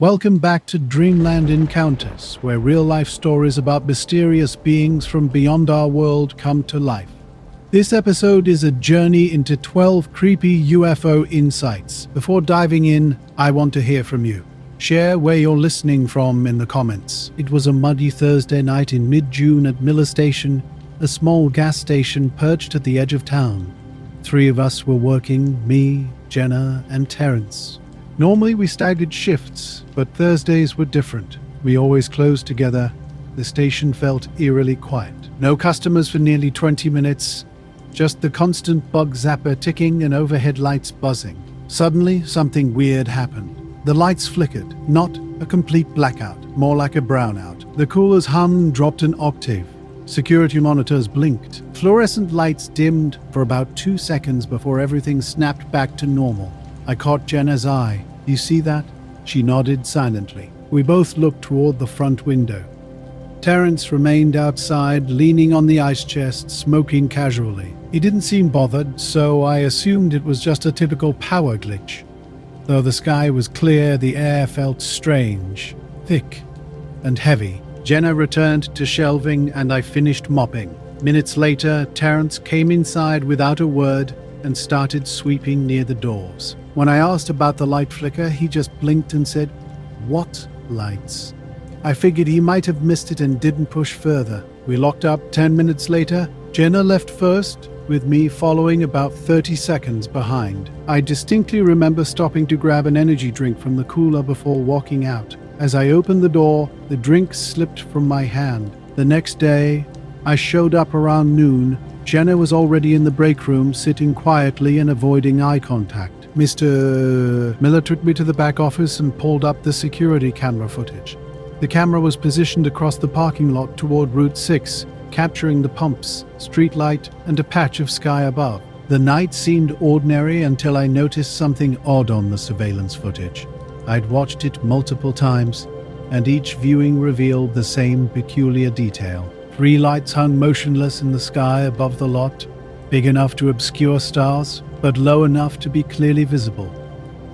Welcome back to Dreamland Encounters, where real-life stories about mysterious beings from beyond our world come to life. This episode is a journey into 12 creepy UFO insights. Before diving in, I want to hear from you. Share where you're listening from in the comments. It was a muddy Thursday night in mid-June at Miller Station, a small gas station perched at the edge of town. 3 of us were working, me, Jenna, and Terence. Normally we staggered shifts, but Thursdays were different. We always closed together. The station felt eerily quiet. No customers for nearly 20 minutes, just the constant bug zapper ticking and overhead lights buzzing. Suddenly, something weird happened. The lights flickered, not a complete blackout, more like a brownout. The cooler's hum dropped an octave. Security monitors blinked. Fluorescent lights dimmed for about 2 seconds before everything snapped back to normal. I caught Jenna's eye. "You see that?" She nodded silently. We both looked toward the front window. Terence remained outside, leaning on the ice chest, smoking casually. He didn't seem bothered, so I assumed it was just a typical power glitch. Though the sky was clear, the air felt strange, thick, and heavy. Jenna returned to shelving, and I finished mopping. Minutes later, Terence came inside without a word and started sweeping near the doors. When I asked about the light flicker, he just blinked and said, "What lights?" I figured he might have missed it and didn't push further. We locked up. 10 minutes later, Jenna left first, with me following about 30 seconds behind. I distinctly remember stopping to grab an energy drink from the cooler before walking out. As I opened the door, the drink slipped from my hand. The next day, I showed up around noon. Jenna was already in the break room, sitting quietly and avoiding eye contact. Mr. Miller took me to the back office and pulled up the security camera footage. The camera was positioned across the parking lot toward Route 6, capturing the pumps, streetlight, and a patch of sky above. The night seemed ordinary until I noticed something odd on the surveillance footage. I'd watched it multiple times, and each viewing revealed the same peculiar detail. 3 lights hung motionless in the sky above the lot, big enough to obscure stars, but low enough to be clearly visible.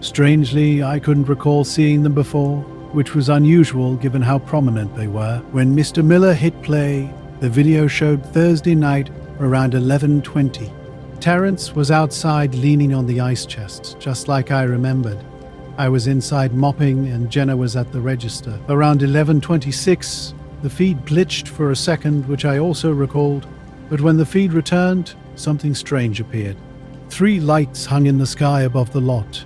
Strangely, I couldn't recall seeing them before, which was unusual given how prominent they were. When Mr. Miller hit play, the video showed Thursday night around 11:20. Terence was outside leaning on the ice chests, just like I remembered. I was inside mopping and Jenna was at the register. Around 11:26, the feed glitched for a second, which I also recalled, but when the feed returned, something strange appeared. 3 lights hung in the sky above the lot.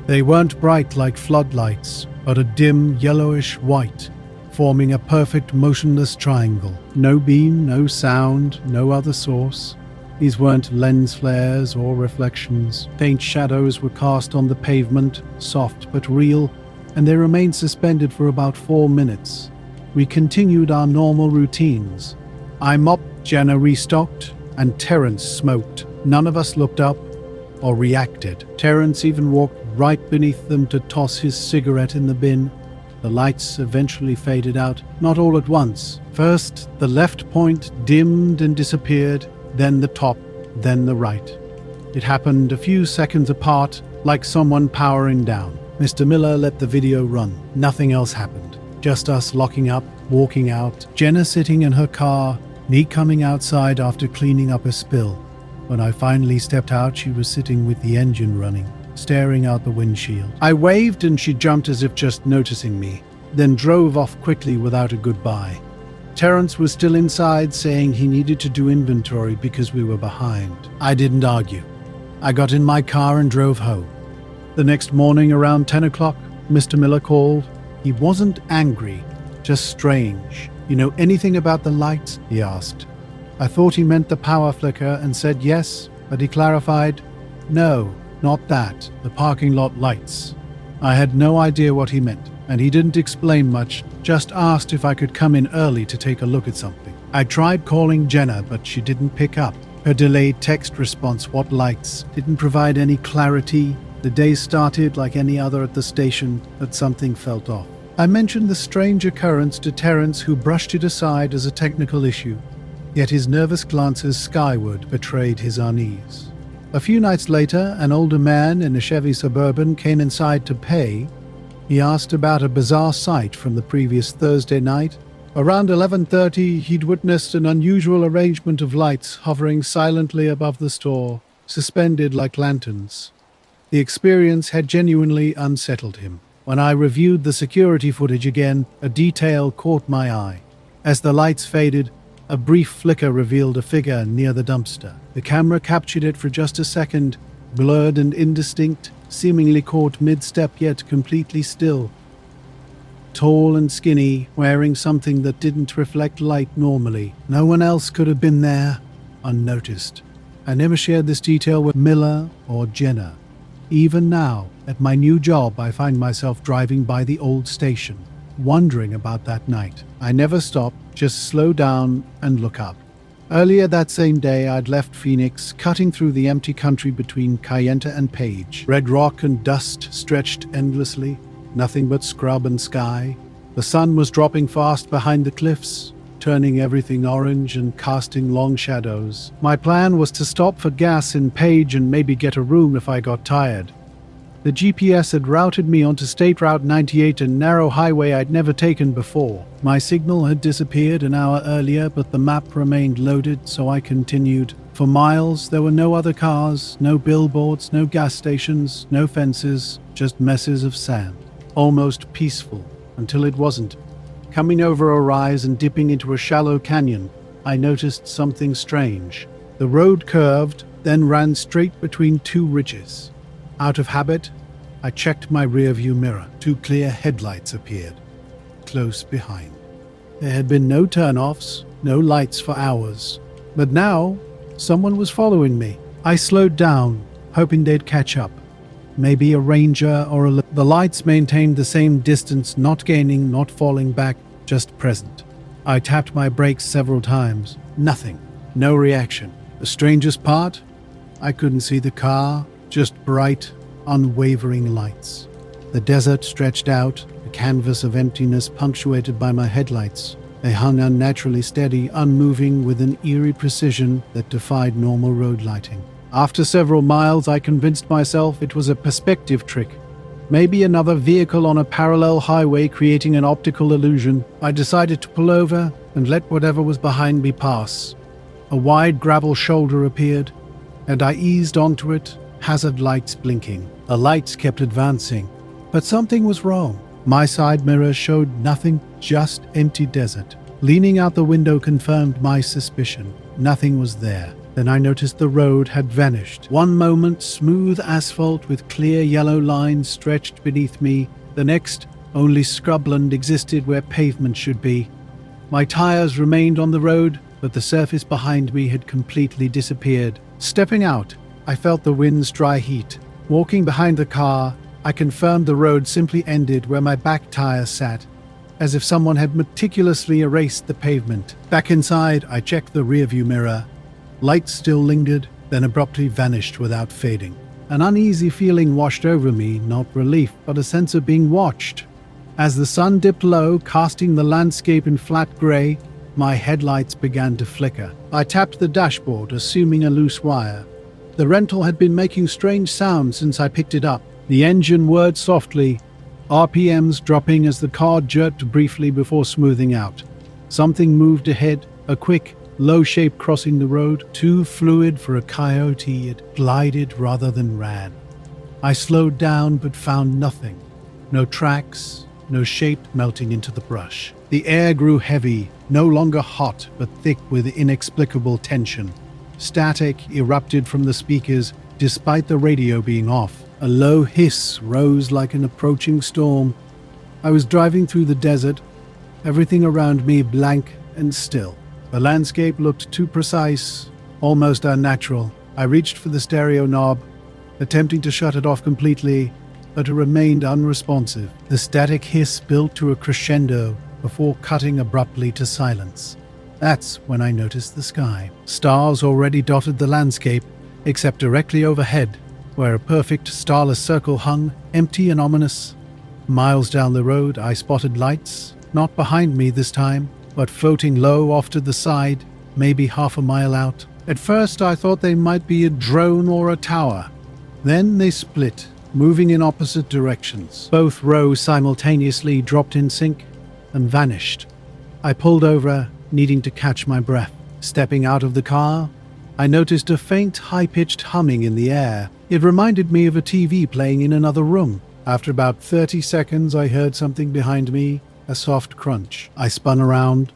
They weren't bright like floodlights, but a dim yellowish white, forming a perfect motionless triangle. No beam, no sound, no other source. These weren't lens flares or reflections. Faint shadows were cast on the pavement, soft but real, and they remained suspended for about 4 minutes. We continued our normal routines. I mopped, Jenna restocked, and Terence smoked. None of us looked up or reacted. Terence even walked right beneath them to toss his cigarette in the bin. The lights eventually faded out, not all at once. First, the left point dimmed and disappeared, then the top, then the right. It happened a few seconds apart, like someone powering down. Mr. Miller let the video run. Nothing else happened. Just us locking up, walking out, Jenna sitting in her car, me coming outside after cleaning up a spill. When I finally stepped out, she was sitting with the engine running, staring out the windshield. I waved and she jumped as if just noticing me, then drove off quickly without a goodbye. Terence was still inside, saying he needed to do inventory because we were behind. I didn't argue. I got in my car and drove home. The next morning around 10 o'clock, Mr. Miller called. He wasn't angry, just strange. "You know anything about the lights?" he asked. I thought he meant the power flicker and said yes, but he clarified, "No, not that, the parking lot lights." I had no idea what he meant, and he didn't explain much, just asked if I could come in early to take a look at something. I tried calling Jenna, but she didn't pick up. Her delayed text response, "What lights?" didn't provide any clarity. The day started like any other at the station, but something felt off. I mentioned the strange occurrence to Terence, who brushed it aside as a technical issue, yet his nervous glances skyward betrayed his unease. A few nights later, an older man in a Chevy Suburban came inside to pay. He asked about a bizarre sight from the previous Thursday night. Around 11:30, he'd witnessed an unusual arrangement of lights hovering silently above the store, suspended like lanterns. The experience had genuinely unsettled him. When I reviewed the security footage again, a detail caught my eye. As the lights faded, a brief flicker revealed a figure near the dumpster. The camera captured it for just a second, blurred and indistinct, seemingly caught mid-step yet completely still. Tall and skinny, wearing something that didn't reflect light normally. No one else could have been there, unnoticed. I never shared this detail with Miller or Jenna. Even now, at my new job, I find myself driving by the old station, wondering about that night. I never stop, just slow down and look up. Earlier that same day, I'd left Phoenix, cutting through the empty country between Kayenta and Page. Red rock and dust stretched endlessly, nothing but scrub and sky. The sun was dropping fast behind the cliffs, turning everything orange and casting long shadows. My plan was to stop for gas in Page and maybe get a room if I got tired. The GPS had routed me onto State Route 98, a narrow highway I'd never taken before. My signal had disappeared an hour earlier, but the map remained loaded, so I continued. For miles, there were no other cars, no billboards, no gas stations, no fences, just messes of sand. Almost peaceful, until it wasn't. Coming over a rise and dipping into a shallow canyon, I noticed something strange. The road curved, then ran straight between two ridges. Out of habit, I checked my rearview mirror. Two clear headlights appeared, close behind. There had been no turn-offs, no lights for hours. But now, someone was following me. I slowed down, hoping they'd catch up. Maybe a ranger or the lights maintained the same distance, not gaining, not falling back, just present. I tapped my brakes several times. Nothing. No reaction. The strangest part? I couldn't see the car, just bright, unwavering lights. The desert stretched out, a canvas of emptiness punctuated by my headlights. They hung unnaturally steady, unmoving with an eerie precision that defied normal road lighting. After several miles, I convinced myself it was a perspective trick. Maybe another vehicle on a parallel highway creating an optical illusion. I decided to pull over and let whatever was behind me pass. A wide gravel shoulder appeared, and I eased onto it, hazard lights blinking. The lights kept advancing, but something was wrong. My side mirror showed nothing, just empty desert. Leaning out the window confirmed my suspicion. Nothing was there. Then I noticed the road had vanished. One moment, smooth asphalt with clear yellow lines stretched beneath me. The next, only scrubland existed where pavement should be. My tires remained on the road, but the surface behind me had completely disappeared. Stepping out, I felt the wind's dry heat. Walking behind the car, I confirmed the road simply ended where my back tire sat, as if someone had meticulously erased the pavement. Back inside, I checked the rearview mirror. Light still lingered, then abruptly vanished without fading. An uneasy feeling washed over me, not relief, but a sense of being watched. As the sun dipped low, casting the landscape in flat gray, my headlights began to flicker. I tapped the dashboard, assuming a loose wire. The rental had been making strange sounds since I picked it up. The engine whirred softly, RPMs dropping as the car jerked briefly before smoothing out. Something moved ahead, a quick, low shape crossing the road, too fluid for a coyote. It glided rather than ran. I slowed down but found nothing. No tracks, no shape melting into the brush. The air grew heavy, no longer hot but thick with inexplicable tension. Static erupted from the speakers despite the radio being off. A low hiss rose like an approaching storm. I was driving through the desert, everything around me blank and still. The landscape looked too precise, almost unnatural. I reached for the stereo knob, attempting to shut it off completely, but it remained unresponsive. The static hiss built to a crescendo before cutting abruptly to silence. That's when I noticed the sky. Stars already dotted the landscape, except directly overhead, where a perfect starless circle hung, empty and ominous. Miles down the road, I spotted lights, not behind me this time, but floating low off to the side, maybe half a mile out. At first, I thought they might be a drone or a tower. Then they split, moving in opposite directions. Both rows simultaneously dropped in sync and vanished. I pulled over, needing to catch my breath. Stepping out of the car, I noticed a faint, high-pitched humming in the air. It reminded me of a TV playing in another room. After about 30 seconds, I heard something behind me, a soft crunch. I spun around.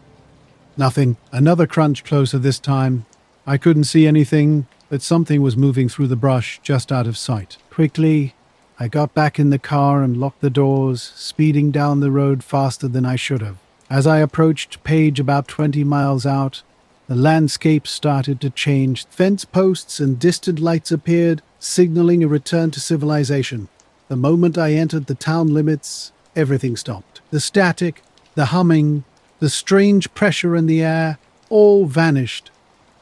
Nothing. Another crunch closer this time. I couldn't see anything, but something was moving through the brush just out of sight. Quickly, I got back in the car and locked the doors, speeding down the road faster than I should have. As I approached Page about 20 miles out, the landscape started to change. Fence posts and distant lights appeared, signaling a return to civilization. The moment I entered the town limits, everything stopped. The static, the humming, the strange pressure in the air, all vanished.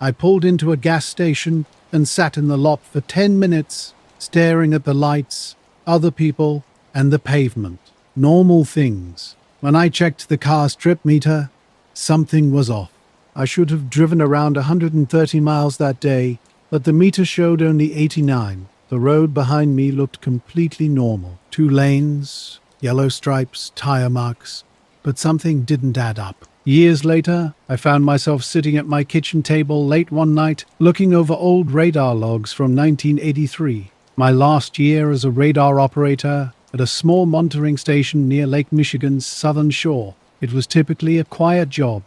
I pulled into a gas station and sat in the lot for 10 minutes, staring at the lights, other people, and the pavement. Normal things. When I checked the car's trip meter, something was off. I should have driven around 130 miles that day, but the meter showed only 89. The road behind me looked completely normal. 2 lanes, yellow stripes, tire marks, but something didn't add up. Years later, I found myself sitting at my kitchen table late one night, looking over old radar logs from 1983. My last year as a radar operator at a small monitoring station near Lake Michigan's southern shore. It was typically a quiet job,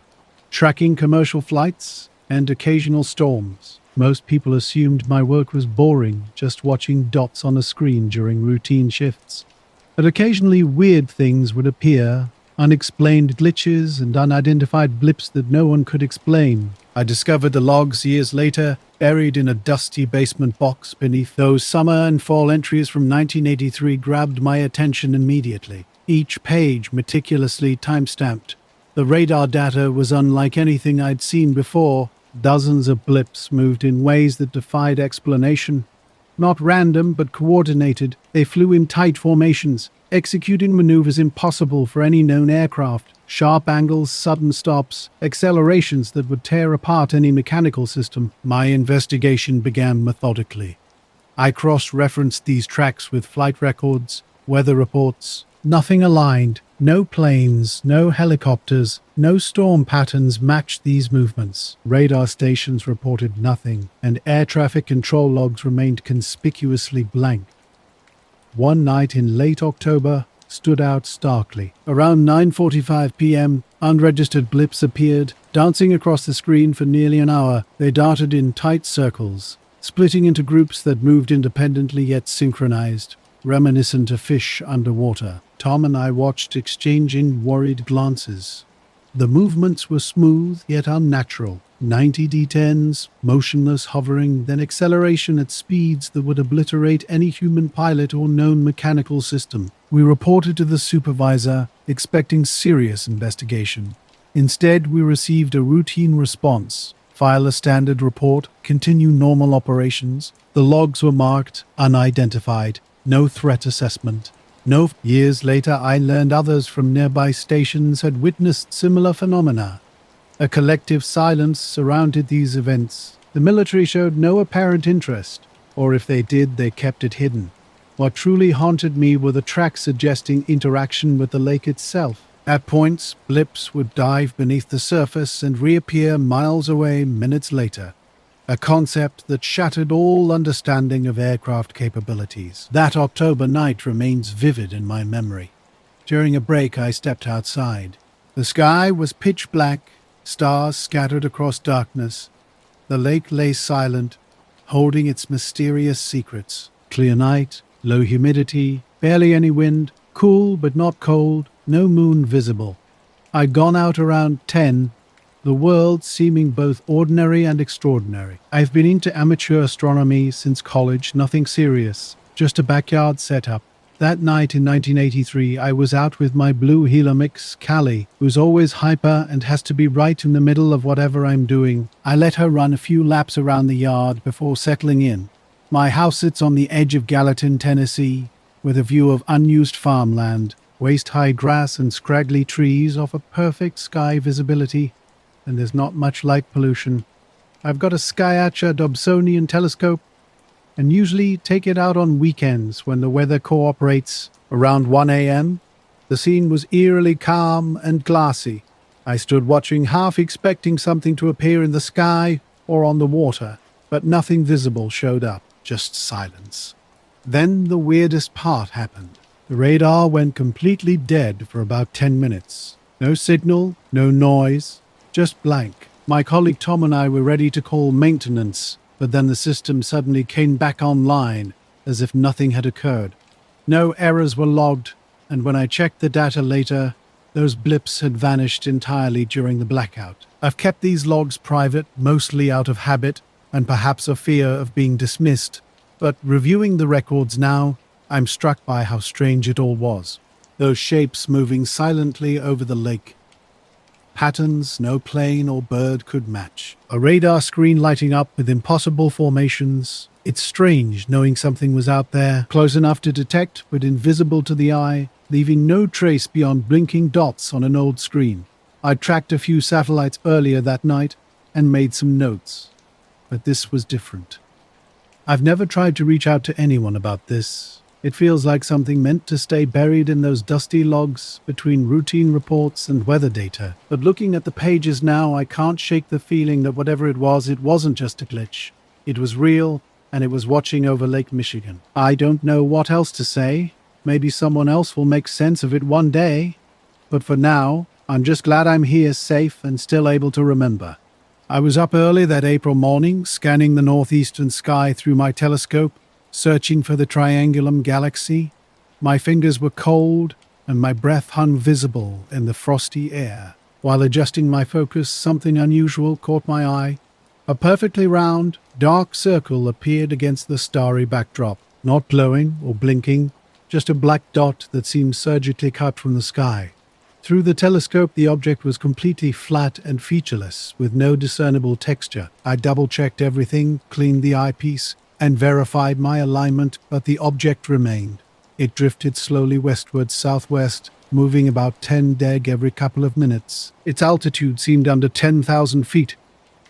tracking commercial flights and occasional storms. Most people assumed my work was boring, just watching dots on a screen during routine shifts. But occasionally weird things would appear, unexplained glitches and unidentified blips that no one could explain. I discovered the logs years later, buried in a dusty basement box beneath those summer and fall entries from 1983 grabbed my attention immediately. Each page meticulously time-stamped. The radar data was unlike anything I'd seen before. Dozens of blips moved in ways that defied explanation. Not random, but coordinated. They flew in tight formations, executing maneuvers impossible for any known aircraft. Sharp angles, sudden stops, accelerations that would tear apart any mechanical system. My investigation began methodically. I cross-referenced these tracks with flight records, weather reports. Nothing aligned. No planes, no helicopters, no storm patterns matched these movements. Radar stations reported nothing, and air traffic control logs remained conspicuously blank. One night in late October stood out starkly. Around 9:45 p.m., unregistered blips appeared, dancing across the screen for nearly an hour. They darted in tight circles, splitting into groups that moved independently yet synchronized, reminiscent of fish underwater. Tom and I watched, exchanging worried glances. The movements were smooth yet unnatural. 90 D10s, motionless, hovering, then acceleration at speeds that would obliterate any human pilot or known mechanical system. We reported to the supervisor, expecting serious investigation. Instead, we received a routine response. File a standard report, continue normal operations. The logs were marked unidentified, no threat assessment. No. Years later, I learned others from nearby stations had witnessed similar phenomena. A collective silence surrounded these events. The military showed no apparent interest, or if they did, they kept it hidden. What truly haunted me were the tracks suggesting interaction with the lake itself. At points, blips would dive beneath the surface and reappear miles away minutes later. A concept that shattered all understanding of aircraft capabilities. That October night remains vivid in my memory. During a break, I stepped outside. The sky was pitch black, stars scattered across darkness. The lake lay silent, holding its mysterious secrets. Clear night, low humidity, barely any wind, cool but not cold, no moon visible. I'd gone out around 10, the world seeming both ordinary and extraordinary. I've been into amateur astronomy since college, nothing serious, just a backyard setup. That night in 1983, I was out with my blue Gila mix, Callie, who's always hyper and has to be right in the middle of whatever I'm doing. I let her run a few laps around the yard before settling in. My house sits on the edge of Gallatin, Tennessee, with a view of unused farmland. Waist-high grass and scraggly trees offer perfect sky visibility, and there's not much light pollution. I've got a Skyacha Dobsonian telescope, and usually take it out on weekends when the weather cooperates. Around 1 a.m., the scene was eerily calm and glassy. I stood watching, half expecting something to appear in the sky or on the water, but nothing visible showed up, just silence. Then the weirdest part happened. The radar went completely dead for about 10 minutes. No signal, no noise, just blank. My colleague Tom and I were ready to call maintenance, but then the system suddenly came back online as if nothing had occurred. No errors were logged, and when I checked the data later, those blips had vanished entirely during the blackout. I've kept these logs private, mostly out of habit and perhaps a fear of being dismissed, but reviewing the records now, I'm struck by how strange it all was. Those shapes moving silently over the lake. Patterns no plane or bird could match. A radar screen lighting up with impossible formations. It's strange knowing something was out there, close enough to detect but invisible to the eye, leaving no trace beyond blinking dots on an old screen. I tracked a few satellites earlier that night and made some notes. But this was different. I've never tried to reach out to anyone about this. It feels like something meant to stay buried in those dusty logs between routine reports and weather data. But looking at the pages now, I can't shake the feeling that whatever it wasn't just a glitch. It was real, and it was watching over Lake Michigan. I don't know what else to say. Maybe someone else will make sense of it one day. But for now, I'm just glad I'm here safe and still able to remember. I was up early that April morning, scanning the northeastern sky through my telescope, searching for the Triangulum galaxy. My fingers were cold, and my breath hung visible in the frosty air. While adjusting my focus, something unusual caught my eye. A perfectly round, dark circle appeared against the starry backdrop, not glowing or blinking, just a black dot that seemed surgically cut from the sky. Through the telescope, the object was completely flat and featureless, with no discernible texture. I double-checked everything, cleaned the eyepiece, and verified my alignment, but the object remained. It drifted slowly westward-southwest, moving about 10 deg every couple of minutes. Its altitude seemed under 10,000 feet,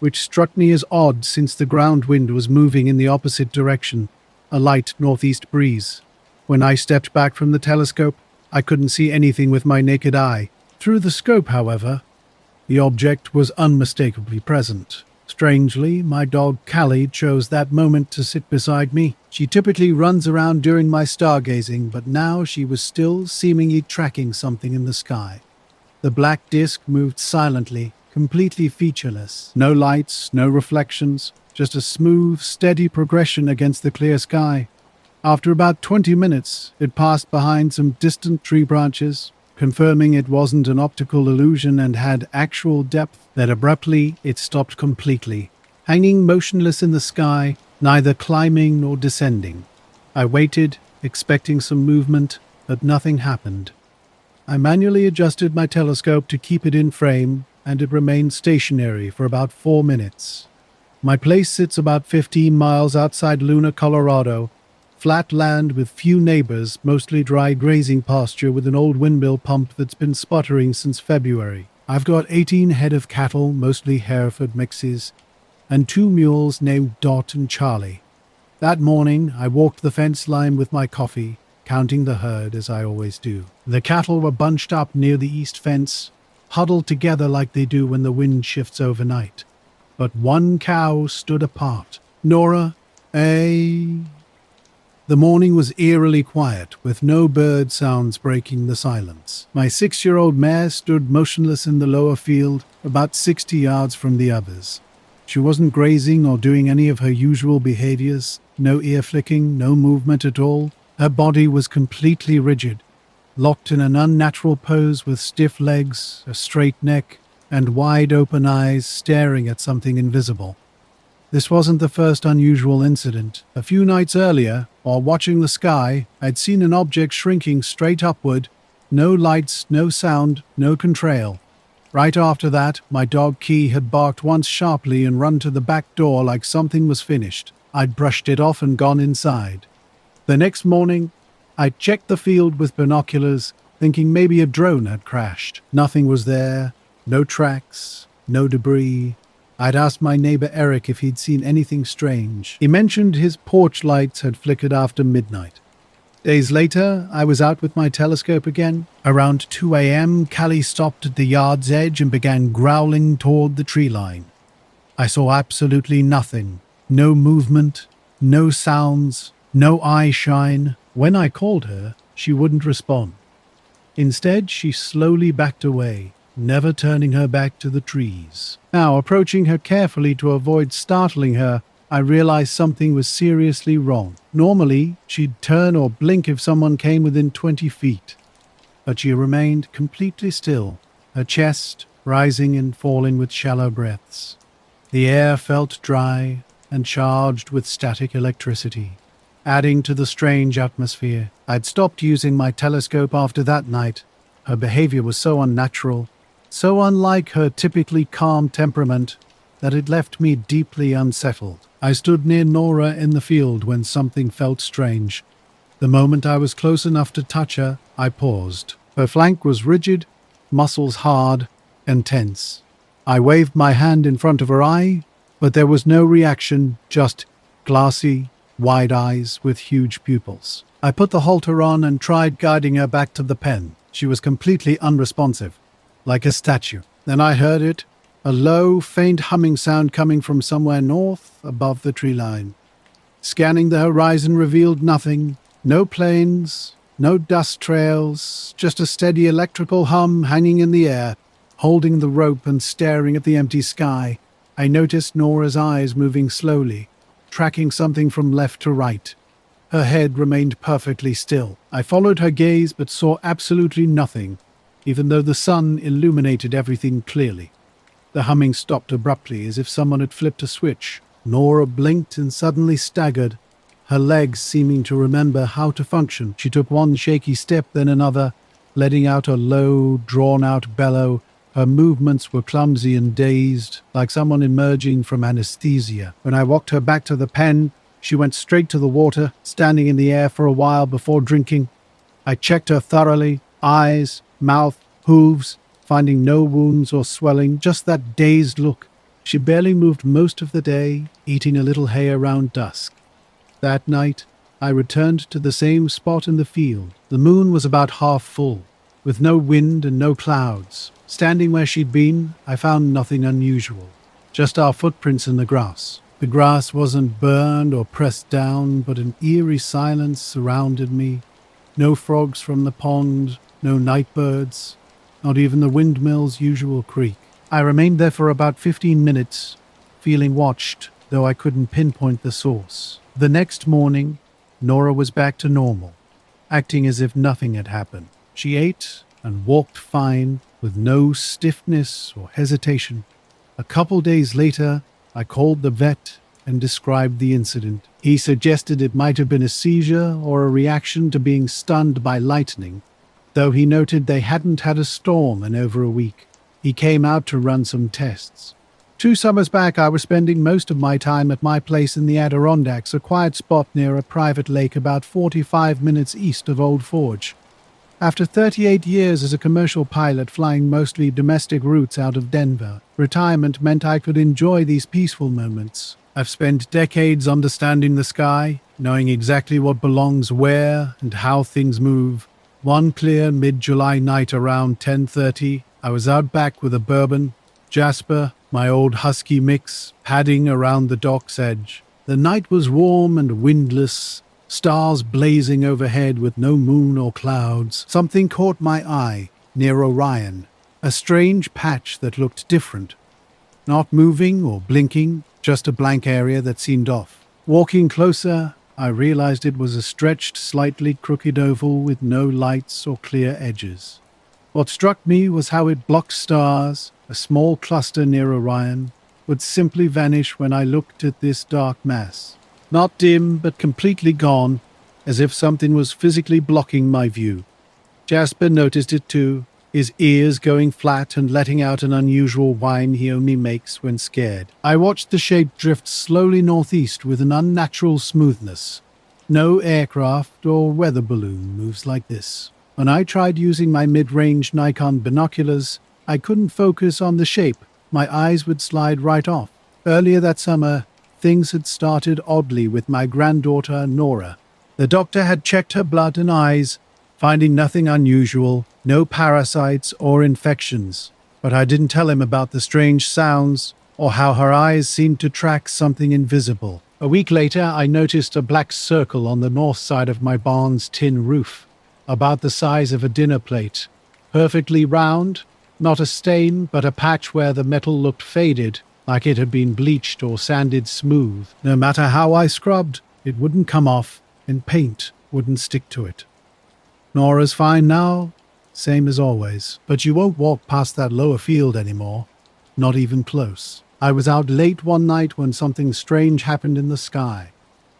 which struck me as odd since the ground wind was moving in the opposite direction, a light northeast breeze. When I stepped back from the telescope, I couldn't see anything with my naked eye. Through the scope, however, the object was unmistakably present. Strangely, my dog Callie chose that moment to sit beside me. She typically runs around during my stargazing, but now she was still seemingly tracking something in the sky. The black disk moved silently, completely featureless. No lights, no reflections, just a smooth, steady progression against the clear sky. After about 20 minutes, it passed behind some distant tree branches, confirming it wasn't an optical illusion and had actual depth. Then abruptly, it stopped completely, hanging motionless in the sky, neither climbing nor descending. I waited, expecting some movement, but nothing happened. I manually adjusted my telescope to keep it in frame, and it remained stationary for about 4 minutes. My place sits about 15 miles outside Luna, Colorado, flat land with few neighbors, mostly dry grazing pasture with an old windmill pump that's been sputtering since February. I've got 18 head of cattle, mostly Hereford mixes, and 2 mules named Dot and Charlie. That morning, I walked the fence line with my coffee, counting the herd as I always do. The cattle were bunched up near the east fence, huddled together like they do when the wind shifts overnight. But one cow stood apart. Nora, The morning was eerily quiet, with no bird sounds breaking the silence. My 6-year-old mare stood motionless in the lower field, about 60 yards from the others. She wasn't grazing or doing any of her usual behaviors, no ear flicking, no movement at all. Her body was completely rigid, locked in an unnatural pose with stiff legs, a straight neck, and wide-open eyes staring at something invisible. This wasn't the first unusual incident. A few nights earlier, while watching the sky, I'd seen an object shrinking straight upward. No lights, no sound, no contrail. Right after that, my dog Key had barked once sharply and run to the back door like something was finished. I'd brushed it off and gone inside. The next morning, I checked the field with binoculars, thinking maybe a drone had crashed. Nothing was there, no tracks, no debris, I'd asked my neighbor Eric if he'd seen anything strange. He mentioned his porch lights had flickered after midnight. Days later, I was out with my telescope again. Around 2 a.m., Callie stopped at the yard's edge and began growling toward the tree line. I saw absolutely nothing. No movement, no sounds, no eye shine. When I called her, she wouldn't respond. Instead, she slowly backed away, never turning her back to the trees. Now, approaching her carefully to avoid startling her, I realized something was seriously wrong. Normally, she'd turn or blink if someone came within 20 feet. But she remained completely still, her chest rising and falling with shallow breaths. The air felt dry and charged with static electricity, adding to the strange atmosphere. I'd stopped using my telescope after that night. Her behavior was so unnatural, so unlike her typically calm temperament, that it left me deeply unsettled. I stood near Nora in the field when something felt strange. The moment I was close enough to touch her, I paused. Her flank was rigid, muscles hard and tense. I waved my hand in front of her eye, but there was no reaction, just glassy, wide eyes with huge pupils. I put the halter on and tried guiding her back to the pen. She was completely unresponsive, like a statue. Then I heard it, a low, faint humming sound coming from somewhere north above the tree line. Scanning the horizon revealed nothing. No planes, no dust trails, just a steady electrical hum hanging in the air. Holding the rope and staring at the empty sky, I noticed Nora's eyes moving slowly, tracking something from left to right. Her head remained perfectly still. I followed her gaze but saw absolutely nothing, even though the sun illuminated everything clearly. The humming stopped abruptly, as if someone had flipped a switch. Nora blinked and suddenly staggered, her legs seeming to remember how to function. She took one shaky step, then another, letting out a low, drawn-out bellow. Her movements were clumsy and dazed, like someone emerging from anesthesia. When I walked her back to the pen, she went straight to the water, standing in the air for a while before drinking. I checked her thoroughly, eyes, mouth, hooves, finding no wounds or swelling, just that dazed look. She barely moved most of the day, eating a little hay around dusk. That night, I returned to the same spot in the field. The moon was about half full, with no wind and no clouds. Standing where she'd been, I found nothing unusual, just our footprints in the grass. The grass wasn't burned or pressed down, but an eerie silence surrounded me. No frogs from the pond, no night birds, not even the windmill's usual creak. I remained there for about 15 minutes, feeling watched, though I couldn't pinpoint the source. The next morning, Nora was back to normal, acting as if nothing had happened. She ate and walked fine, with no stiffness or hesitation. A couple days later, I called the vet and described the incident. He suggested it might have been a seizure or a reaction to being stunned by lightning, though he noted they hadn't had a storm in over a week. He came out to run some tests. 2 summers back, I was spending most of my time at my place in the Adirondacks, a quiet spot near a private lake about 45 minutes east of Old Forge. After 38 years as a commercial pilot flying mostly domestic routes out of Denver, retirement meant I could enjoy these peaceful moments. I've spent decades understanding the sky, knowing exactly what belongs where and how things move. One clear mid-July night around 10:30, I was out back with a bourbon, Jasper, my old husky mix, padding around the dock's edge. The night was warm and windless, stars blazing overhead with no moon or clouds. Something caught my eye near Orion, a strange patch that looked different. Not moving or blinking, just a blank area that seemed off. Walking closer, I realized it was a stretched, slightly crooked oval with no lights or clear edges. What struck me was how it blocked stars. A small cluster near Orion would simply vanish when I looked at this dark mass. Not dim, but completely gone, as if something was physically blocking my view. Jasper noticed it too, his ears going flat and letting out an unusual whine he only makes when scared. I watched the shape drift slowly northeast with an unnatural smoothness. No aircraft or weather balloon moves like this. When I tried using my mid-range Nikon binoculars, I couldn't focus on the shape, my eyes would slide right off. Earlier that summer, things had started oddly with my granddaughter, Nora. The doctor had checked her blood and eyes, finding nothing unusual, no parasites or infections. But I didn't tell him about the strange sounds or how her eyes seemed to track something invisible. A week later, I noticed a black circle on the north side of my barn's tin roof, about the size of a dinner plate. Perfectly round, not a stain, but a patch where the metal looked faded, like it had been bleached or sanded smooth. No matter how I scrubbed, it wouldn't come off, and paint wouldn't stick to it. Nora's fine now, same as always, but you won't walk past that lower field anymore, not even close. I was out late one night when something strange happened in the sky.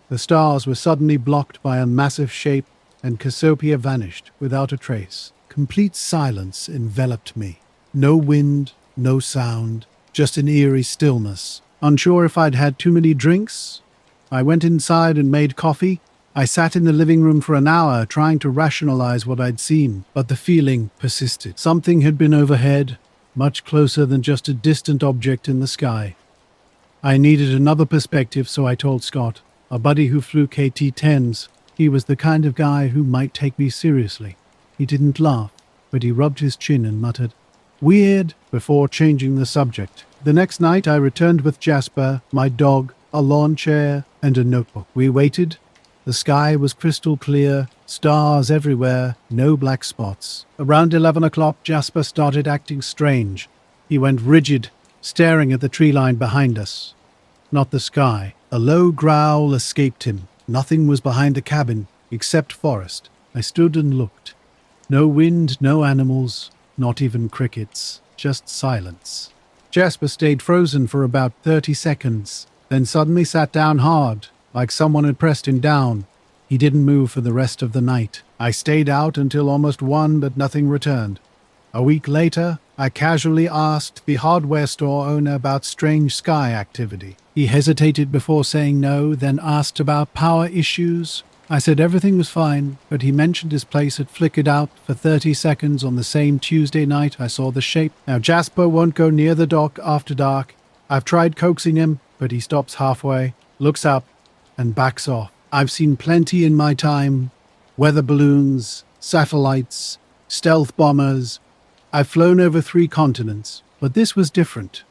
The stars were suddenly blocked by a massive shape, and Cassiopeia vanished without a trace. Complete silence enveloped me. No wind, no sound, just an eerie stillness. Unsure if I'd had too many drinks, I went inside and made coffee. I sat in the living room for an hour trying to rationalize what I'd seen, but the feeling persisted. Something had been overhead, much closer than just a distant object in the sky. I needed another perspective, so I told Scott, a buddy who flew KT-10s. He was the kind of guy who might take me seriously. He didn't laugh, but he rubbed his chin and muttered, "Weird," before changing the subject. The next night I returned with Jasper, my dog, a lawn chair, and a notebook. We waited. The sky was crystal clear, stars everywhere, no black spots. Around 11 o'clock, Jasper started acting strange. He went rigid, staring at the tree line behind us. Not the sky. A low growl escaped him. Nothing was behind the cabin, except forest. I stood and looked. No wind, no animals, not even crickets, just silence. Jasper stayed frozen for about 30 seconds, then suddenly sat down hard, like someone had pressed him down. He didn't move for the rest of the night. I stayed out until almost 1, but nothing returned. A week later, I casually asked the hardware store owner about strange sky activity. He hesitated before saying no, then asked about power issues. I said everything was fine, but he mentioned his place had flickered out for 30 seconds on the same Tuesday night I saw the shape. Now Jasper won't go near the dock after dark. I've tried coaxing him, but he stops halfway, looks up, and backs off. I've seen plenty in my time. Weather balloons, satellites, stealth bombers. I've flown over 3 continents, but this was different.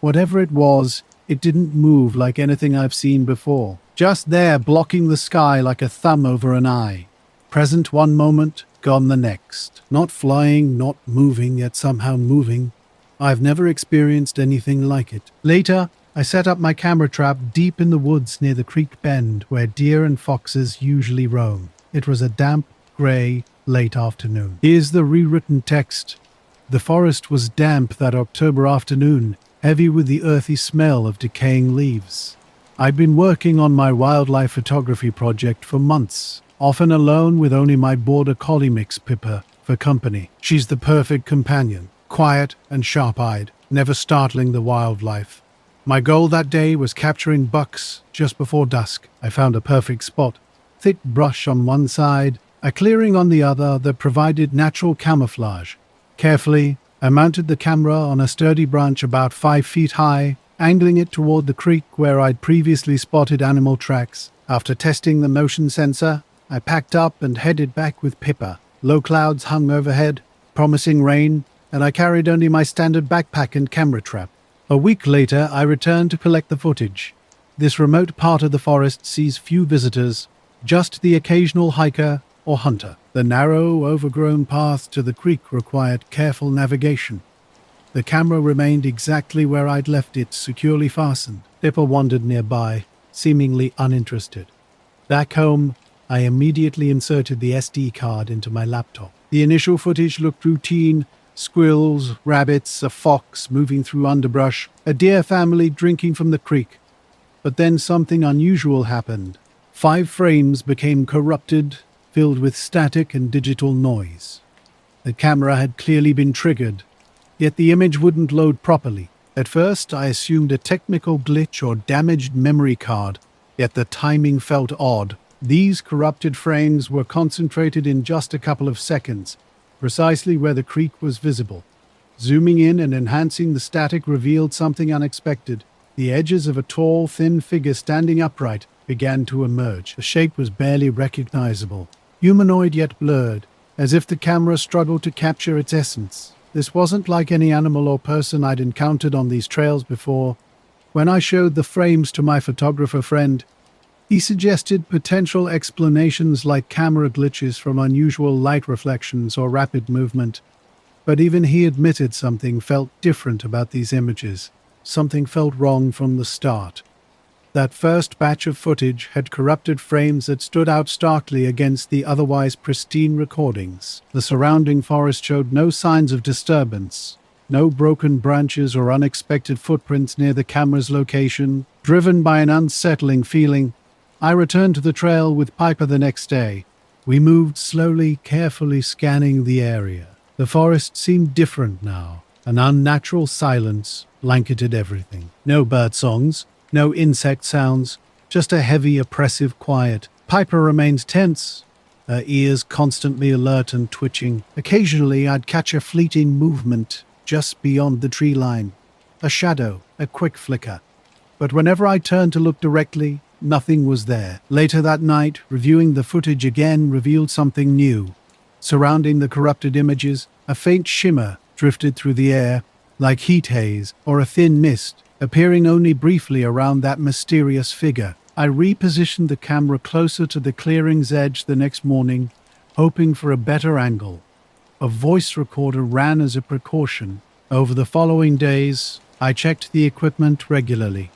Whatever it was, it didn't move like anything I've seen before. Just there, blocking the sky like a thumb over an eye. Present one moment, gone the next. Not flying, not moving, yet somehow moving. I've never experienced anything like it. Later, I set up my camera trap deep in the woods near the creek bend where deer and foxes usually roam. It was a damp, grey, late afternoon. Here's the rewritten text. The forest was damp that October afternoon, heavy with the earthy smell of decaying leaves. I'd been working on my wildlife photography project for months, often alone with only my border collie mix Pippa for company. She's the perfect companion, quiet and sharp-eyed, never startling the wildlife. My goal that day was capturing bucks just before dusk. I found a perfect spot. Thick brush on one side, a clearing on the other that provided natural camouflage. Carefully, I mounted the camera on a sturdy branch about 5 feet high, angling it toward the creek where I'd previously spotted animal tracks. After testing the motion sensor, I packed up and headed back with Pippa. Low clouds hung overhead, promising rain, and I carried only my standard backpack and camera trap. A week later, I returned to collect the footage. This remote part of the forest sees few visitors, just the occasional hiker or hunter. The narrow, overgrown path to the creek required careful navigation. The camera remained exactly where I'd left it, securely fastened. Pippa wandered nearby, seemingly uninterested. Back home, I immediately inserted the SD card into my laptop. The initial footage looked routine: squirrels, rabbits, a fox moving through underbrush, a deer family drinking from the creek. But then something unusual happened. 5 frames became corrupted, filled with static and digital noise. The camera had clearly been triggered, yet the image wouldn't load properly. At first, I assumed a technical glitch or damaged memory card, yet the timing felt odd. These corrupted frames were concentrated in just a couple of seconds, precisely where the creek was visible. Zooming in and enhancing the static revealed something unexpected. The edges of a tall, thin figure standing upright began to emerge. The shape was barely recognizable, humanoid yet blurred, as if the camera struggled to capture its essence. This wasn't like any animal or person I'd encountered on these trails before. When I showed the frames to my photographer friend, he suggested potential explanations like camera glitches from unusual light reflections or rapid movement. But even he admitted something felt different about these images. Something felt wrong from the start. That first batch of footage had corrupted frames that stood out starkly against the otherwise pristine recordings. The surrounding forest showed no signs of disturbance, no broken branches or unexpected footprints near the camera's location. Driven by an unsettling feeling, I returned to the trail with Piper the next day. We moved slowly, carefully scanning the area. The forest seemed different now. An unnatural silence blanketed everything. No bird songs, no insect sounds, just a heavy, oppressive quiet. Piper remained tense, her ears constantly alert and twitching. Occasionally, I'd catch a fleeting movement just beyond the tree line. A shadow, a quick flicker. But whenever I turned to look directly, nothing was there. Later that night, reviewing the footage again revealed something new. Surrounding the corrupted images, a faint shimmer drifted through the air, like heat haze or a thin mist, appearing only briefly around that mysterious figure. I repositioned the camera closer to the clearing's edge the next morning, hoping for a better angle. A voice recorder ran as a precaution. Over the following days, I checked the equipment regularly.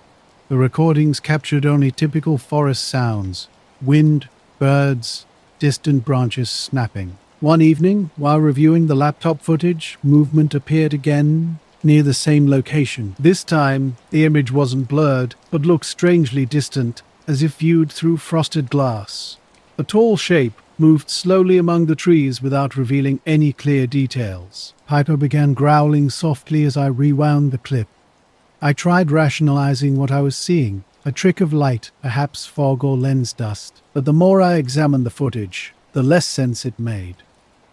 The recordings captured only typical forest sounds: wind, birds, distant branches snapping. One evening, while reviewing the laptop footage, movement appeared again near the same location. This time, the image wasn't blurred, but looked strangely distant, as if viewed through frosted glass. A tall shape moved slowly among the trees without revealing any clear details. Piper began growling softly as I rewound the clip. I tried rationalizing what I was seeing, a trick of light, perhaps fog or lens dust. But the more I examined the footage, the less sense it made.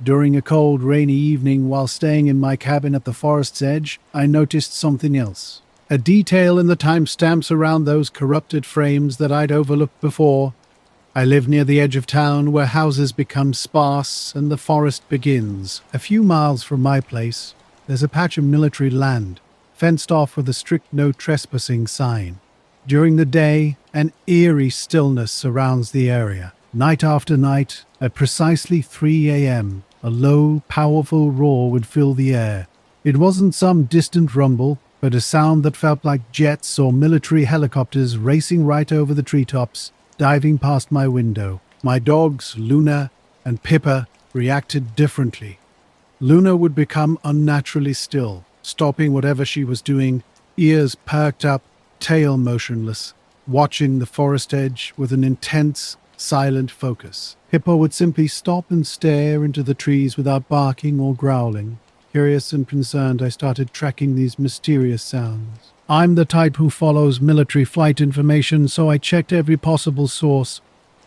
During a cold, rainy evening while staying in my cabin at the forest's edge, I noticed something else. A detail in the timestamps around those corrupted frames that I'd overlooked before. I live near the edge of town where houses become sparse and the forest begins. A few miles from my place, there's a patch of military land, fenced off with a strict no trespassing sign. During the day, an eerie stillness surrounds the area. Night after night, at precisely 3 a.m., a low, powerful roar would fill the air. It wasn't some distant rumble, but a sound that felt like jets or military helicopters racing right over the treetops, diving past my window. My dogs, Luna and Pippa, reacted differently. Luna would become unnaturally still, stopping whatever she was doing, ears perked up, tail motionless, watching the forest edge with an intense, silent focus. Pippa would simply stop and stare into the trees without barking or growling. Curious and concerned, I started tracking these mysterious sounds. I'm the type who follows military flight information, so I checked every possible source.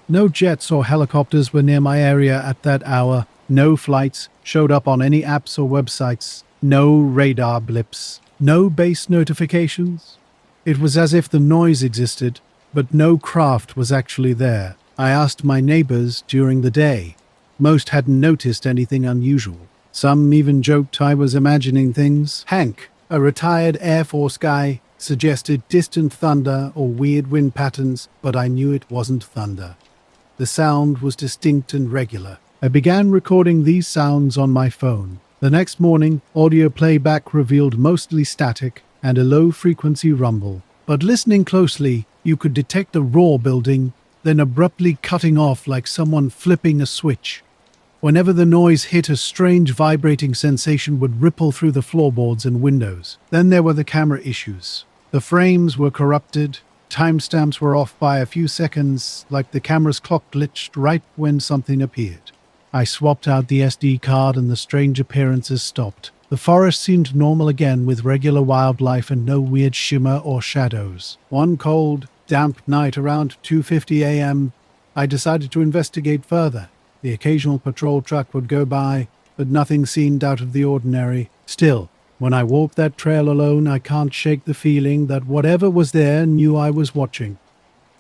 No jets or helicopters were near my area at that hour. No flights showed up on any apps or websites. No radar blips. No base notifications. It was as if the noise existed, but no craft was actually there. I asked my neighbors during the day. Most hadn't noticed anything unusual. Some even joked I was imagining things. Hank, a retired Air Force guy, suggested distant thunder or weird wind patterns, but I knew it wasn't thunder. The sound was distinct and regular. I began recording these sounds on my phone. The next morning, audio playback revealed mostly static and a low-frequency rumble. But listening closely, you could detect a roar building, then abruptly cutting off like someone flipping a switch. Whenever the noise hit, a strange vibrating sensation would ripple through the floorboards and windows. Then there were the camera issues. The frames were corrupted, timestamps were off by a few seconds, like the camera's clock glitched right when something appeared. I swapped out the SD card and the strange appearances stopped. The forest seemed normal again, with regular wildlife and no weird shimmer or shadows. One cold, damp night around 2:50 a.m., I decided to investigate further. The occasional patrol truck would go by, but nothing seemed out of the ordinary. Still, When I walked that trail alone, I can't shake the feeling that whatever was there knew I was watching.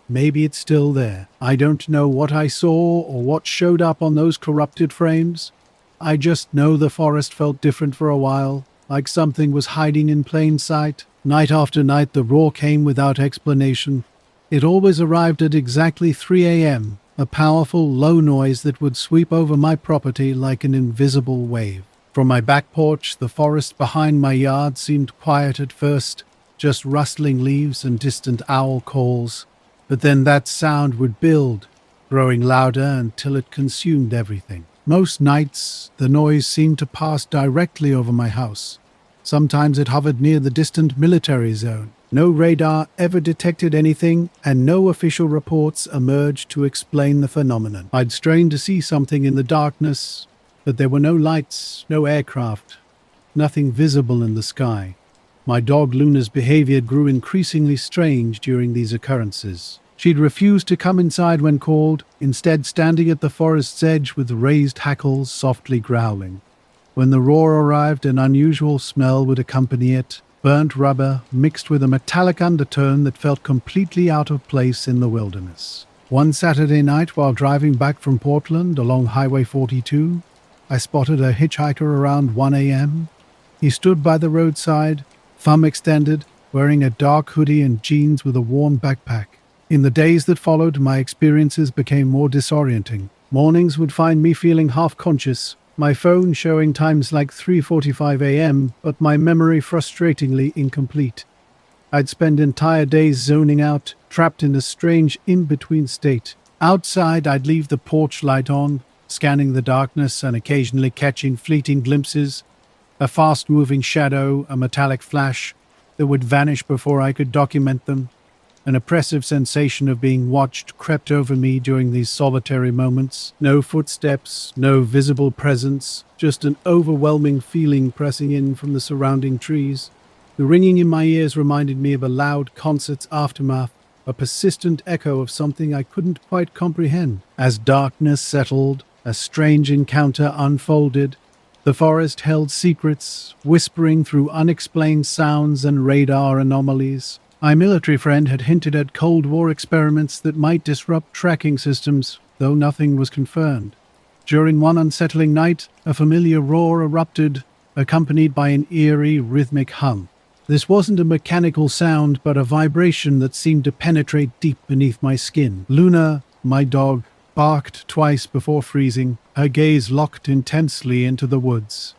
Maybe it's still there. I don't know what I saw or what showed up on those corrupted frames. I just know the forest felt different for a while, like something was hiding in plain sight. Night after night, the roar came without explanation. It always arrived at exactly 3 a.m., a powerful, low noise that would sweep over my property like an invisible wave. From my back porch, the forest behind my yard seemed quiet at first, just rustling leaves and distant owl calls. But then that sound would build, growing louder until it consumed everything. Most nights, the noise seemed to pass directly over my house. Sometimes it hovered near the distant military zone. No radar ever detected anything, and no official reports emerged to explain the phenomenon. I'd strained to see something in the darkness, but there were no lights, no aircraft, nothing visible in the sky. My dog Luna's behavior grew increasingly strange during these occurrences. She'd refuse to come inside when called, instead standing at the forest's edge with raised hackles softly growling. When the roar arrived, an unusual smell would accompany it, burnt rubber mixed with a metallic undertone that felt completely out of place in the wilderness. One Saturday night, while driving back from Portland along Highway 42, I spotted a hitchhiker around 1 a.m. He stood by the roadside, thumb extended, wearing a dark hoodie and jeans with a worn backpack. In the days that followed, my experiences became more disorienting. Mornings would find me feeling half-conscious, my phone showing times like 3:45 a.m., but my memory frustratingly incomplete. I'd spend entire days zoning out, trapped in a strange in-between state. Outside, I'd leave the porch light on, scanning the darkness and occasionally catching fleeting glimpses, a fast-moving shadow, a metallic flash that would vanish before I could document them. An oppressive sensation of being watched crept over me during these solitary moments. No footsteps, no visible presence, just an overwhelming feeling pressing in from the surrounding trees. The ringing in my ears reminded me of a loud concert's aftermath, a persistent echo of something I couldn't quite comprehend. As darkness settled, a strange encounter unfolded. The forest held secrets, whispering through unexplained sounds and radar anomalies. My military friend had hinted at Cold War experiments that might disrupt tracking systems, though nothing was confirmed. During one unsettling night, a familiar roar erupted, accompanied by an eerie, rhythmic hum. This wasn't a mechanical sound, but a vibration that seemed to penetrate deep beneath my skin. Luna, my dog, barked twice before freezing, her gaze locked intensely into the woods.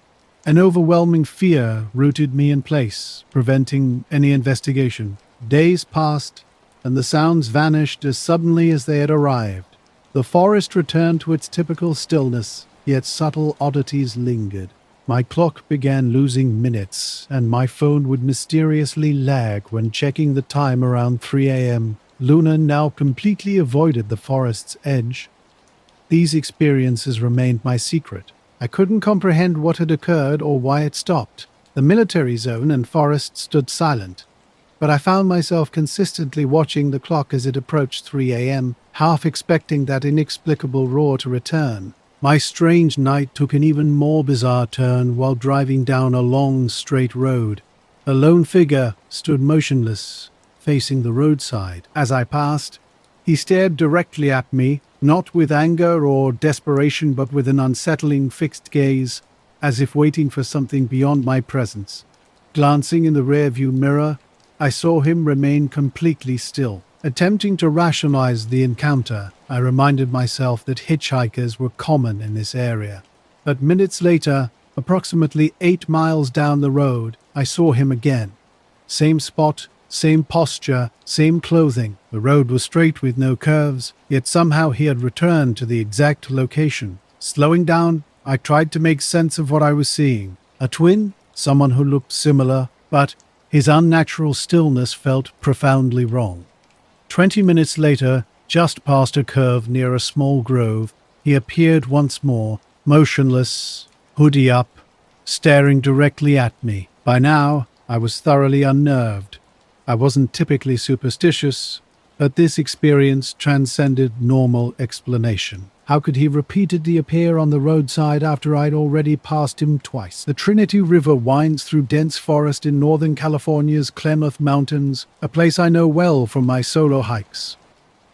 An overwhelming fear rooted me in place, preventing any investigation. Days passed, and the sounds vanished as suddenly as they had arrived. The forest returned to its typical stillness, yet subtle oddities lingered. My clock began losing minutes, and my phone would mysteriously lag when checking the time around 3 a.m. Luna now completely avoided the forest's edge. These experiences remained my secret. I couldn't comprehend what had occurred or why it stopped. The military zone and forest stood silent, but I found myself consistently watching the clock as it approached 3 a.m., half expecting that inexplicable roar to return. My strange night took an even more bizarre turn while driving down a long, straight road. A lone figure stood motionless, facing the roadside. As I passed, he stared directly at me, not with anger or desperation, but with an unsettling fixed gaze, as if waiting for something beyond my presence. Glancing in the rearview mirror, I saw him remain completely still. Attempting to rationalize the encounter, I reminded myself that hitchhikers were common in this area. But minutes later, approximately 8 miles down the road, I saw him again. Same spot, same posture, same clothing. The road was straight with no curves, yet somehow he had returned to the exact location. Slowing down, I tried to make sense of what I was seeing. A twin? Someone who looked similar, but his unnatural stillness felt profoundly wrong. 20 minutes later, just past a curve near a small grove, he appeared once more, motionless, hoodie up, staring directly at me. By now, I was thoroughly unnerved. I wasn't typically superstitious, but this experience transcended normal explanation. How could he repeatedly appear on the roadside after I'd already passed him twice? The Trinity River winds through dense forest in northern California's Klamath Mountains, a place I know well from my solo hikes.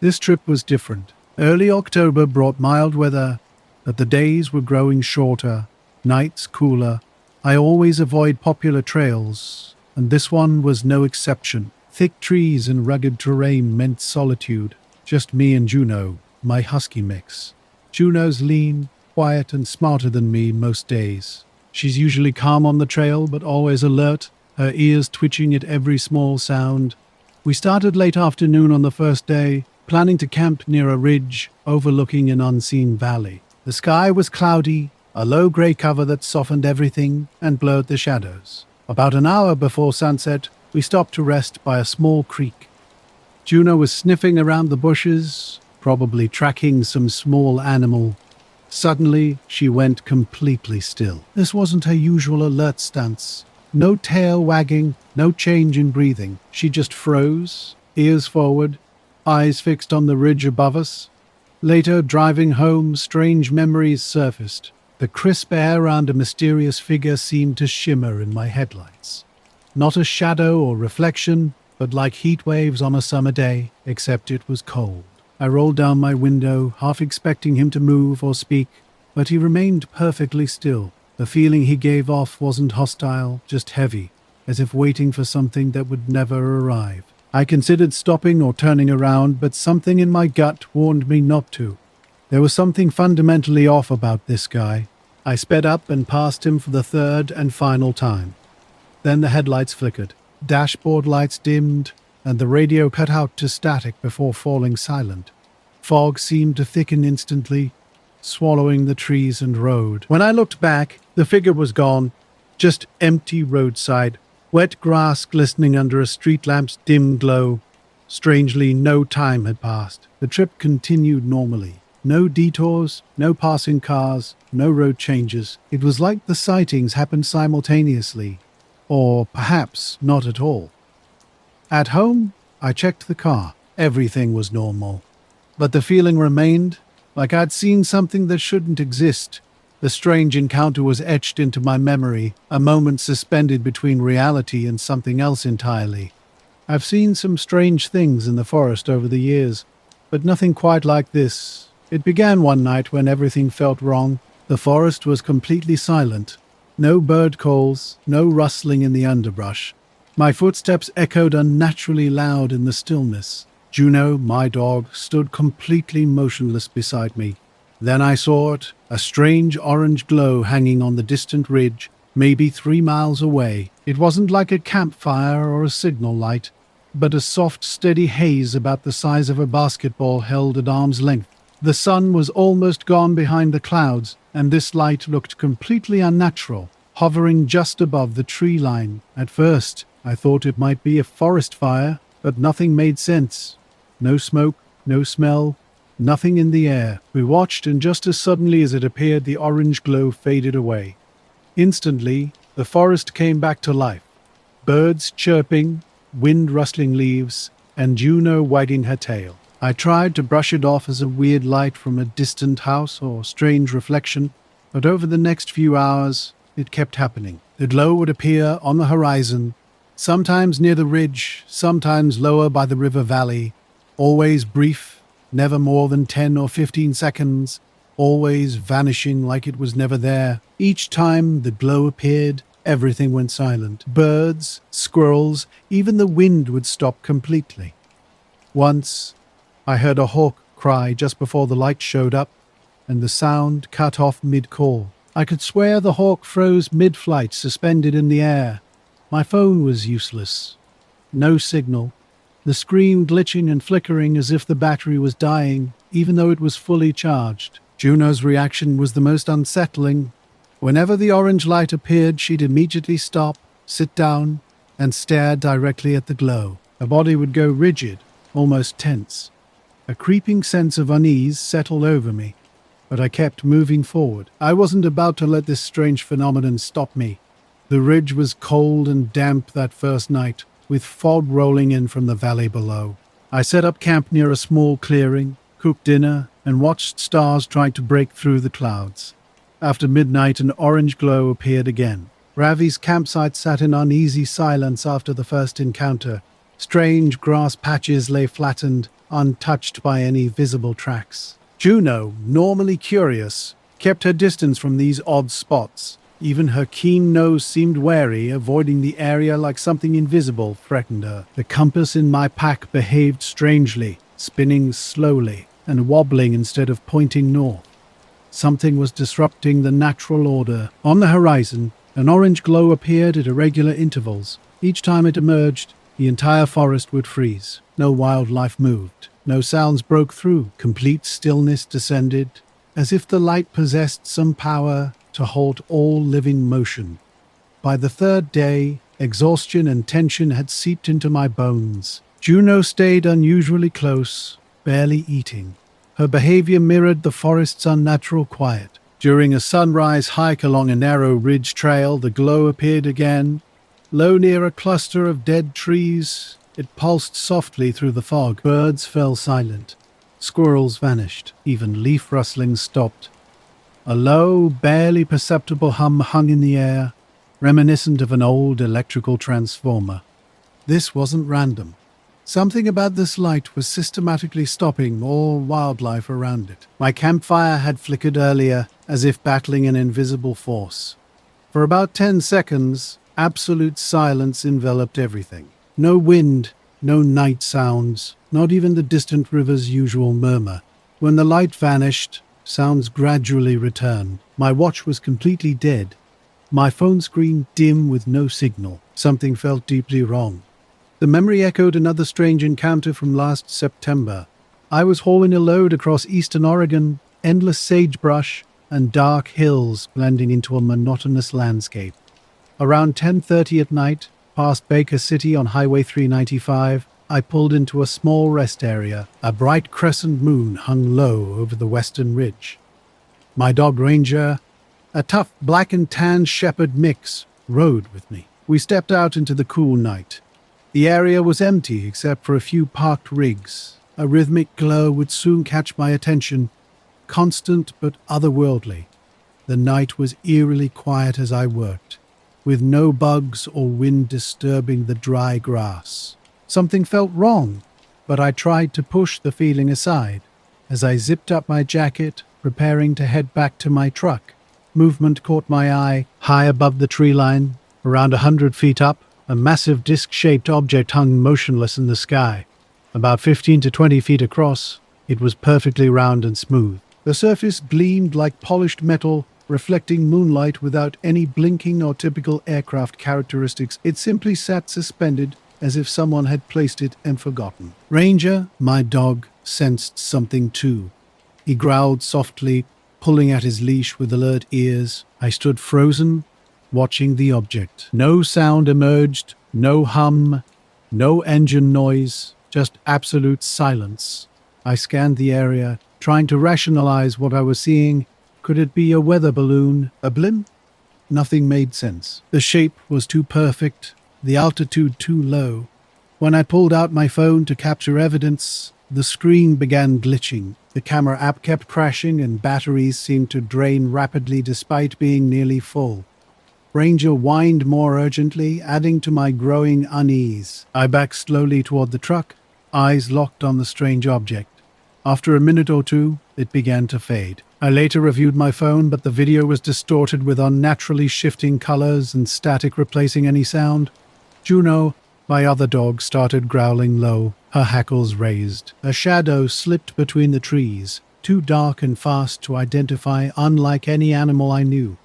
This trip was different. Early October brought mild weather, but the days were growing shorter, nights cooler. I always avoid popular trails, and this one was no exception. Thick trees and rugged terrain meant solitude. Just me and Juno, my husky mix. Juno's lean, quiet, and smarter than me most days. She's usually calm on the trail, but always alert, her ears twitching at every small sound. We started late afternoon on the first day, planning to camp near a ridge overlooking an unseen valley. The sky was cloudy, a low grey cover that softened everything and blurred the shadows. About an hour before sunset, we stopped to rest by a small creek. Juno was sniffing around the bushes, probably tracking some small animal. Suddenly, she went completely still. This wasn't her usual alert stance. No tail wagging, no change in breathing. She just froze, ears forward, eyes fixed on the ridge above us. Later, driving home, strange memories surfaced. The crisp air around a mysterious figure seemed to shimmer in my headlights. Not a shadow or reflection, but like heat waves on a summer day, except it was cold. I rolled down my window, half expecting him to move or speak, but he remained perfectly still. The feeling he gave off wasn't hostile, just heavy, as if waiting for something that would never arrive. I considered stopping or turning around, but something in my gut warned me not to. There was something fundamentally off about this guy. I sped up and passed him for the third and final time. Then the headlights flickered, dashboard lights dimmed, and the radio cut out to static before falling silent. Fog seemed to thicken instantly, swallowing the trees and road. When I looked back, the figure was gone, just empty roadside, wet grass glistening under a street lamp's dim glow. Strangely, no time had passed. The trip continued normally. No detours, no passing cars, no road changes. It was like the sightings happened simultaneously, or perhaps not at all. At home, I checked the car. Everything was normal. But the feeling remained, like I'd seen something that shouldn't exist. The strange encounter was etched into my memory, a moment suspended between reality and something else entirely. I've seen some strange things in the forest over the years, but nothing quite like this. It began one night when everything felt wrong. The forest was completely silent. No bird calls, no rustling in the underbrush. My footsteps echoed unnaturally loud in the stillness. Juno, my dog, stood completely motionless beside me. Then I saw it, a strange orange glow hanging on the distant ridge, maybe 3 miles away. It wasn't like a campfire or a signal light, but a soft, steady haze about the size of a basketball held at arm's length. The sun was almost gone behind the clouds, and this light looked completely unnatural, hovering just above the tree line. At first, I thought it might be a forest fire, but nothing made sense. No smoke, no smell, nothing in the air. We watched, and just as suddenly as it appeared, the orange glow faded away. Instantly, the forest came back to life. Birds chirping, wind rustling leaves, and Juno wagging her tail. I tried to brush it off as a weird light from a distant house or strange reflection, but over the next few hours, it kept happening. The glow would appear on the horizon, sometimes near the ridge, sometimes lower by the river valley, always brief, never more than 10 or 15 seconds, always vanishing like it was never there. Each time the glow appeared, everything went silent. Birds, squirrels, even the wind would stop completely. Once, I heard a hawk cry just before the light showed up, and the sound cut off mid-call. I could swear the hawk froze mid-flight, suspended in the air. My phone was useless. No signal. The screen glitching and flickering as if the battery was dying, even though it was fully charged. Juno's reaction was the most unsettling. Whenever the orange light appeared, she'd immediately stop, sit down, and stare directly at the glow. Her body would go rigid, almost tense. A creeping sense of unease settled over me, but I kept moving forward. I wasn't about to let this strange phenomenon stop me. The ridge was cold and damp that first night, with fog rolling in from the valley below. I set up camp near a small clearing, cooked dinner, and watched stars try to break through the clouds. After midnight, an orange glow appeared again. Ravi's campsite sat in uneasy silence after the first encounter. Strange grass patches lay flattened, untouched by any visible tracks. Juno, normally curious, kept her distance from these odd spots. Even her keen nose seemed wary, avoiding the area like something invisible threatened her. The compass in my pack behaved strangely, spinning slowly and wobbling instead of pointing north. Something was disrupting the natural order. On the horizon, an orange glow appeared at irregular intervals. Each time it emerged, the entire forest would freeze. No wildlife moved. No sounds broke through. Complete stillness descended, as if the light possessed some power to halt all living motion. By the third day, exhaustion and tension had seeped into my bones. Juno stayed unusually close, barely eating. Her behavior mirrored the forest's unnatural quiet. During a sunrise hike along a narrow ridge trail, the glow appeared again. Low near a cluster of dead trees, it pulsed softly through the fog. Birds fell silent. Squirrels vanished. Even leaf rustling stopped. A low, barely perceptible hum hung in the air, reminiscent of an old electrical transformer. This wasn't random. Something about this light was systematically stopping all wildlife around it. My campfire had flickered earlier, as if battling an invisible force. For about 10 seconds, absolute silence enveloped everything. No wind, no night sounds, not even the distant river's usual murmur. When the light vanished, sounds gradually returned. My watch was completely dead. My phone screen dim with no signal. Something felt deeply wrong. The memory echoed another strange encounter from last September. I was hauling a load across eastern Oregon, endless sagebrush and dark hills blending into a monotonous landscape. Around 10:30 at night, past Baker City on Highway 395, I pulled into a small rest area. A bright crescent moon hung low over the western ridge. My dog Ranger, a tough black and tan shepherd mix, rode with me. We stepped out into the cool night. The area was empty except for a few parked rigs. A rhythmic glow would soon catch my attention, constant but otherworldly. The night was eerily quiet as I worked, with no bugs or wind disturbing the dry grass. Something felt wrong, but I tried to push the feeling aside. As I zipped up my jacket, preparing to head back to my truck, movement caught my eye. High above the tree line, around 100 feet up, a massive disc-shaped object hung motionless in the sky. About 15 to 20 feet across, it was perfectly round and smooth. The surface gleamed like polished metal, reflecting moonlight without any blinking or typical aircraft characteristics. It simply sat suspended, as if someone had placed it and forgotten. Ranger, my dog, sensed something too. He growled softly, pulling at his leash with alert ears. I stood frozen, watching the object. No sound emerged, no hum, no engine noise, just absolute silence. I scanned the area, trying to rationalize what I was seeing. Could it be a weather balloon? A blimp? Nothing made sense. The shape was too perfect, the altitude too low. When I pulled out my phone to capture evidence, the screen began glitching. The camera app kept crashing and batteries seemed to drain rapidly despite being nearly full. Ranger whined more urgently, adding to my growing unease. I backed slowly toward the truck, eyes locked on the strange object. After a minute or two, it began to fade. I later reviewed my phone, but the video was distorted with unnaturally shifting colors and static replacing any sound. Juno, my other dog, started growling low, her hackles raised. A shadow slipped between the trees, too dark and fast to identify, unlike any animal I knew.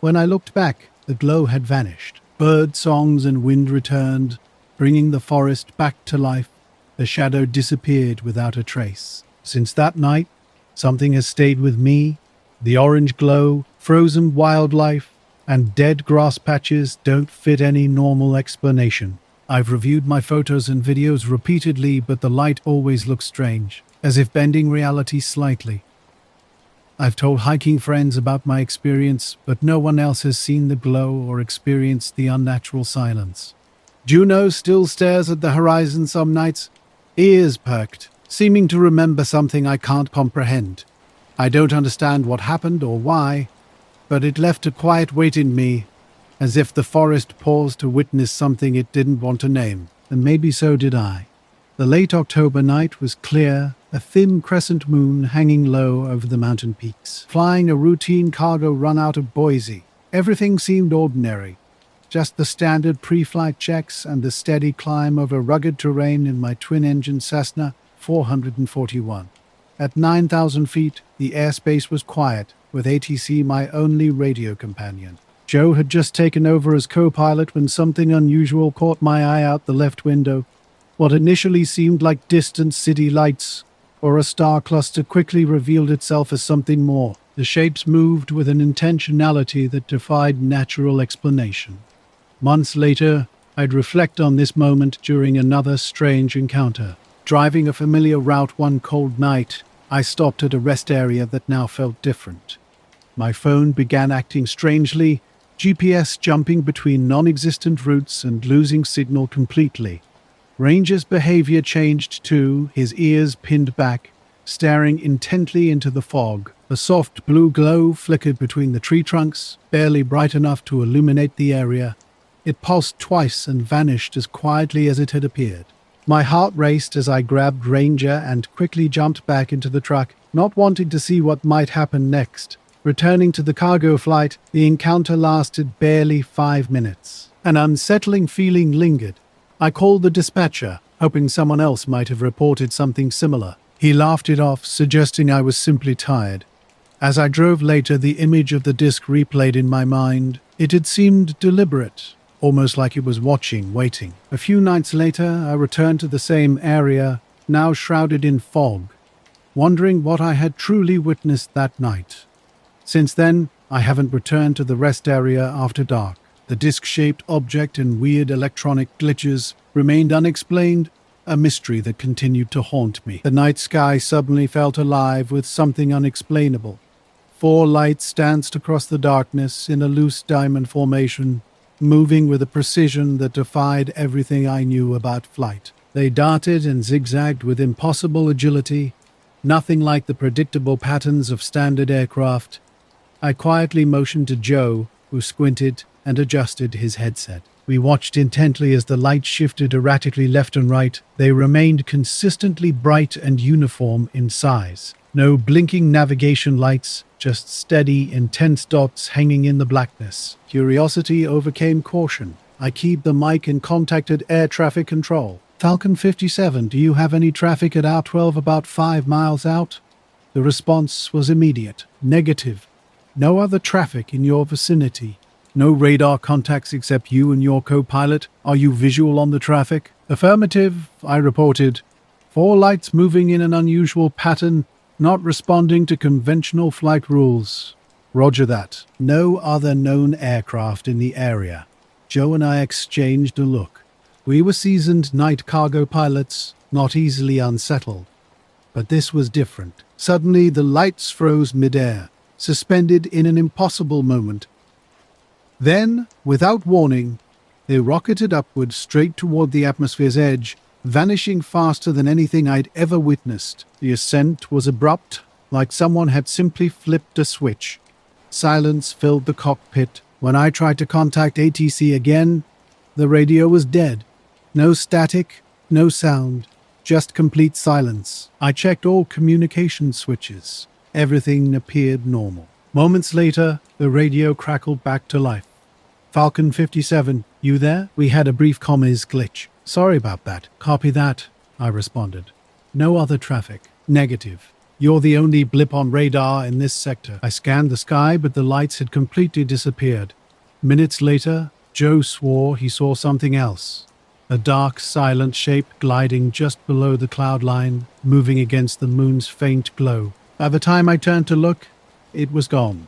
When I looked back, the glow had vanished. Bird songs and wind returned, bringing the forest back to life. The shadow disappeared without a trace. Since that night, something has stayed with me. The orange glow, frozen wildlife, and dead grass patches don't fit any normal explanation. I've reviewed my photos and videos repeatedly, but the light always looks strange, as if bending reality slightly. I've told hiking friends about my experience, but no one else has seen the glow or experienced the unnatural silence. Juno still stares at the horizon some nights, ears perked, seeming to remember something I can't comprehend. I don't understand what happened or why, but it left a quiet weight in me, as if the forest paused to witness something it didn't want to name, and maybe so did I. The late October night was clear, a thin crescent moon hanging low over the mountain peaks. Flying a routine cargo run out of Boise, everything seemed ordinary. Just the standard pre-flight checks and the steady climb over rugged terrain in my twin-engine Cessna 441. At 9,000 feet, the airspace was quiet, with ATC my only radio companion. Joe had just taken over as co-pilot when something unusual caught my eye out the left window. What initially seemed like distant city lights or a star cluster quickly revealed itself as something more. The shapes moved with an intentionality that defied natural explanation. Months later, I'd reflect on this moment during another strange encounter. Driving a familiar route one cold night, I stopped at a rest area that now felt different. My phone began acting strangely, GPS jumping between non-existent routes and losing signal completely. Ranger's behavior changed too, his ears pinned back, staring intently into the fog. A soft blue glow flickered between the tree trunks, barely bright enough to illuminate the area. It pulsed twice and vanished as quietly as it had appeared. My heart raced as I grabbed Ranger and quickly jumped back into the truck, not wanting to see what might happen next. Returning to the cargo flight, the encounter lasted barely 5 minutes. An unsettling feeling lingered. I called the dispatcher, hoping someone else might have reported something similar. He laughed it off, suggesting I was simply tired. As I drove later, the image of the disc replayed in my mind. It had seemed deliberate, almost like it was watching, waiting. A few nights later, I returned to the same area, now shrouded in fog, wondering what I had truly witnessed that night. Since then, I haven't returned to the rest area after dark. The disc-shaped object and weird electronic glitches remained unexplained, a mystery that continued to haunt me. The night sky suddenly felt alive with something unexplainable. 4 lights danced across the darkness in a loose diamond formation, moving with a precision that defied everything I knew about flight. They darted and zigzagged with impossible agility, nothing like the predictable patterns of standard aircraft. I quietly motioned to Joe, who squinted and adjusted his headset. We watched intently as the lights shifted erratically left and right. They remained consistently bright and uniform in size. No blinking navigation lights, just steady, intense dots hanging in the blackness. Curiosity overcame caution. I keyed the mic and contacted air traffic control. Falcon 57, do you have any traffic at R12 about 5 miles out? The response was immediate. Negative. No other traffic in your vicinity. No radar contacts except you and your co-pilot. Are you visual on the traffic? Affirmative, I reported. 4 lights moving in an unusual pattern, not responding to conventional flight rules. Roger that. No other known aircraft in the area. Joe and I exchanged a look. We were seasoned night cargo pilots, not easily unsettled. But this was different. Suddenly the lights froze midair, suspended in an impossible moment. Then, without warning, they rocketed upward straight toward the atmosphere's edge, vanishing faster than anything I'd ever witnessed. The ascent was abrupt, like someone had simply flipped a switch. Silence filled the cockpit. When I tried to contact ATC again, the radio was dead. No static, no sound, just complete silence. I checked all communication switches. Everything appeared normal. Moments later, the radio crackled back to life. Falcon 57, you there? We had a brief comms glitch. Sorry about that. Copy that, I responded. No other traffic. Negative. You're the only blip on radar in this sector. I scanned the sky, but the lights had completely disappeared. Minutes later, Joe swore he saw something else. A dark, silent shape gliding just below the cloud line, moving against the moon's faint glow. By the time I turned to look, it was gone.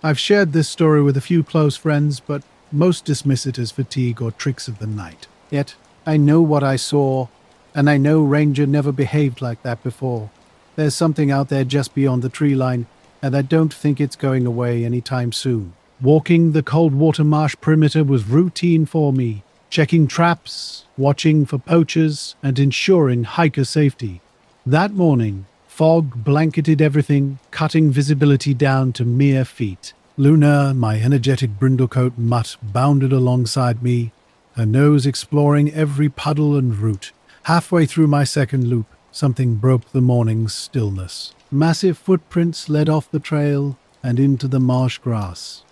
I've shared this story with a few close friends, but most dismiss it as fatigue or tricks of the night. Yet, I know what I saw, and I know Ranger never behaved like that before. There's something out there just beyond the tree line, and I don't think it's going away anytime soon. Walking the Coldwater Marsh perimeter was routine for me, checking traps, watching for poachers, and ensuring hiker safety. That morning, fog blanketed everything, cutting visibility down to mere feet. Luna, my energetic brindlecoat mutt, bounded alongside me, her nose exploring every puddle and root. Halfway through my second loop, something broke the morning's stillness. Massive footprints led off the trail and into the marsh grass.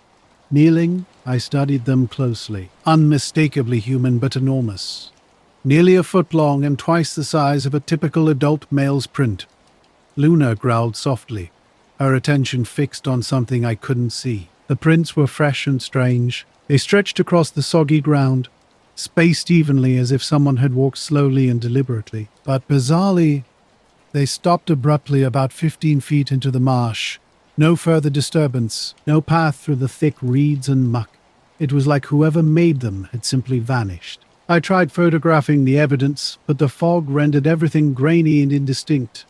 Kneeling, I studied them closely. Unmistakably human but enormous. Nearly a foot long and twice the size of a typical adult male's print. Luna growled softly, her attention fixed on something I couldn't see. The prints were fresh and strange. They stretched across the soggy ground, spaced evenly as if someone had walked slowly and deliberately. But bizarrely, they stopped abruptly about 15 feet into the marsh. No further disturbance, no path through the thick reeds and muck. It was like whoever made them had simply vanished. I tried photographing the evidence, but the fog rendered everything grainy and indistinct.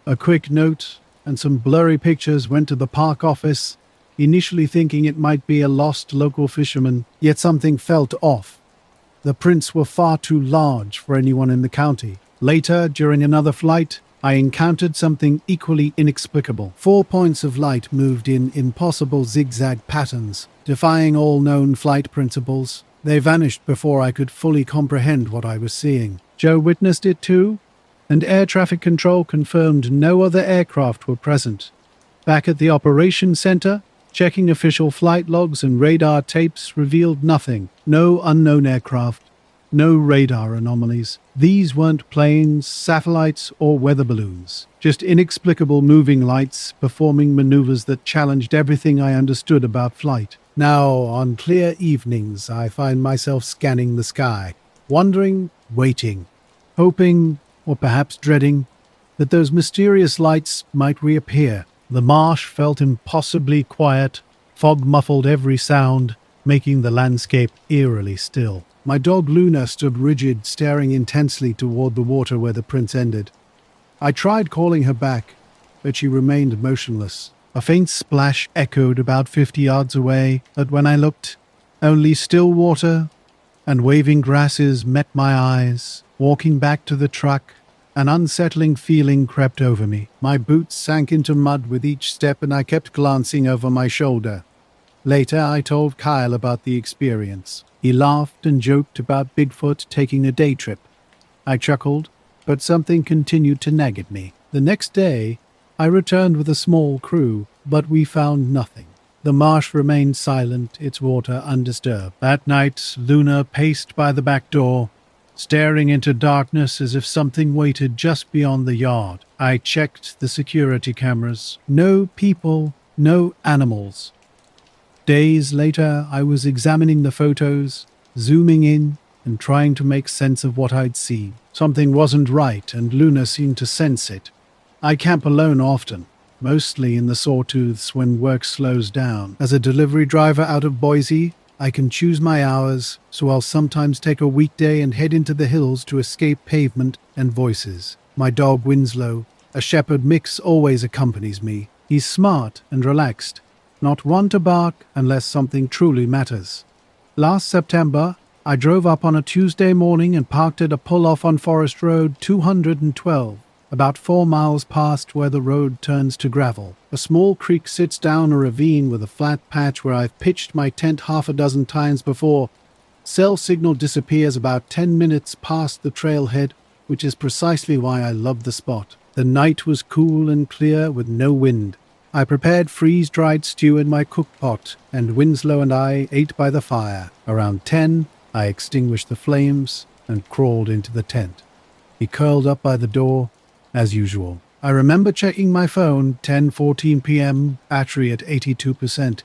A quick note and some blurry pictures went to the park office, initially thinking it might be a lost local fisherman, yet something felt off. The prints were far too large for anyone in the county. Later, during another flight, I encountered something equally inexplicable. 4 points of light moved in impossible zigzag patterns, defying all known flight principles. They vanished before I could fully comprehend what I was seeing. Joe witnessed it too, and air traffic control confirmed no other aircraft were present. Back at the operations center, checking official flight logs and radar tapes revealed nothing. No unknown aircraft, no radar anomalies. These weren't planes, satellites, or weather balloons. Just inexplicable moving lights performing maneuvers that challenged everything I understood about flight. Now, on clear evenings, I find myself scanning the sky, wondering, waiting, hoping, or perhaps dreading, that those mysterious lights might reappear. The marsh felt impossibly quiet, fog muffled every sound, making the landscape eerily still. My dog Luna stood rigid, staring intensely toward the water where the prints ended. I tried calling her back, but she remained motionless. A faint splash echoed about 50 yards away, but when I looked, only still water and waving grasses met my eyes. Walking back to the truck, an unsettling feeling crept over me. My boots sank into mud with each step and I kept glancing over my shoulder. Later, I told Kyle about the experience. He laughed and joked about Bigfoot taking a day trip. I chuckled, but something continued to nag at me. The next day, I returned with a small crew, but we found nothing. The marsh remained silent, its water undisturbed. That night, Luna paced by the back door, staring into darkness as if something waited just beyond the yard. I checked the security cameras. No people, no animals. Days later, I was examining the photos, zooming in, and trying to make sense of what I'd seen. Something wasn't right, and Luna seemed to sense it. I camp alone often, mostly in the sawtooths when work slows down. As a delivery driver out of Boise, I can choose my hours, so I'll sometimes take a weekday and head into the hills to escape pavement and voices. My dog Winslow, a shepherd mix, always accompanies me. He's smart and relaxed, not one to bark unless something truly matters. Last September, I drove up on a Tuesday morning and parked at a pull-off on Forest Road 212, about 4 miles past where the road turns to gravel. A small creek sits down a ravine with a flat patch where I've pitched my tent half a dozen times before. Cell signal disappears about 10 minutes past the trailhead, which is precisely why I love the spot. The night was cool and clear with no wind. I prepared freeze-dried stew in my cook pot, and Winslow and I ate by the fire. Around 10, I extinguished the flames and crawled into the tent. He curled up by the door, as usual. I remember checking my phone, 10:14 p.m., battery at 82%.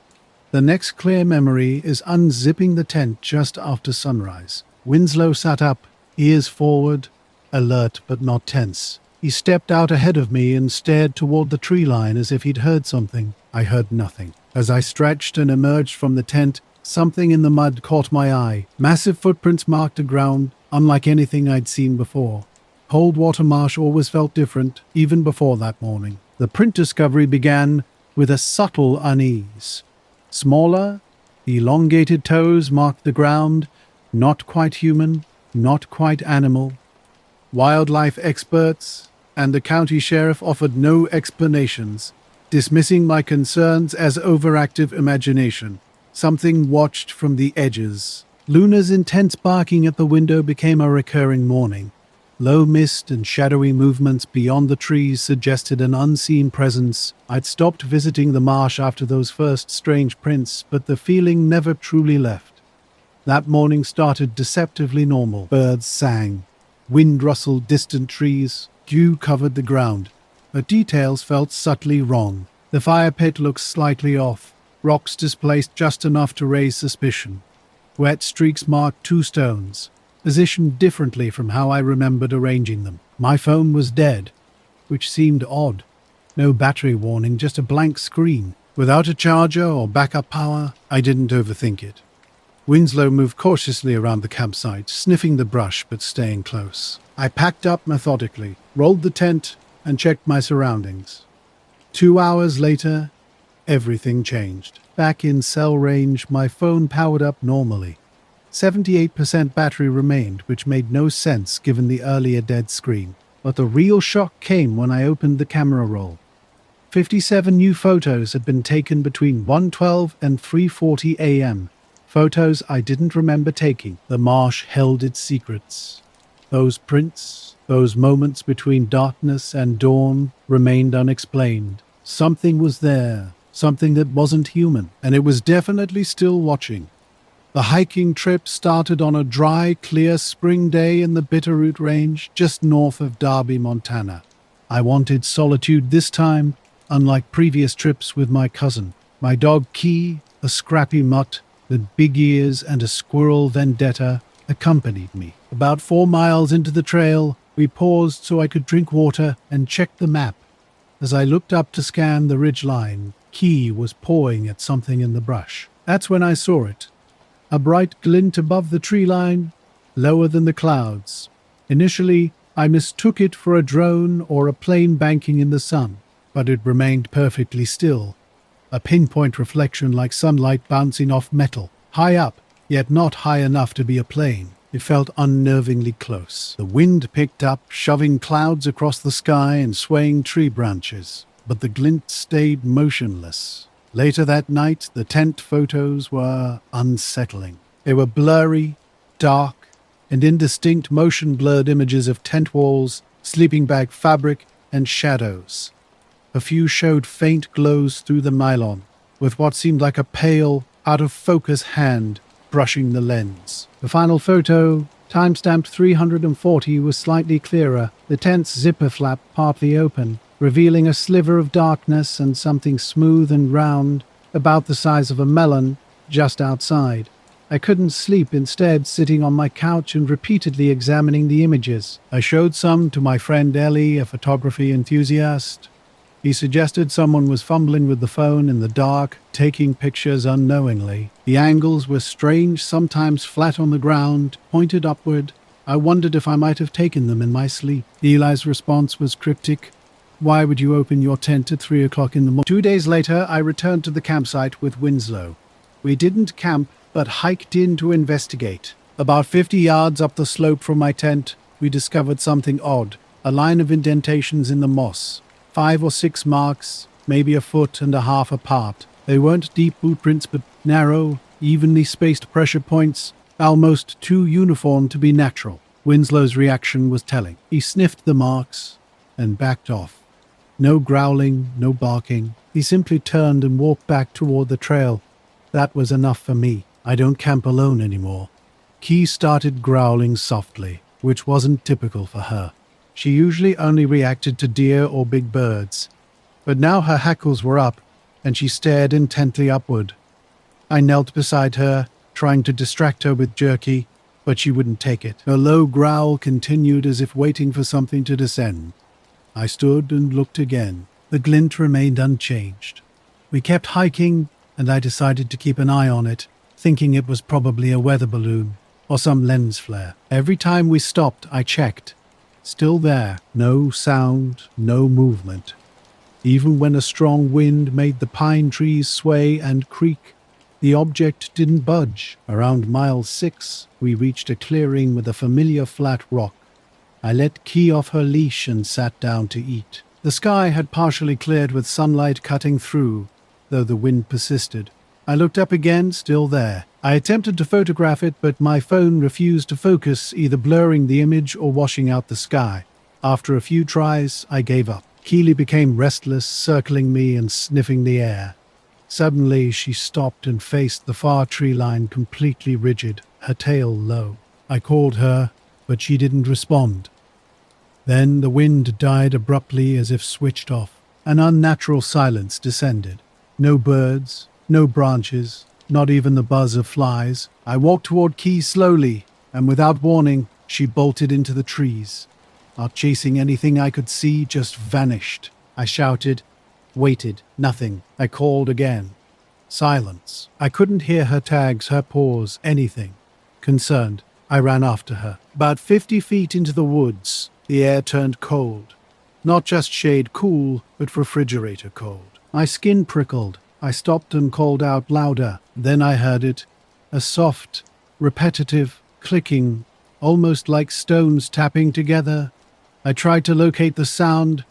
The next clear memory is unzipping the tent just after sunrise. Winslow sat up, ears forward, alert but not tense. He stepped out ahead of me and stared toward the tree line as if he'd heard something. I heard nothing. As I stretched and emerged from the tent, something in the mud caught my eye. Massive footprints marked the ground, unlike anything I'd seen before. Cold water marsh always felt different, even before that morning. The print discovery began with a subtle unease. Smaller, elongated toes marked the ground, not quite human, not quite animal. Wildlife experts, and the county sheriff offered no explanations, dismissing my concerns as overactive imagination, something watched from the edges. Luna's intense barking at the window became a recurring morning. Low mist and shadowy movements beyond the trees suggested an unseen presence. I'd stopped visiting the marsh after those first strange prints, but the feeling never truly left. That morning started deceptively normal. Birds sang. Wind rustled distant trees. Dew covered the ground. But details felt subtly wrong. The fire pit looked slightly off. Rocks displaced just enough to raise suspicion. Wet streaks marked 2 stones, positioned differently from how I remembered arranging them. My phone was dead, which seemed odd. No battery warning, just a blank screen. Without a charger or backup power, I didn't overthink it. Winslow moved cautiously around the campsite, sniffing the brush but staying close. I packed up methodically, rolled the tent, and checked my surroundings. 2 hours later, everything changed. Back in cell range, my phone powered up normally. 78% battery remained, which made no sense given the earlier dead screen. But the real shock came when I opened the camera roll. 57 new photos had been taken between 1:12 and 3:40 a.m. Photos I didn't remember taking. The marsh held its secrets. Those prints, those moments between darkness and dawn, remained unexplained. Something was there, something that wasn't human, and it was definitely still watching. The hiking trip started on a dry, clear spring day in the Bitterroot Range just north of Darby, Montana. I wanted solitude this time, unlike previous trips with my cousin. My dog Key, a scrappy mutt with big ears and a squirrel vendetta, accompanied me. About 4 miles into the trail, we paused so I could drink water and check the map. As I looked up to scan the ridgeline, Key was pawing at something in the brush. That's when I saw it. A bright glint above the tree line, lower than the clouds. Initially, I mistook it for a drone or a plane banking in the sun, but it remained perfectly still. A pinpoint reflection like sunlight bouncing off metal, high up, yet not high enough to be a plane. It felt unnervingly close. The wind picked up, shoving clouds across the sky and swaying tree branches, but the glint stayed motionless. Later that night, the tent photos were unsettling. They were blurry, dark, and indistinct motion-blurred images of tent walls, sleeping bag fabric, and shadows. A few showed faint glows through the nylon, with what seemed like a pale, out-of-focus hand brushing the lens. The final photo, timestamped 340, was slightly clearer, the tent's zipper flap partly open, revealing a sliver of darkness and something smooth and round, about the size of a melon, just outside. I couldn't sleep, instead sitting on my couch and repeatedly examining the images. I showed some to my friend Ellie, a photography enthusiast. He suggested someone was fumbling with the phone in the dark, taking pictures unknowingly. The angles were strange, sometimes flat on the ground, pointed upward. I wondered if I might have taken them in my sleep. Eli's response was cryptic. Why would you open your tent at 3 o'clock in the morning? 2 days later, I returned to the campsite with Winslow. We didn't camp, but hiked in to investigate. About 50 yards up the slope from my tent, we discovered something odd, a line of indentations in the moss. 5 or 6 marks, maybe a foot and a half apart. They weren't deep boot prints, but narrow, evenly spaced pressure points, almost too uniform to be natural. Winslow's reaction was telling. He sniffed the marks and backed off. No growling, no barking. He simply turned and walked back toward the trail. That was enough for me. I don't camp alone anymore. Key started growling softly, which wasn't typical for her. She usually only reacted to deer or big birds, but now her hackles were up, and she stared intently upward. I knelt beside her, trying to distract her with jerky, but she wouldn't take it. Her low growl continued as if waiting for something to descend. I stood and looked again. The glint remained unchanged. We kept hiking, and I decided to keep an eye on it, thinking it was probably a weather balloon or some lens flare. Every time we stopped, I checked. Still there, no sound, no movement. Even when a strong wind made the pine trees sway and creak, the object didn't budge. Around mile 6, we reached a clearing with a familiar flat rock. I let Key off her leash and sat down to eat. The sky had partially cleared with sunlight cutting through, though the wind persisted. I looked up again, still there. I attempted to photograph it, but my phone refused to focus, either blurring the image or washing out the sky. After a few tries, I gave up. Keely became restless, circling me and sniffing the air. Suddenly, she stopped and faced the far tree line completely rigid, her tail low. I called her, but she didn't respond. Then the wind died abruptly as if switched off. An unnatural silence descended. No birds, no branches, not even the buzz of flies. I walked toward Key slowly, and without warning, she bolted into the trees. Not chasing anything I could see, just vanished. I shouted, waited, nothing. I called again. Silence. I couldn't hear her tags, her paws, anything. Concerned, I ran after her. About 50 feet into the woods, the air turned cold. Not just shade cool, but refrigerator cold. My skin prickled. I stopped and called out louder. Then I heard it. A soft, repetitive clicking, almost like stones tapping together. I tried to locate the sound,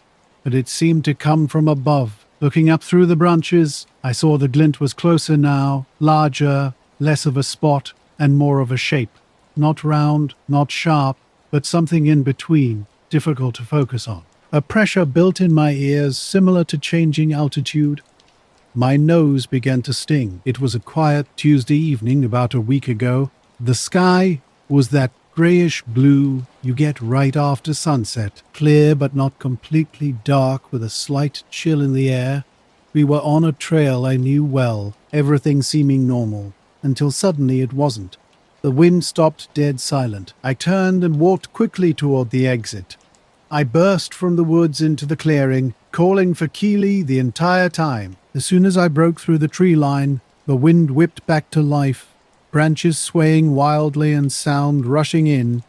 but it seemed to come from above. Looking up through the branches, I saw the glint was closer now, larger, less of a spot, and more of a shape. Not round, not sharp, but something in between, difficult to focus on. A pressure built in my ears, similar to changing altitude. My nose began to sting. It was a quiet Tuesday evening about a week ago. The sky was that grayish blue you get right after sunset, clear but not completely dark, with a slight chill in the air. We were on a trail I knew well, everything seeming normal, until suddenly it wasn't. The wind stopped dead silent. I turned and walked quickly toward the exit. I burst from the woods into the clearing, calling for Keely the entire time. As soon as I broke through the tree line, the wind whipped back to life, branches swaying wildly and sound rushing in.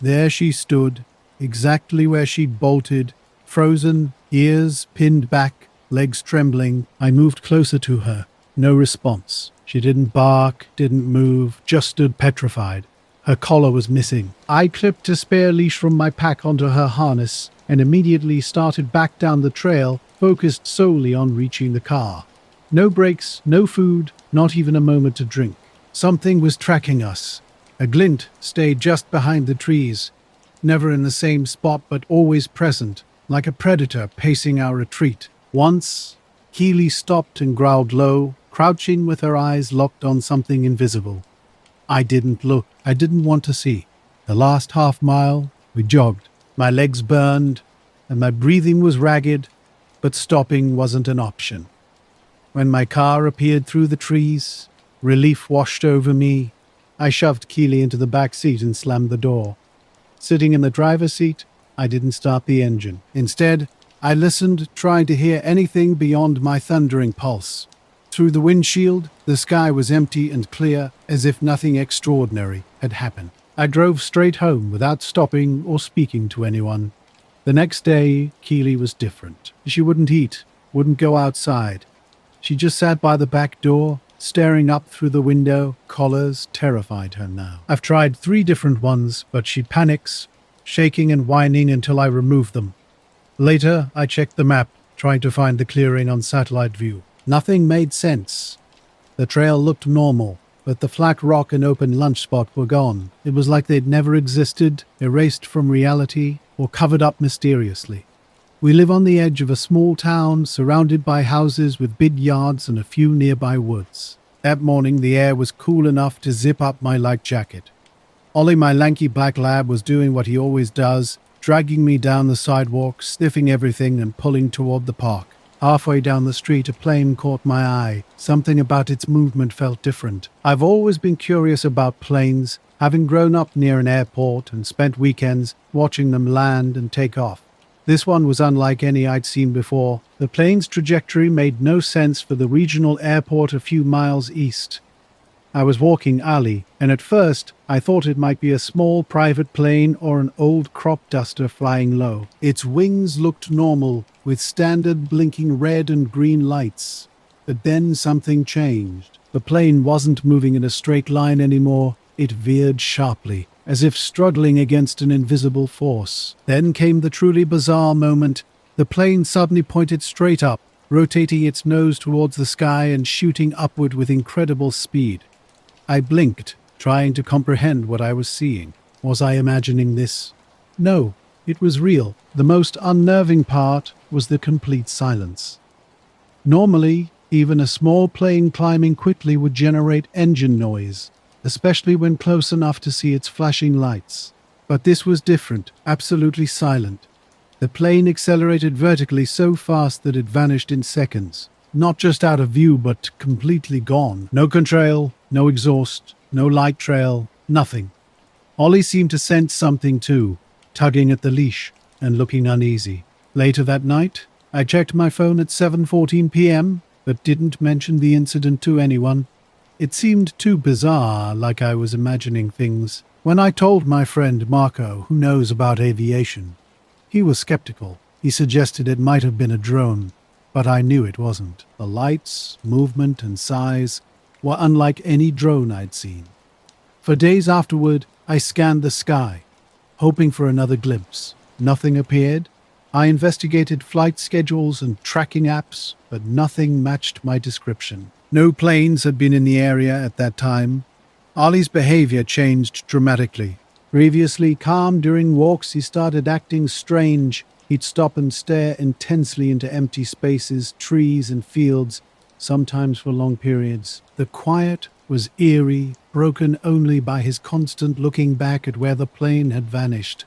There she stood, exactly where she'd bolted, frozen, ears pinned back, legs trembling. I moved closer to her. No response. She didn't bark, didn't move, just stood petrified. Her collar was missing. I clipped a spare leash from my pack onto her harness and immediately started back down the trail, focused solely on reaching the car. No brakes, no food, not even a moment to drink. Something was tracking us. A glint stayed just behind the trees, never in the same spot but always present, like a predator pacing our retreat. Once, Keely stopped and growled low, crouching with her eyes locked on something invisible. I didn't look. I didn't want to see. The last half mile, we jogged. My legs burned, and my breathing was ragged, but stopping wasn't an option. When my car appeared through the trees, relief washed over me. I shoved Keely into the back seat and slammed the door. Sitting in the driver's seat, I didn't start the engine. Instead, I listened, trying to hear anything beyond my thundering pulse. Through the windshield, the sky was empty and clear, as if nothing extraordinary had happened. I drove straight home without stopping or speaking to anyone. The next day, Keely was different. She wouldn't eat, wouldn't go outside. She just sat by the back door, staring up through the window. Collars terrified her now. I've tried 3 different ones, but she panics, shaking and whining until I remove them. Later, I checked the map, trying to find the clearing on satellite view. Nothing made sense. The trail looked normal, but the flat rock and open lunch spot were gone. It was like they'd never existed, erased from reality, or covered up mysteriously. We live on the edge of a small town, surrounded by houses with big yards and a few nearby woods. That morning, the air was cool enough to zip up my light jacket. Ollie, my lanky black lab, was doing what he always does, dragging me down the sidewalk, sniffing everything and pulling toward the park. Halfway down the street, a plane caught my eye. Something about its movement felt different. I've always been curious about planes, having grown up near an airport and spent weekends watching them land and take off. This one was unlike any I'd seen before. The plane's trajectory made no sense for the regional airport a few miles east. I was walking Ali, and at first I thought it might be a small private plane or an old crop duster flying low. Its wings looked normal, with standard blinking red and green lights. But then something changed. The plane wasn't moving in a straight line anymore. It veered sharply. as if struggling against an invisible force. Then came the truly bizarre moment. The plane suddenly pointed straight up, rotating its nose towards the sky and shooting upward with incredible speed. I blinked, trying to comprehend what I was seeing. Was I imagining this? No, it was real. The most unnerving part was the complete silence. Normally, even a small plane climbing quickly would generate engine noise, especially when close enough to see its flashing lights. But this was different, absolutely silent. The plane accelerated vertically so fast that it vanished in seconds. Not just out of view, but completely gone. No contrail, no exhaust, no light trail, nothing. Ollie seemed to sense something too, tugging at the leash and looking uneasy. Later that night, I checked my phone at 7:14 p.m., but didn't mention the incident to anyone. It seemed too bizarre, like I was imagining things. When I told my friend Marco, who knows about aviation, he was skeptical. He suggested it might have been a drone, but I knew it wasn't. The lights, movement, and size were unlike any drone I'd seen. For days afterward, I scanned the sky, hoping for another glimpse. Nothing appeared. I investigated flight schedules and tracking apps, but nothing matched my description. No planes had been in the area at that time. Ollie's behavior changed dramatically. Previously calm during walks, he started acting strange. He'd stop and stare intensely into empty spaces, trees and fields, sometimes for long periods. The quiet was eerie, broken only by his constant looking back at where the plane had vanished.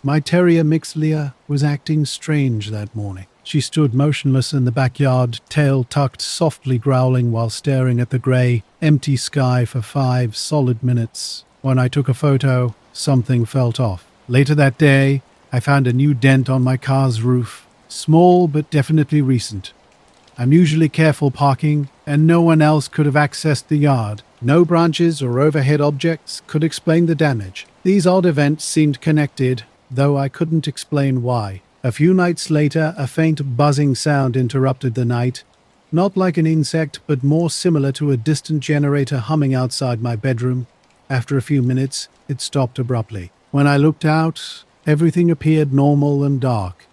My terrier mix Leah was acting strange that morning. She stood motionless in the backyard, tail tucked, softly growling while staring at the grey, empty sky for 5 solid minutes. When I took a photo, something felt off. Later that day, I found a new dent on my car's roof. Small, but definitely recent. I'm usually careful parking, and no one else could have accessed the yard. No branches or overhead objects could explain the damage. These odd events seemed connected, though I couldn't explain why. A few nights later, a faint buzzing sound interrupted the night. Not like an insect, but more similar to a distant generator humming outside my bedroom. After a few minutes, it stopped abruptly. When I looked out, everything appeared normal and dark.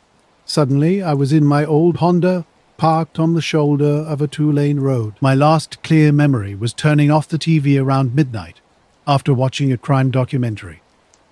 Suddenly, I was in my old Honda, parked on the shoulder of a 2-lane road. My last clear memory was turning off the TV around midnight, after watching a crime documentary.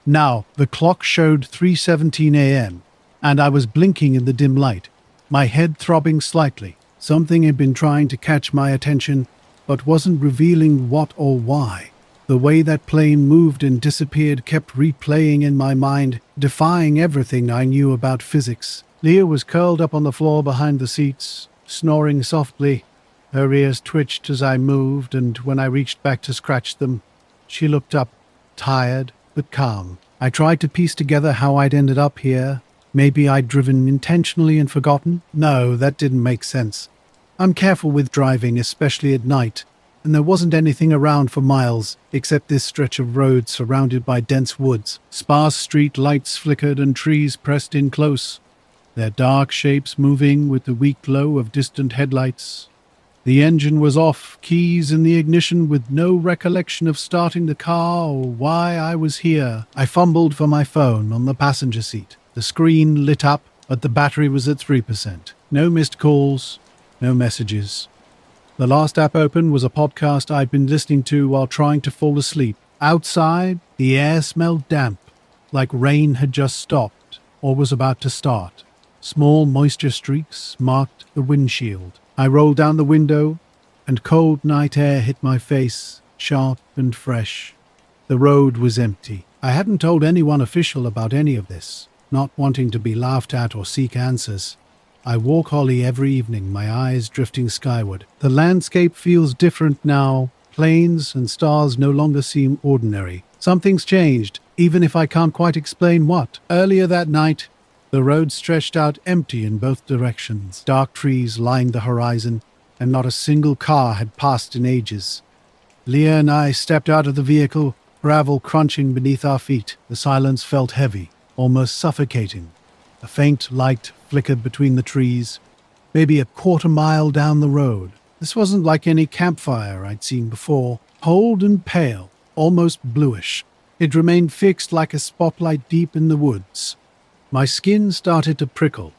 Now, the clock showed 3:17 a.m., and I was blinking in the dim light, my head throbbing slightly. Something had been trying to catch my attention, but wasn't revealing what or why. The way that plane moved and disappeared kept replaying in my mind, defying everything I knew about physics. Leah was curled up on the floor behind the seats, snoring softly. Her ears twitched as I moved, and when I reached back to scratch them, she looked up, tired but calm. I tried to piece together how I'd ended up here. Maybe I'd driven intentionally and forgotten? No, that didn't make sense. I'm careful with driving, especially at night, and there wasn't anything around for miles, except this stretch of road surrounded by dense woods. Sparse street lights flickered and trees pressed in close, their dark shapes moving with the weak glow of distant headlights. The engine was off, keys in the ignition, with no recollection of starting the car or why I was here. I fumbled for my phone on the passenger seat. The screen lit up, but the battery was at 3%. No missed calls, no messages. The last app open was a podcast I'd been listening to while trying to fall asleep. Outside, the air smelled damp, like rain had just stopped or was about to start. Small moisture streaks marked the windshield. I rolled down the window, and cold night air hit my face, sharp and fresh. The road was empty. I hadn't told anyone official about any of this, not wanting to be laughed at or seek answers. I walk Ollie every evening, my eyes drifting skyward. The landscape feels different now. Planes and stars no longer seem ordinary. Something's changed, even if I can't quite explain what. Earlier that night, the road stretched out empty in both directions. Dark trees lined the horizon, and not a single car had passed in ages. Leah and I stepped out of the vehicle, gravel crunching beneath our feet. The silence felt heavy, almost suffocating. A faint light flickered between the trees, maybe a quarter-mile down the road. This wasn't like any campfire I'd seen before. Cold and pale, almost bluish. It remained fixed like a spotlight deep in the woods. My skin started to prickle.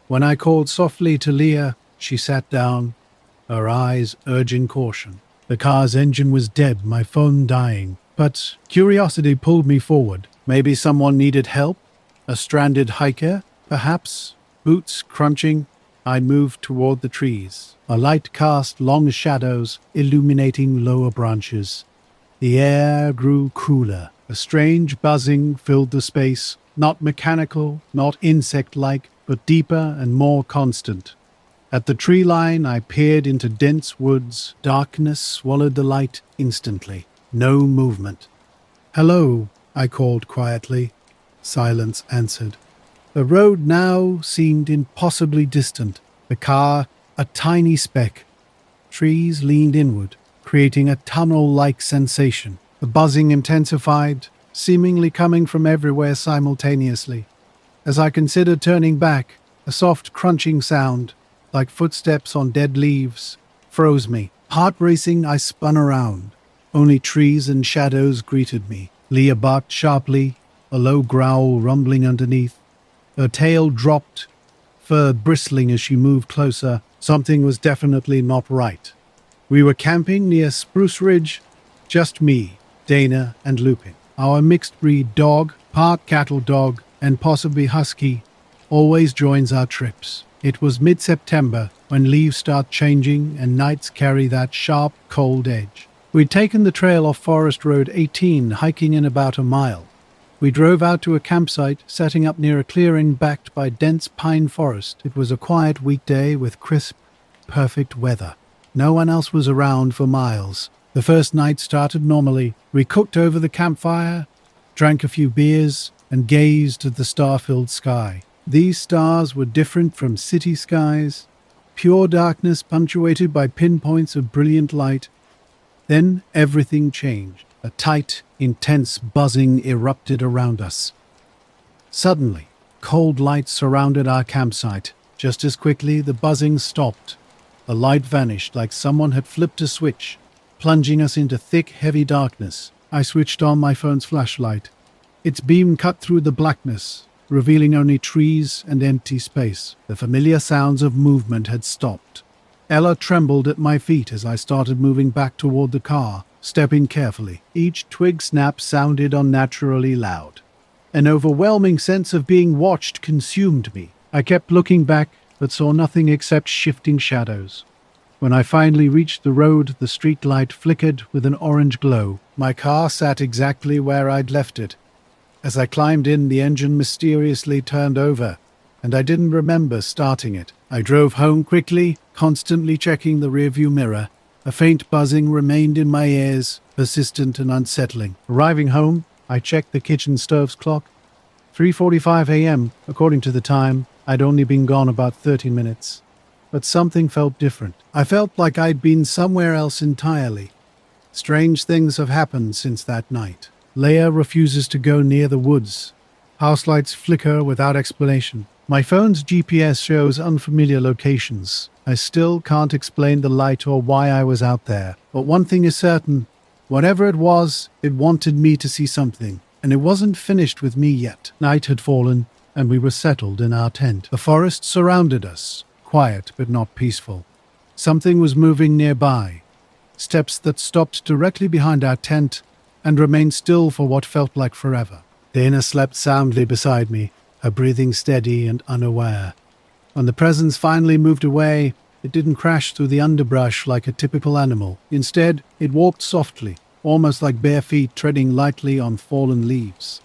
When I called softly to Leah, she sat down, her eyes urging caution. The car's engine was dead, my phone dying, but curiosity pulled me forward. Maybe someone needed help? A stranded hiker, perhaps? Boots crunching, I moved toward the trees. A light cast long shadows, illuminating lower branches. The air grew cooler. A strange buzzing filled the space, not mechanical, not insect-like, but deeper and more constant. At the tree line, I peered into dense woods. Darkness swallowed the light instantly. No movement. "Hello," I called quietly. Silence answered. The road now seemed impossibly distant. The car, a tiny speck. Trees leaned inward, creating a tunnel-like sensation. The buzzing intensified, seemingly coming from everywhere simultaneously. As I considered turning back, a soft crunching sound, like footsteps on dead leaves, froze me. Heart racing, I spun around. Only trees and shadows greeted me. Leah barked sharply, a low growl rumbling underneath. Her tail dropped, fur bristling as she moved closer. Something was definitely not right. We were camping near Spruce Ridge, just me, Dana, and Lupin. Our mixed-breed dog, part cattle dog, and possibly husky, always joins our trips. It was mid-September when leaves start changing and nights carry that sharp, cold edge. We'd taken the trail off Forest Road 18, hiking in about a mile. We drove out to a campsite, setting up near a clearing backed by dense pine forest. It was a quiet weekday with crisp, perfect weather. No one else was around for miles. The first night started normally. We cooked over the campfire, drank a few beers, and gazed at the star-filled sky. These stars were different from city skies, pure darkness punctuated by pinpoints of brilliant light. Then everything changed. A tight, intense buzzing erupted around us. Suddenly, cold light surrounded our campsite. Just as quickly, the buzzing stopped. The light vanished like someone had flipped a switch, plunging us into thick, heavy darkness. I switched on my phone's flashlight. Its beam cut through the blackness, revealing only trees and empty space. The familiar sounds of movement had stopped. Ella trembled at my feet as I started moving back toward the car, stepping carefully. Each twig snap sounded unnaturally loud. An overwhelming sense of being watched consumed me. I kept looking back, but saw nothing except shifting shadows. When I finally reached the road, the street light flickered with an orange glow. My car sat exactly where I'd left it. As I climbed in, the engine mysteriously turned over, and I didn't remember starting it. I drove home quickly, constantly checking the rearview mirror. A faint buzzing remained in my ears, persistent and unsettling. Arriving home, I checked the kitchen stove's clock. 3:45 a.m. According to the time, I'd only been gone about 30 minutes. But something felt different. I felt like I'd been somewhere else entirely. Strange things have happened since that night. Leia refuses to go near the woods. House lights flicker without explanation. My phone's GPS shows unfamiliar locations. I still can't explain the light or why I was out there. But one thing is certain. Whatever it was, it wanted me to see something. And it wasn't finished with me yet. Night had fallen, and we were settled in our tent. The forest surrounded us, quiet but not peaceful. Something was moving nearby. Steps that stopped directly behind our tent and remained still for what felt like forever. Dana slept soundly beside me, her breathing steady and unaware. When the presence finally moved away, it didn't crash through the underbrush like a typical animal. Instead, it walked softly, almost like bare feet treading lightly on fallen leaves.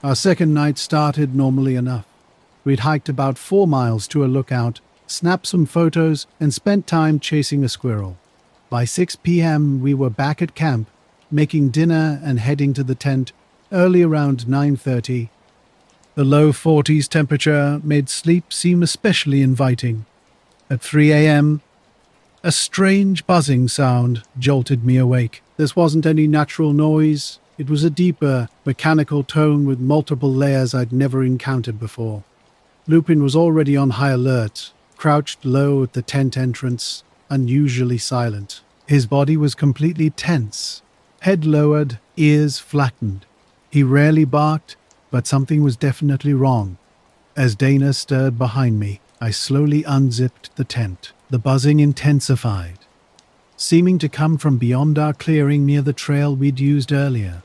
Our second night started normally enough. We'd hiked about 4 miles to a lookout, snapped some photos, and spent time chasing a squirrel. By 6 p.m., we were back at camp, making dinner and heading to the tent early around 9:30. The low 40s temperature made sleep seem especially inviting. At 3 a.m., a strange buzzing sound jolted me awake. This wasn't any natural noise. It was a deeper, mechanical tone with multiple layers I'd never encountered before. Lupin was already on high alert, crouched low at the tent entrance, unusually silent. His body was completely tense, head lowered, ears flattened. He rarely barked, but something was definitely wrong. As Dana stirred behind me, I slowly unzipped the tent. The buzzing intensified, seeming to come from beyond our clearing near the trail we'd used earlier.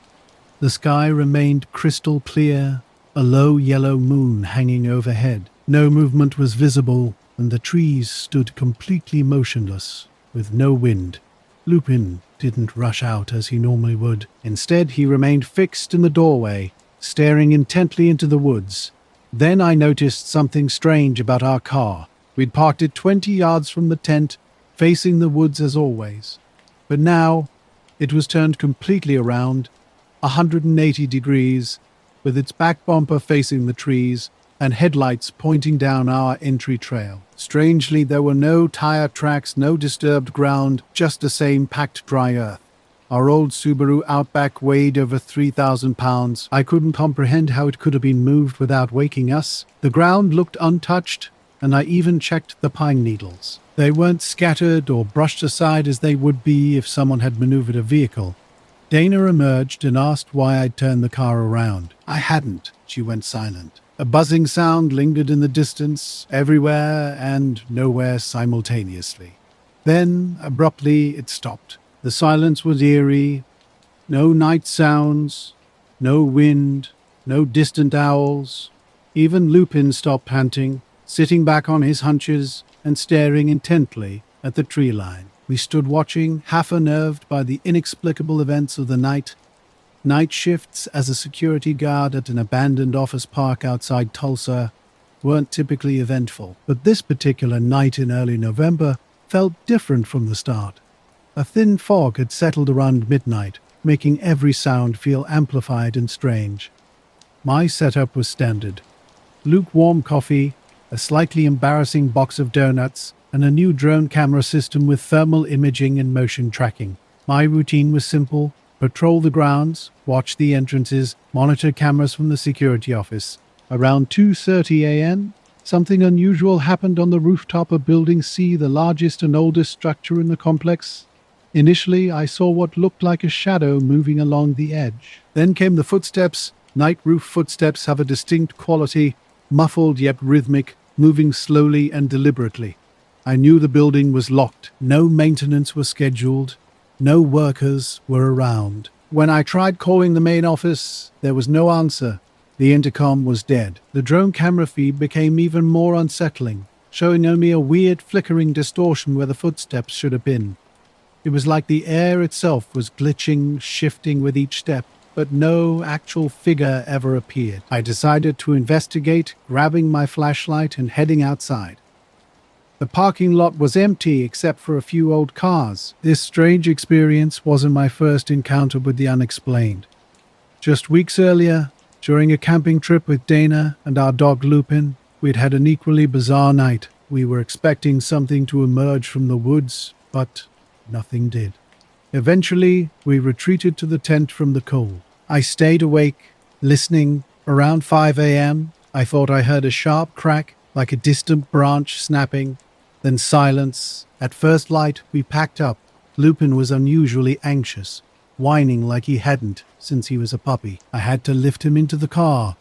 The sky remained crystal clear, a low yellow moon hanging overhead. No movement was visible, and the trees stood completely motionless, with no wind. Lupin didn't rush out as he normally would. Instead, he remained fixed in the doorway, staring intently into the woods. Then I noticed something strange about our car. We'd parked it 20 yards from the tent, facing the woods as always. But now, it was turned completely around, 180 degrees, with its back bumper facing the trees and headlights pointing down our entry trail. Strangely, there were no tire tracks, no disturbed ground, just the same packed dry earth. Our old Subaru Outback weighed over 3,000 pounds. I couldn't comprehend how it could have been moved without waking us. The ground looked untouched, and I even checked the pine needles. They weren't scattered or brushed aside as they would be if someone had maneuvered a vehicle. Dana emerged and asked why I'd turned the car around. I hadn't. She went silent. A buzzing sound lingered in the distance, everywhere and nowhere simultaneously. Then, abruptly, it stopped. The silence was eerie. No night sounds, no wind, no distant owls. Even Lupin stopped panting, sitting back on his haunches and staring intently at the tree line. We stood watching, half unnerved by the inexplicable events of the night. Night shifts as a security guard at an abandoned office park outside Tulsa weren't typically eventful, but this particular night in early November felt different from the start. A thin fog had settled around midnight, making every sound feel amplified and strange. My setup was standard. Lukewarm coffee, a slightly embarrassing box of donuts, and a new drone camera system with thermal imaging and motion tracking. My routine was simple: patrol the grounds, watch the entrances, monitor cameras from the security office. Around 2:30 a.m., something unusual happened on the rooftop of Building C, the largest and oldest structure in the complex. Initially, I saw what looked like a shadow moving along the edge. Then came the footsteps. Night roof footsteps have a distinct quality, muffled yet rhythmic, moving slowly and deliberately. I knew the building was locked. No maintenance was scheduled. No workers were around. When I tried calling the main office, there was no answer. The intercom was dead. The drone camera feed became even more unsettling, showing only a weird flickering distortion where the footsteps should have been. It was like the air itself was glitching, shifting with each step, but no actual figure ever appeared. I decided to investigate, grabbing my flashlight and heading outside. The parking lot was empty except for a few old cars. This strange experience wasn't my first encounter with the unexplained. Just weeks earlier, during a camping trip with Dana and our dog Lupin, we'd had an equally bizarre night. We were expecting something to emerge from the woods, but nothing did. Eventually, we retreated to the tent from the cold. I stayed awake, listening. Around 5 a.m., I thought I heard a sharp crack, like a distant branch snapping, then silence. At first light, we packed up. Lupin was unusually anxious, whining like he hadn't since he was a puppy. I had to lift him into the car.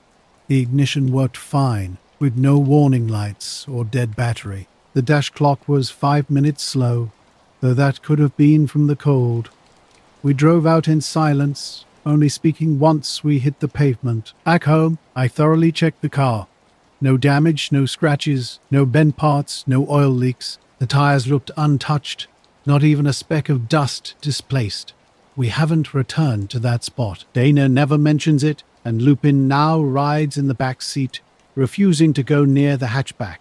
The ignition worked fine, with no warning lights or dead battery. The dash clock was 5 minutes slow, though that could have been from the cold. We drove out in silence, only speaking once we hit the pavement. Back home, I thoroughly checked the car. No damage, no scratches, no bent parts, no oil leaks. The tires looked untouched, not even a speck of dust displaced. We haven't returned to that spot. Dana never mentions it, and Lupin now rides in the back seat, refusing to go near the hatchback.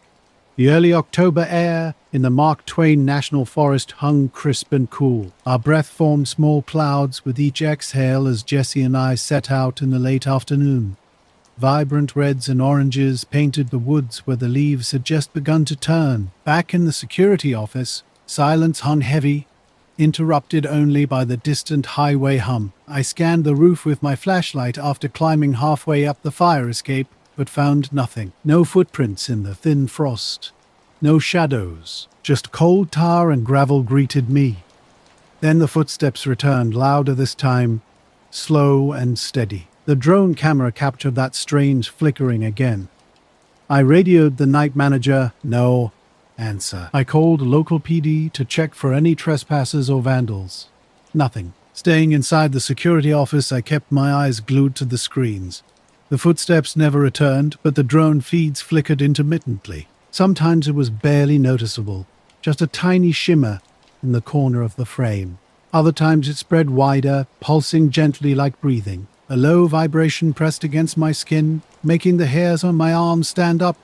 The early October air in the Mark Twain National Forest hung crisp and cool. Our breath formed small clouds with each exhale as Jesse and I set out in the late afternoon. Vibrant reds and oranges painted the woods where the leaves had just begun to turn. Back in the security office, silence hung heavy, interrupted only by the distant highway hum. I scanned the roof with my flashlight after climbing halfway up the fire escape, but found nothing. No footprints in the thin frost. No shadows. Just cold tar and gravel greeted me. Then the footsteps returned, louder this time, slow and steady. The drone camera captured that strange flickering again. I radioed the night manager. No answer. I called local PD to check for any trespassers or vandals. Nothing. Staying inside the security office, I kept my eyes glued to the screens. The footsteps never returned, but the drone feeds flickered intermittently. Sometimes it was barely noticeable, just a tiny shimmer in the corner of the frame. Other times it spread wider, pulsing gently like breathing. A low vibration pressed against my skin, making the hairs on my arms stand up.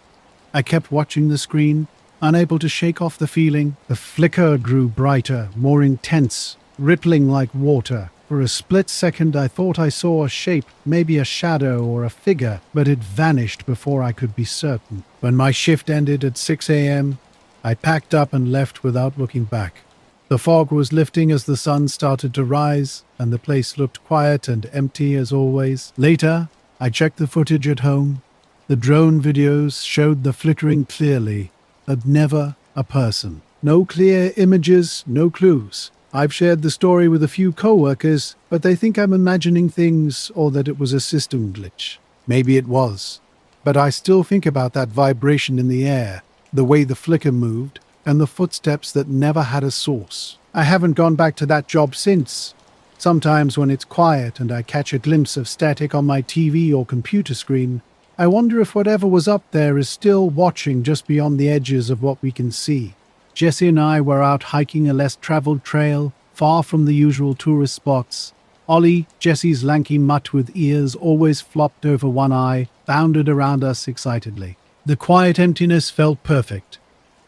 I kept watching the screen, unable to shake off the feeling. The flicker grew brighter, more intense, rippling like water. For a split second I thought I saw a shape, maybe a shadow or a figure, but it vanished before I could be certain. When my shift ended at 6 a.m., I packed up and left without looking back. The fog was lifting as the sun started to rise, and the place looked quiet and empty as always. Later, I checked the footage at home. The drone videos showed the flickering clearly, but never a person. No clear images, no clues. I've shared the story with a few co-workers, but they think I'm imagining things or that it was a system glitch. Maybe it was. But I still think about that vibration in the air, the way the flicker moved, and the footsteps that never had a source. I haven't gone back to that job since. Sometimes when it's quiet and I catch a glimpse of static on my TV or computer screen, I wonder if whatever was up there is still watching just beyond the edges of what we can see. Jesse and I were out hiking a less traveled trail, far from the usual tourist spots. Ollie, Jesse's lanky mutt with ears always flopped over one eye, bounded around us excitedly. The quiet emptiness felt perfect.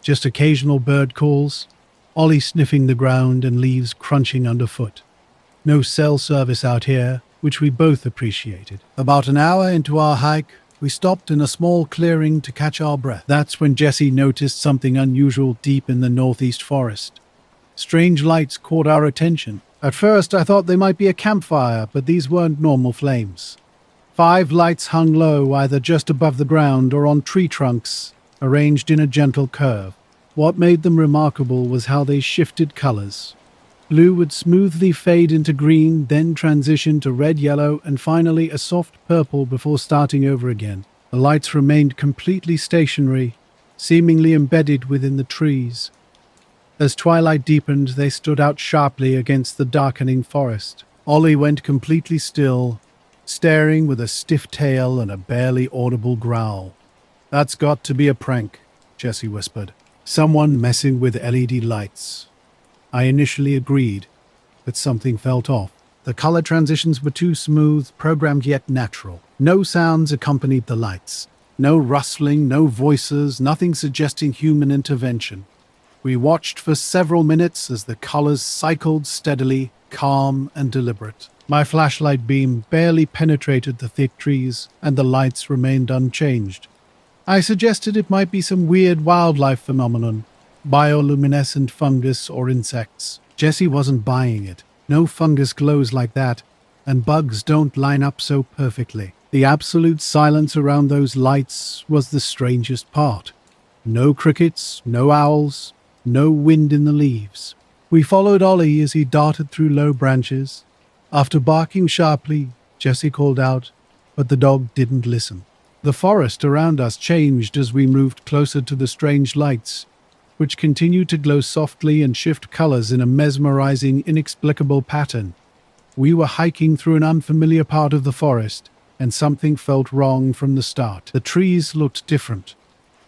Just occasional bird calls, Ollie sniffing the ground and leaves crunching underfoot. No cell service out here, which we both appreciated. About an hour into our hike, we stopped in a small clearing to catch our breath. That's when Jesse noticed something unusual deep in the northeast forest. Strange lights caught our attention. At first I thought they might be a campfire, but these weren't normal flames. 5 lights hung low, either just above the ground or on tree trunks, arranged in a gentle curve. What made them remarkable was how they shifted colors. Blue would smoothly fade into green, then transition to red-yellow, and finally a soft purple before starting over again. The lights remained completely stationary, seemingly embedded within the trees. As twilight deepened, they stood out sharply against the darkening forest. Ollie went completely still, staring with a stiff tail and a barely audible growl. "That's got to be a prank," Jesse whispered. "Someone messing with LED lights." I initially agreed, but something felt off. The color transitions were too smooth, programmed yet natural. No sounds accompanied the lights. No rustling, no voices, nothing suggesting human intervention. We watched for several minutes as the colors cycled steadily, calm and deliberate. My flashlight beam barely penetrated the thick trees, and the lights remained unchanged. I suggested it might be some weird wildlife phenomenon, bioluminescent fungus or insects. Jesse wasn't buying it. No fungus glows like that, and bugs don't line up so perfectly. The absolute silence around those lights was the strangest part. No crickets, no owls, no wind in the leaves. We followed Ollie as he darted through low branches. After barking sharply, Jesse called out, but the dog didn't listen. The forest around us changed as we moved closer to the strange lights, which continued to glow softly and shift colors in a mesmerizing, inexplicable pattern. We were hiking through an unfamiliar part of the forest, and something felt wrong from the start. The trees looked different,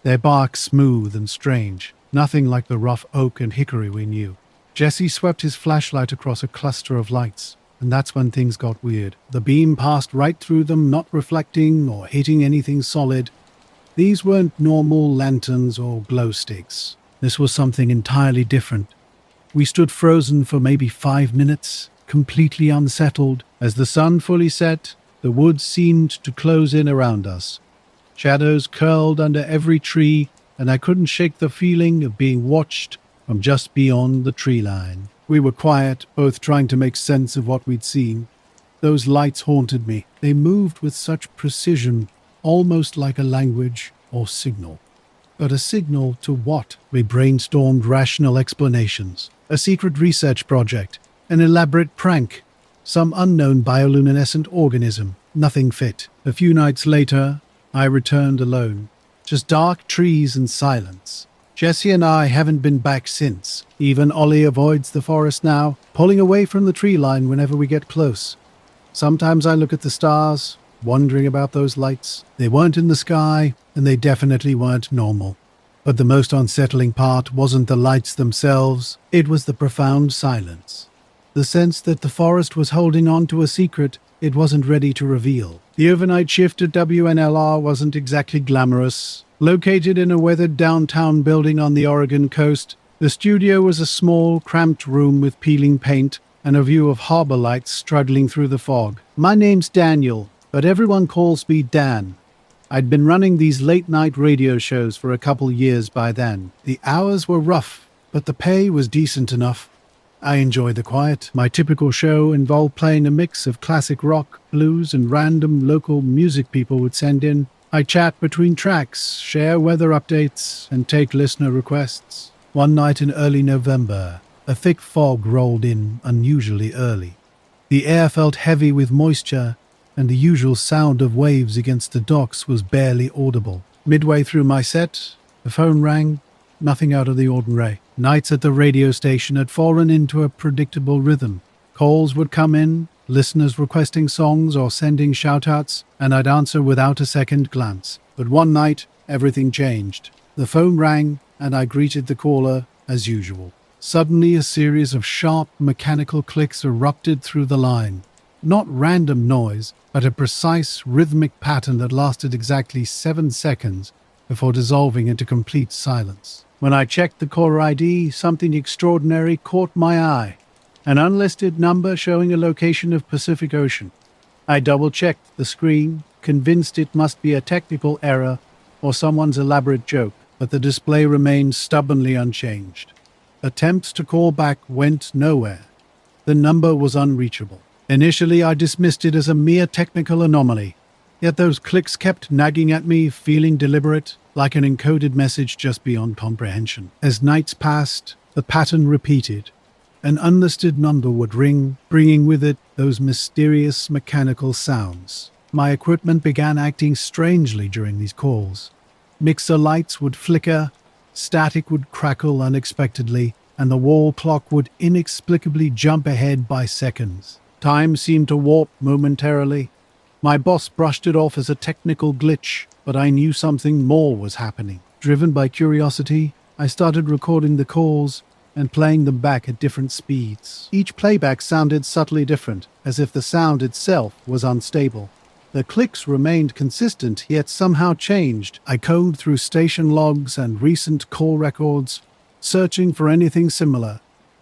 their bark smooth and strange, nothing like the rough oak and hickory we knew. Jesse swept his flashlight across a cluster of lights, and that's when things got weird. The beam passed right through them, not reflecting or hitting anything solid. These weren't normal lanterns or glow sticks. This was something entirely different. We stood frozen for maybe 5 minutes, completely unsettled. As the sun fully set, the woods seemed to close in around us. Shadows curled under every tree, and I couldn't shake the feeling of being watched from just beyond the tree line. We were quiet, both trying to make sense of what we'd seen. Those lights haunted me. They moved with such precision, almost like a language or signal. But a signal to what? We brainstormed rational explanations. A secret research project, an elaborate prank, some unknown bioluminescent organism. Nothing fit. A few nights later, I returned alone. Just dark trees and silence. Jesse and I haven't been back since. Even Ollie avoids the forest now, pulling away from the tree line whenever we get close. Sometimes I look at the stars, wondering about those lights. They weren't in the sky, and they definitely weren't normal. But the most unsettling part wasn't the lights themselves, it was the profound silence. The sense that the forest was holding on to a secret it wasn't ready to reveal. The overnight shift at WNLR wasn't exactly glamorous. Located in a weathered downtown building on the Oregon coast, the studio was a small, cramped room with peeling paint and a view of harbor lights struggling through the fog. My name's Daniel, but everyone calls me Dan. I'd been running these late-night radio shows for a couple years by then. The hours were rough, but the pay was decent enough. I enjoyed the quiet. My typical show involved playing a mix of classic rock, blues, and random local music people would send in. I chat between tracks, share weather updates, and take listener requests. One night in early November, a thick fog rolled in unusually early. The air felt heavy with moisture, and the usual sound of waves against the docks was barely audible. Midway through my set, the phone rang. Nothing out of the ordinary. Nights at the radio station had fallen into a predictable rhythm. Calls would come in, listeners requesting songs or sending shout-outs, and I'd answer without a second glance. But one night, everything changed. The phone rang, and I greeted the caller as usual. Suddenly, a series of sharp, mechanical clicks erupted through the line. Not random noise, but a precise, rhythmic pattern that lasted exactly 7 seconds before dissolving into complete silence. When I checked the caller ID, something extraordinary caught my eye. An unlisted number showing a location of Pacific Ocean. I double-checked the screen, convinced it must be a technical error or someone's elaborate joke, but the display remained stubbornly unchanged. Attempts to call back went nowhere. The number was unreachable. Initially, I dismissed it as a mere technical anomaly. Yet those clicks kept nagging at me, feeling deliberate, like an encoded message just beyond comprehension. As nights passed, the pattern repeated. An unlisted number would ring, bringing with it those mysterious mechanical sounds. My equipment began acting strangely during these calls. Mixer lights would flicker, static would crackle unexpectedly, and the wall clock would inexplicably jump ahead by seconds. Time seemed to warp momentarily. My boss brushed it off as a technical glitch, but I knew something more was happening. Driven by curiosity, I started recording the calls and playing them back at different speeds. Each playback sounded subtly different, as if the sound itself was unstable. The clicks remained consistent, yet somehow changed. I combed through station logs and recent call records, searching for anything similar,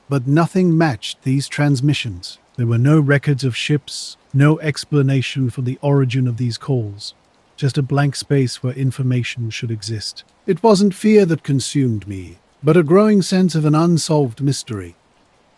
but nothing matched these transmissions. There were no records of ships, no explanation for the origin of these calls, just a blank space where information should exist. It wasn't fear that consumed me, but a growing sense of an unsolved mystery.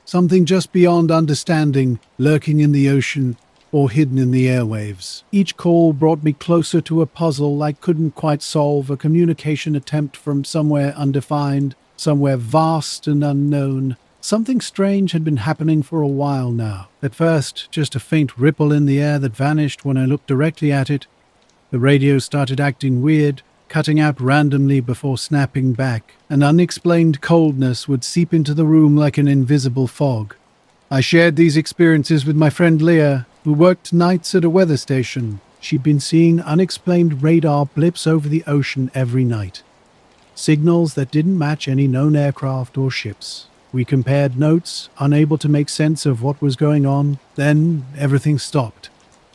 Something just beyond understanding, lurking in the ocean or hidden in the airwaves. Each call brought me closer to a puzzle I couldn't quite solve, a communication attempt from somewhere undefined, somewhere vast and unknown. Something strange had been happening for a while now. At first, just a faint ripple in the air that vanished when I looked directly at it. The radio started acting weird, cutting out randomly before snapping back. An unexplained coldness would seep into the room like an invisible fog. I shared these experiences with my friend Leah, who worked nights at a weather station. She'd been seeing unexplained radar blips over the ocean every night. Signals that didn't match any known aircraft or ships. We compared notes, unable to make sense of what was going on. Then everything stopped.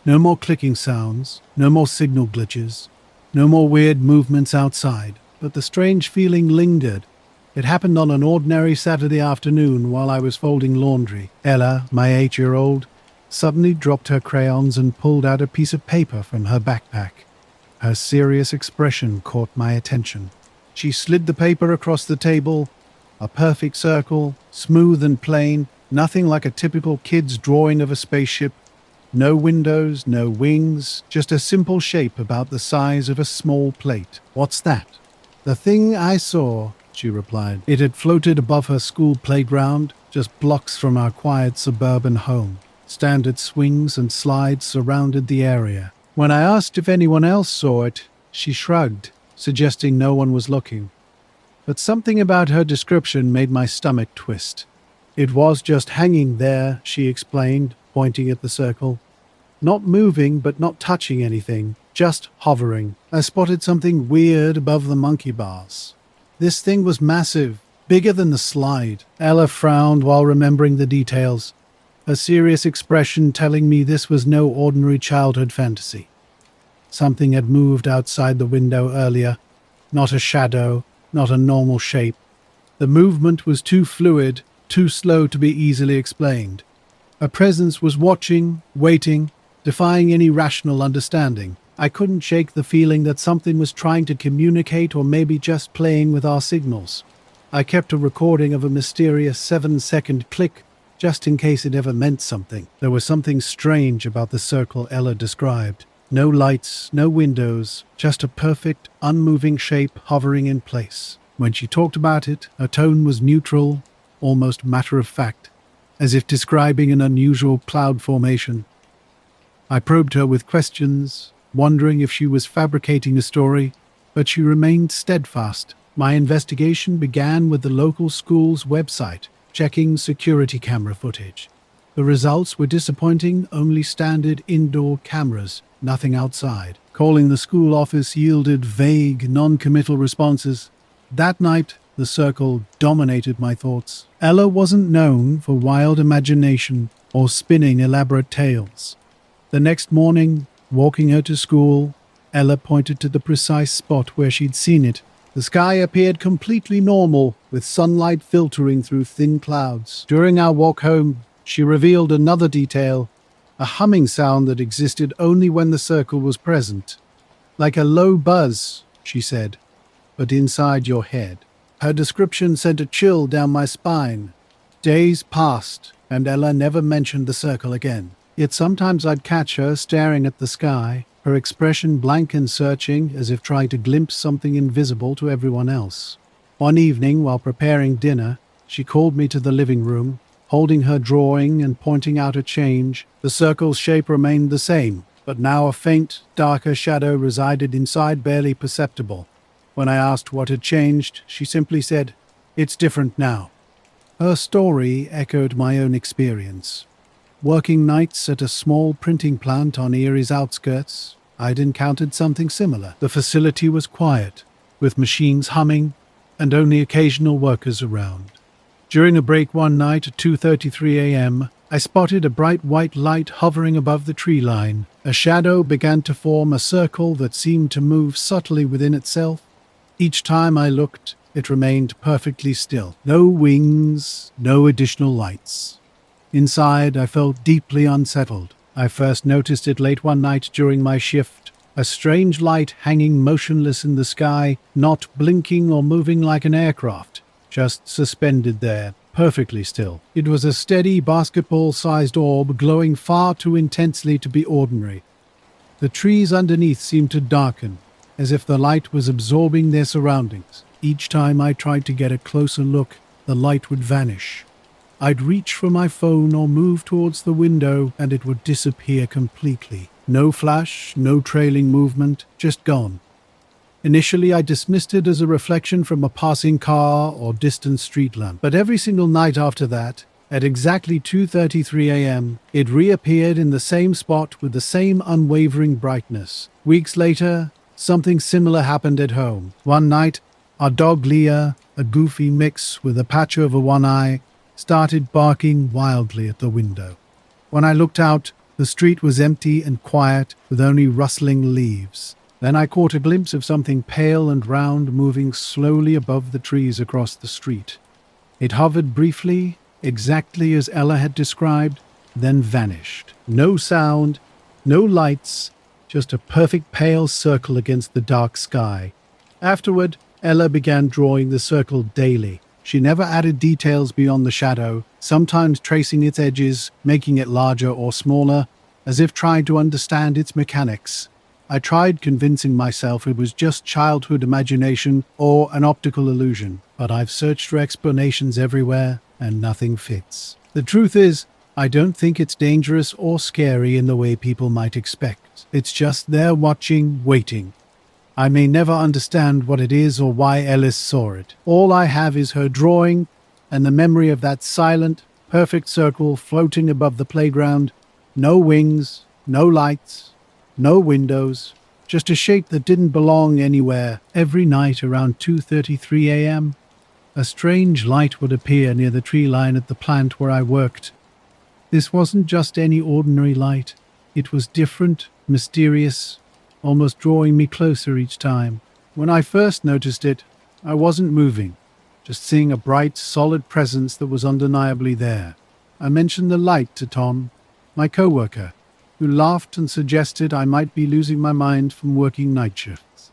No more clicking sounds, no more signal glitches, no more weird movements outside. But the strange feeling lingered. It happened on an ordinary Saturday afternoon while I was folding laundry. Ella, my 8-year-old, suddenly dropped her crayons and pulled out a piece of paper from her backpack. Her serious expression caught my attention. She slid the paper across the table, a perfect circle, smooth and plain, nothing like a typical kid's drawing of a spaceship. No windows, no wings, just a simple shape about the size of a small plate. "What's that?" "The thing I saw," she replied. It had floated above her school playground, just blocks from our quiet suburban home. Standard swings and slides surrounded the area. When I asked if anyone else saw it, she shrugged, suggesting no one was looking. But something about her description made my stomach twist. It was just hanging there, she explained, pointing at the circle. Not moving, but not touching anything, just hovering. I spotted something weird above the monkey bars. This thing was massive, bigger than the slide. Ella frowned while remembering the details, a serious expression telling me this was no ordinary childhood fantasy. Something had moved outside the window earlier, not a shadow, not a normal shape. The movement was too fluid, too slow to be easily explained. A presence was watching, waiting, defying any rational understanding. I couldn't shake the feeling that something was trying to communicate or maybe just playing with our signals. I kept a recording of a mysterious 7-second click just in case it ever meant something. There was something strange about the circle Ella described. No lights, no windows, just a perfect, unmoving shape hovering in place. When she talked about it, her tone was neutral, almost matter-of-fact, as if describing an unusual cloud formation. I probed her with questions, wondering if she was fabricating a story, but she remained steadfast. My investigation began with the local school's website, checking security camera footage. The results were disappointing, only standard indoor cameras, nothing outside. Calling the school office yielded vague, non-committal responses. That night, the circle dominated my thoughts. Ella wasn't known for wild imagination or spinning elaborate tales. The next morning, walking her to school, Ella pointed to the precise spot where she'd seen it. The sky appeared completely normal, with sunlight filtering through thin clouds. During our walk home, she revealed another detail, a humming sound that existed only when the circle was present. Like a low buzz, she said, but inside your head. Her description sent a chill down my spine. Days passed, and Ella never mentioned the circle again. Yet sometimes I'd catch her staring at the sky, her expression blank and searching, as if trying to glimpse something invisible to everyone else. One evening, while preparing dinner, she called me to the living room, holding her drawing and pointing out a change. The circle's shape remained the same, but now a faint, darker shadow resided inside, barely perceptible. When I asked what had changed, she simply said, "It's different now." Her story echoed my own experience. Working nights at a small printing plant on Erie's outskirts, I'd encountered something similar. The facility was quiet, with machines humming and only occasional workers around. During a break one night at 2:33 a.m., I spotted a bright white light hovering above the tree line. A shadow began to form, a circle that seemed to move subtly within itself. Each time I looked, it remained perfectly still. No wings, no additional lights. Inside, I felt deeply unsettled. I first noticed it late one night during my shift, a strange light hanging motionless in the sky, not blinking or moving like an aircraft, just suspended there, perfectly still. It was a steady basketball-sized orb glowing far too intensely to be ordinary. The trees underneath seemed to darken, as if the light was absorbing their surroundings. Each time I tried to get a closer look, the light would vanish. I'd reach for my phone or move towards the window, and it would disappear completely. No flash, no trailing movement, just gone. Initially, I dismissed it as a reflection from a passing car or distant street lamp. But every single night after that, at exactly 2:33 a.m., it reappeared in the same spot with the same unwavering brightness. Weeks later, something similar happened at home. One night, our dog Leah, a goofy mix with a patch over one eye, started barking wildly at the window. When I looked out, the street was empty and quiet, with only rustling leaves. Then I caught a glimpse of something pale and round moving slowly above the trees across the street. It hovered briefly, exactly as Ella had described, then vanished. No sound, no lights, just a perfect pale circle against the dark sky. Afterward, Ella began drawing the circle daily. She never added details beyond the shadow, sometimes tracing its edges, making it larger or smaller, as if trying to understand its mechanics. I tried convincing myself it was just childhood imagination or an optical illusion, but I've searched for explanations everywhere, and nothing fits. The truth is, I don't think it's dangerous or scary in the way people might expect. It's just there watching, waiting. I may never understand what it is or why Ellis saw it. All I have is her drawing and the memory of that silent, perfect circle floating above the playground. No wings, no lights, no windows, just a shape that didn't belong anywhere. Every night around 2:33 a.m., a strange light would appear near the tree line at the plant where I worked. This wasn't just any ordinary light. It was different, mysterious, almost drawing me closer each time. When I first noticed it, I wasn't moving, just seeing a bright, solid presence that was undeniably there. I mentioned the light to Tom, my coworker, who laughed and suggested I might be losing my mind from working night shifts.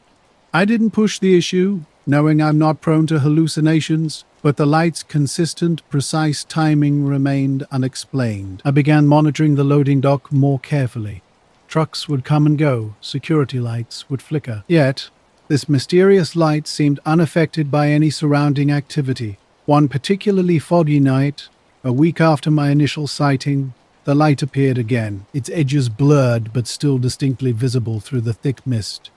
I didn't push the issue, knowing I'm not prone to hallucinations, but the light's consistent, precise timing remained unexplained. I began monitoring the loading dock more carefully. Trucks would come and go, security lights would flicker. Yet, this mysterious light seemed unaffected by any surrounding activity. One particularly foggy night, a week after my initial sighting, the light appeared again, its edges blurred but still distinctly visible through the thick mist.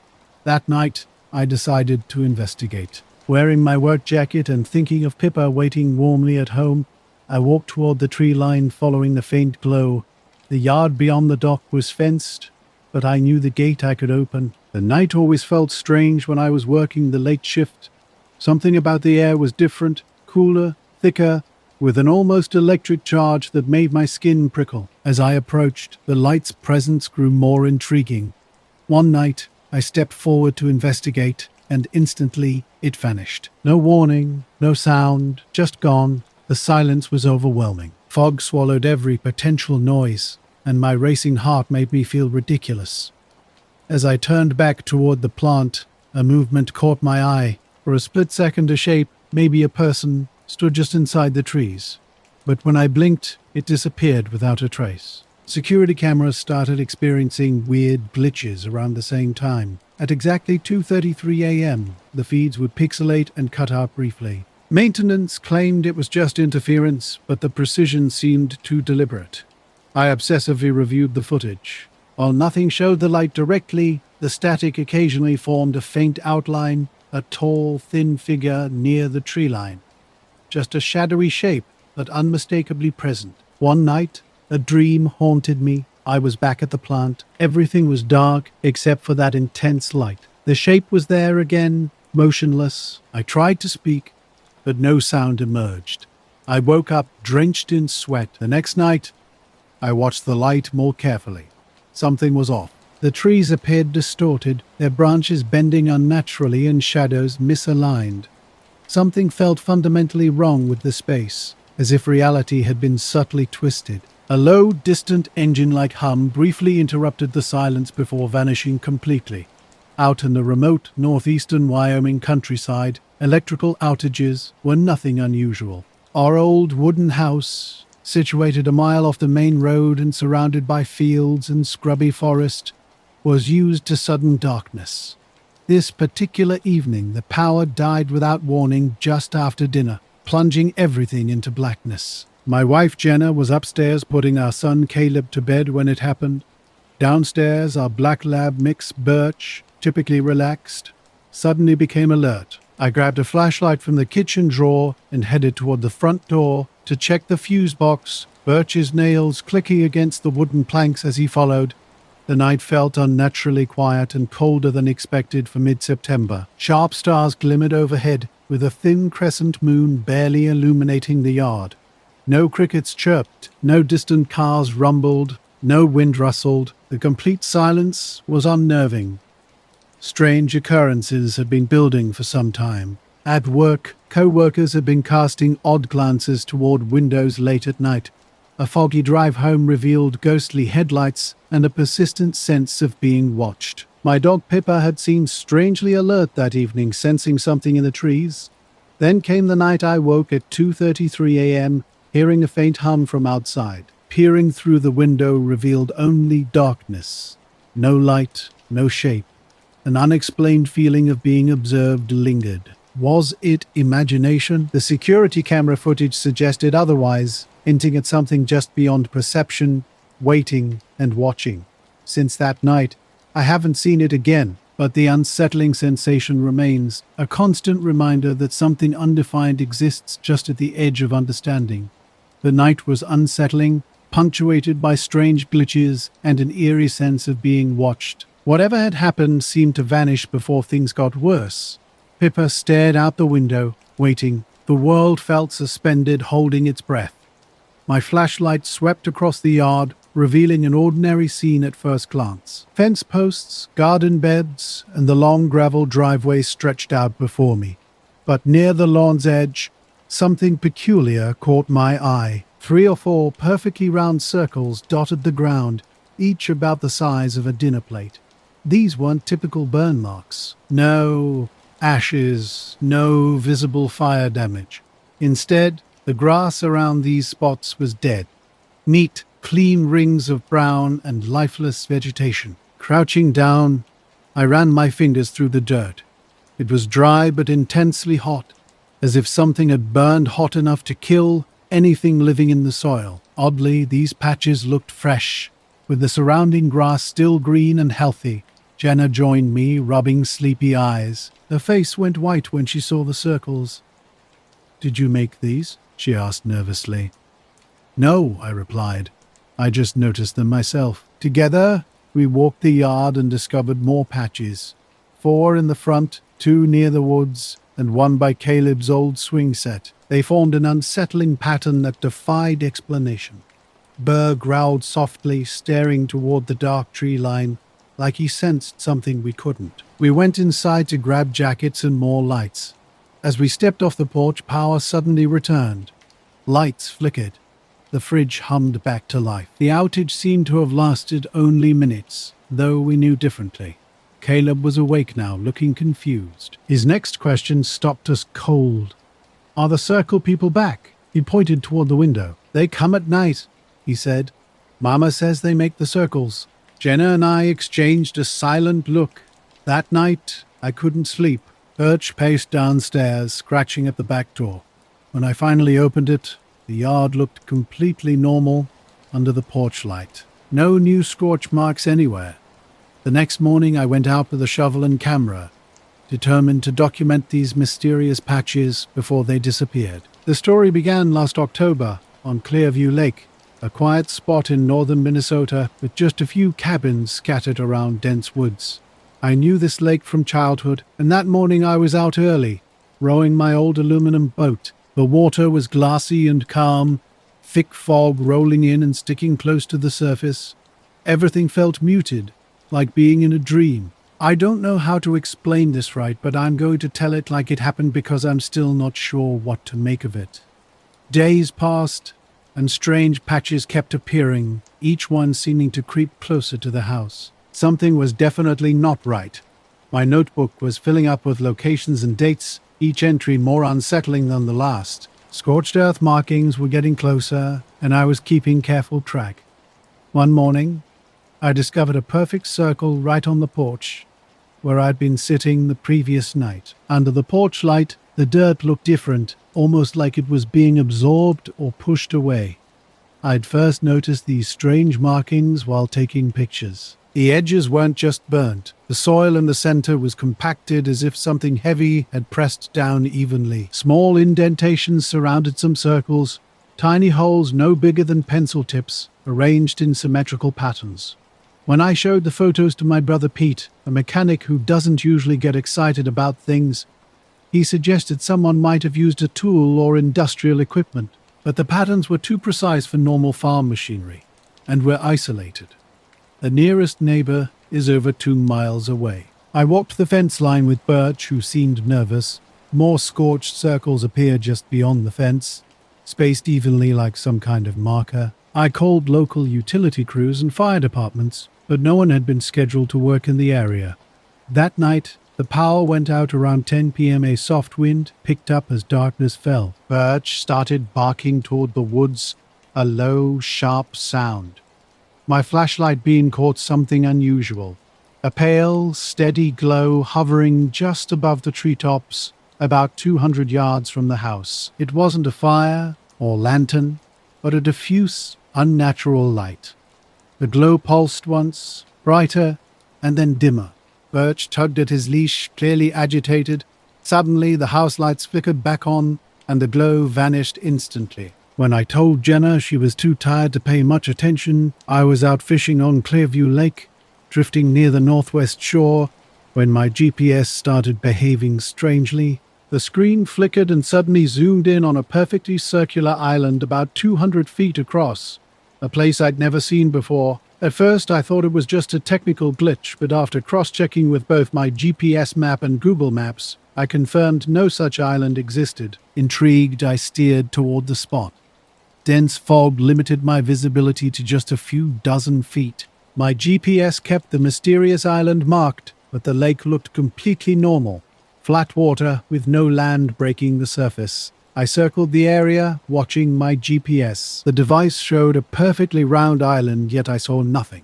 That night, I decided to investigate. Wearing my work jacket and thinking of Pippa waiting warmly at home, I walked toward the tree line following the faint glow. The yard beyond the dock was fenced, but I knew the gate I could open. The night always felt strange when I was working the late shift. Something about the air was different, cooler, thicker, with an almost electric charge that made my skin prickle. As I approached, the light's presence grew more intriguing. One night, I stepped forward to investigate, and instantly it vanished. No warning, no sound, just gone. The silence was overwhelming. Fog swallowed every potential noise, and my racing heart made me feel ridiculous. As I turned back toward the plant, a movement caught my eye. For a split second, a shape, maybe a person, stood just inside the trees. But when I blinked, it disappeared without a trace. Security cameras started experiencing weird glitches around the same time. At exactly 2:33 a.m., the feeds would pixelate and cut out briefly. Maintenance claimed it was just interference, but the precision seemed too deliberate. I obsessively reviewed the footage. While nothing showed the light directly, the static occasionally formed a faint outline, a tall, thin figure near the tree line. Just a shadowy shape, but unmistakably present. One night, a dream haunted me. I was back at the plant. Everything was dark except for that intense light. The shape was there again, motionless. I tried to speak, but no sound emerged. I woke up drenched in sweat. The next night, I watched the light more carefully. Something was off. The trees appeared distorted, their branches bending unnaturally and shadows misaligned. Something felt fundamentally wrong with the space, as if reality had been subtly twisted. A low, distant engine-like hum briefly interrupted the silence before vanishing completely. Out in the remote northeastern Wyoming countryside, electrical outages were nothing unusual. Our old wooden house, situated a mile off the main road and surrounded by fields and scrubby forest, was used to sudden darkness. This particular evening, the power died without warning just after dinner, plunging everything into blackness. My wife Jenna was upstairs putting our son Caleb to bed when it happened. Downstairs, our black lab mix, Birch, typically relaxed, suddenly became alert. I grabbed a flashlight from the kitchen drawer and headed toward the front door to check the fuse box, Birch's nails clicking against the wooden planks as he followed. The night felt unnaturally quiet and colder than expected for mid-September. Sharp stars glimmered overhead, with a thin crescent moon barely illuminating the yard. No crickets chirped, no distant cars rumbled, no wind rustled. The complete silence was unnerving. Strange occurrences had been building for some time. At work, co-workers had been casting odd glances toward windows late at night. A foggy drive home revealed ghostly headlights and a persistent sense of being watched. My dog Pippa had seemed strangely alert that evening, sensing something in the trees. Then came the night I woke at 2:33 a.m., hearing a faint hum from outside. Peering through the window revealed only darkness. No light, no shape. An unexplained feeling of being observed lingered. Was it imagination? The security camera footage suggested otherwise, hinting at something just beyond perception, waiting and watching. Since that night, I haven't seen it again, but the unsettling sensation remains, a constant reminder that something undefined exists just at the edge of understanding. The night was unsettling, punctuated by strange glitches and an eerie sense of being watched. Whatever had happened seemed to vanish before things got worse. Pippa stared out the window, waiting. The world felt suspended, holding its breath. My flashlight swept across the yard, revealing an ordinary scene at first glance. Fence posts, garden beds, and the long gravel driveway stretched out before me. But near the lawn's edge, something peculiar caught my eye. 3 or 4 perfectly round circles dotted the ground, each about the size of a dinner plate. These weren't typical burn marks. No ashes, no visible fire damage. Instead, the grass around these spots was dead. Neat, clean rings of brown and lifeless vegetation. Crouching down, I ran my fingers through the dirt. It was dry but intensely hot, as if something had burned hot enough to kill anything living in the soil. Oddly, these patches looked fresh, with the surrounding grass still green and healthy. Jenna joined me, rubbing sleepy eyes. Her face went white when she saw the circles. "Did you make these?" she asked nervously. "No," I replied. "I just noticed them myself." Together, we walked the yard and discovered more patches. 4 in the front, 2 near the woods, and 1 by Caleb's old swing set. They formed an unsettling pattern that defied explanation. Burr growled softly, staring toward the dark tree line, like he sensed something we couldn't. We went inside to grab jackets and more lights. As we stepped off the porch, power suddenly returned. Lights flickered. The fridge hummed back to life. The outage seemed to have lasted only minutes, though we knew differently. Caleb was awake now, looking confused. His next question stopped us cold. "Are the circle people back?" He pointed toward the window. "They come at night," he said. "Mama says they make the circles." Jenna and I exchanged a silent look. That night, I couldn't sleep. Birch paced downstairs, scratching at the back door. When I finally opened it, the yard looked completely normal under the porch light. No new scorch marks anywhere. The next morning, I went out with a shovel and camera, determined to document these mysterious patches before they disappeared. The story began last October on Clearview Lake, a quiet spot in northern Minnesota with just a few cabins scattered around dense woods. I knew this lake from childhood, and that morning I was out early, rowing my old aluminum boat. The water was glassy and calm, thick fog rolling in and sticking close to the surface. Everything felt muted, like being in a dream. I don't know how to explain this right, but I'm going to tell it like it happened because I'm still not sure what to make of it. Days passed, and strange patches kept appearing, each one seeming to creep closer to the house. Something was definitely not right. My notebook was filling up with locations and dates, each entry more unsettling than the last. Scorched earth markings were getting closer, and I was keeping careful track. One morning, I discovered a perfect circle right on the porch, where I'd been sitting the previous night. Under the porch light, the dirt looked different, almost like it was being absorbed or pushed away. I'd first noticed these strange markings while taking pictures. The edges weren't just burnt. The soil in the center was compacted as if something heavy had pressed down evenly. Small indentations surrounded some circles, tiny holes no bigger than pencil tips, arranged in symmetrical patterns. When I showed the photos to my brother Pete, a mechanic who doesn't usually get excited about things, he suggested someone might have used a tool or industrial equipment, but the patterns were too precise for normal farm machinery, and were isolated. The nearest neighbor is over 2 miles away. I walked the fence line with Birch, who seemed nervous. More scorched circles appeared just beyond the fence, spaced evenly like some kind of marker. I called local utility crews and fire departments, but no one had been scheduled to work in the area. That night, the power went out around 10 p.m. A soft wind picked up as darkness fell. Birch started barking toward the woods, a low, sharp sound. My flashlight beam caught something unusual. A pale, steady glow hovering just above the treetops, about 200 yards from the house. It wasn't a fire or lantern. but a diffuse, unnatural light. The glow pulsed once, brighter, and then dimmer. Birch tugged at his leash, clearly agitated. Suddenly, the house lights flickered back on, and the glow vanished instantly. When I told Jenna she was too tired to pay much attention, I was out fishing on Clearview Lake, drifting near the northwest shore, when my GPS started behaving strangely. The screen flickered and suddenly zoomed in on a perfectly circular island about 200 feet across, a place I'd never seen before. At first I thought it was just a technical glitch, but after cross-checking with both my GPS map and Google Maps, I confirmed no such island existed. Intrigued, I steered toward the spot. Dense fog limited my visibility to just a few dozen feet. My GPS kept the mysterious island marked, but the lake looked completely normal. Flat water with no land breaking the surface. I circled the area, watching my GPS. The device showed a perfectly round island, yet I saw nothing.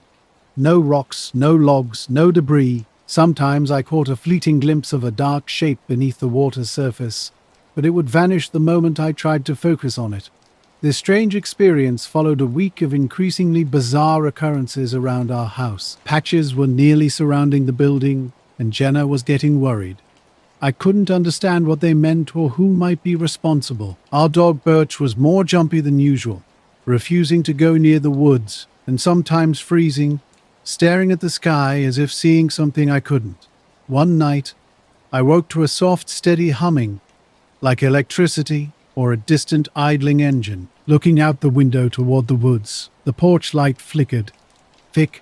No rocks, no logs, no debris. Sometimes I caught a fleeting glimpse of a dark shape beneath the water's surface, but it would vanish the moment I tried to focus on it. This strange experience followed a week of increasingly bizarre occurrences around our house. Patches were nearly surrounding the building, and Jenna was getting worried. I couldn't understand what they meant or who might be responsible. Our dog Birch was more jumpy than usual, refusing to go near the woods, and sometimes freezing, staring at the sky as if seeing something I couldn't. One night, I woke to a soft, steady humming, like electricity or a distant idling engine. Looking out the window toward the woods, the porch light flickered. Thick,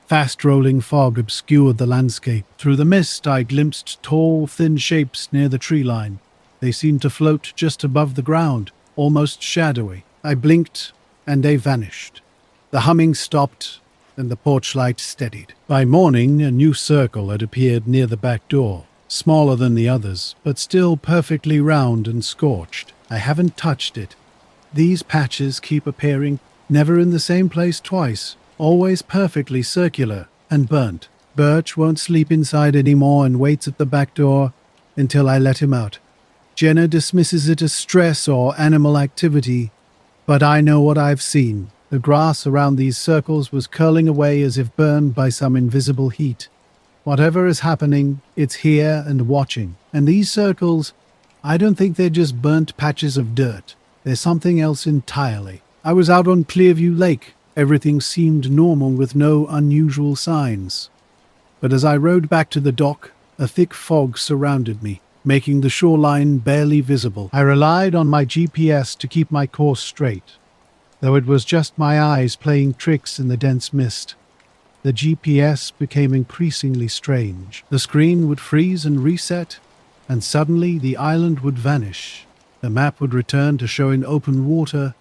fast-rolling fog obscured the landscape. Through the mist, I glimpsed tall, thin shapes near the tree line. They seemed to float just above the ground, almost shadowy. I blinked, and they vanished. The humming stopped, and the porch light steadied. By morning, a new circle had appeared near the back door, smaller than the others, but still perfectly round and scorched. I haven't touched it. These patches keep appearing, never in the same place twice, always perfectly circular and burnt. Birch won't sleep inside anymore and waits at the back door until I let him out. Jenna dismisses it as stress or animal activity, but I know what I've seen. The grass around these circles was curling away as if burned by some invisible heat. Whatever is happening, it's here and watching. And these circles, I don't think they're just burnt patches of dirt. They're something else entirely. I was out on Clearview Lake. Everything seemed normal with no unusual signs. But as I rowed back to the dock, a thick fog surrounded me, making the shoreline barely visible. I relied on my GPS to keep my course straight, though it was just my eyes playing tricks in the dense mist. The GPS became increasingly strange. The screen would freeze and reset, and suddenly the island would vanish. The map would return to showing open water,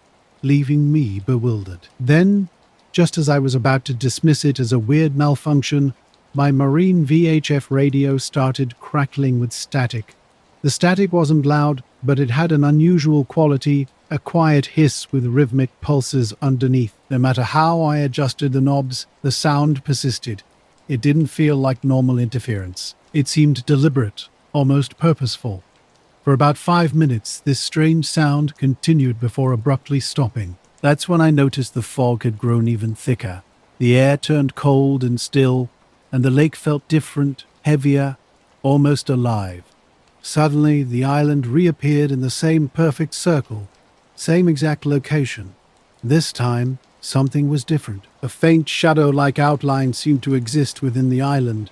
leaving me bewildered. Then, just as I was about to dismiss it as a weird malfunction, my marine VHF radio started crackling with static. The static wasn't loud, but it had an unusual quality, a quiet hiss with rhythmic pulses underneath. No matter how I adjusted the knobs, the sound persisted. It didn't feel like normal interference. It seemed deliberate, almost purposeful. For about 5 minutes, this strange sound continued before abruptly stopping. That's when I noticed the fog had grown even thicker. The air turned cold and still, and the lake felt different, heavier, almost alive. Suddenly, the island reappeared in the same perfect circle, same exact location. This time, something was different. A faint shadow-like outline seemed to exist within the island.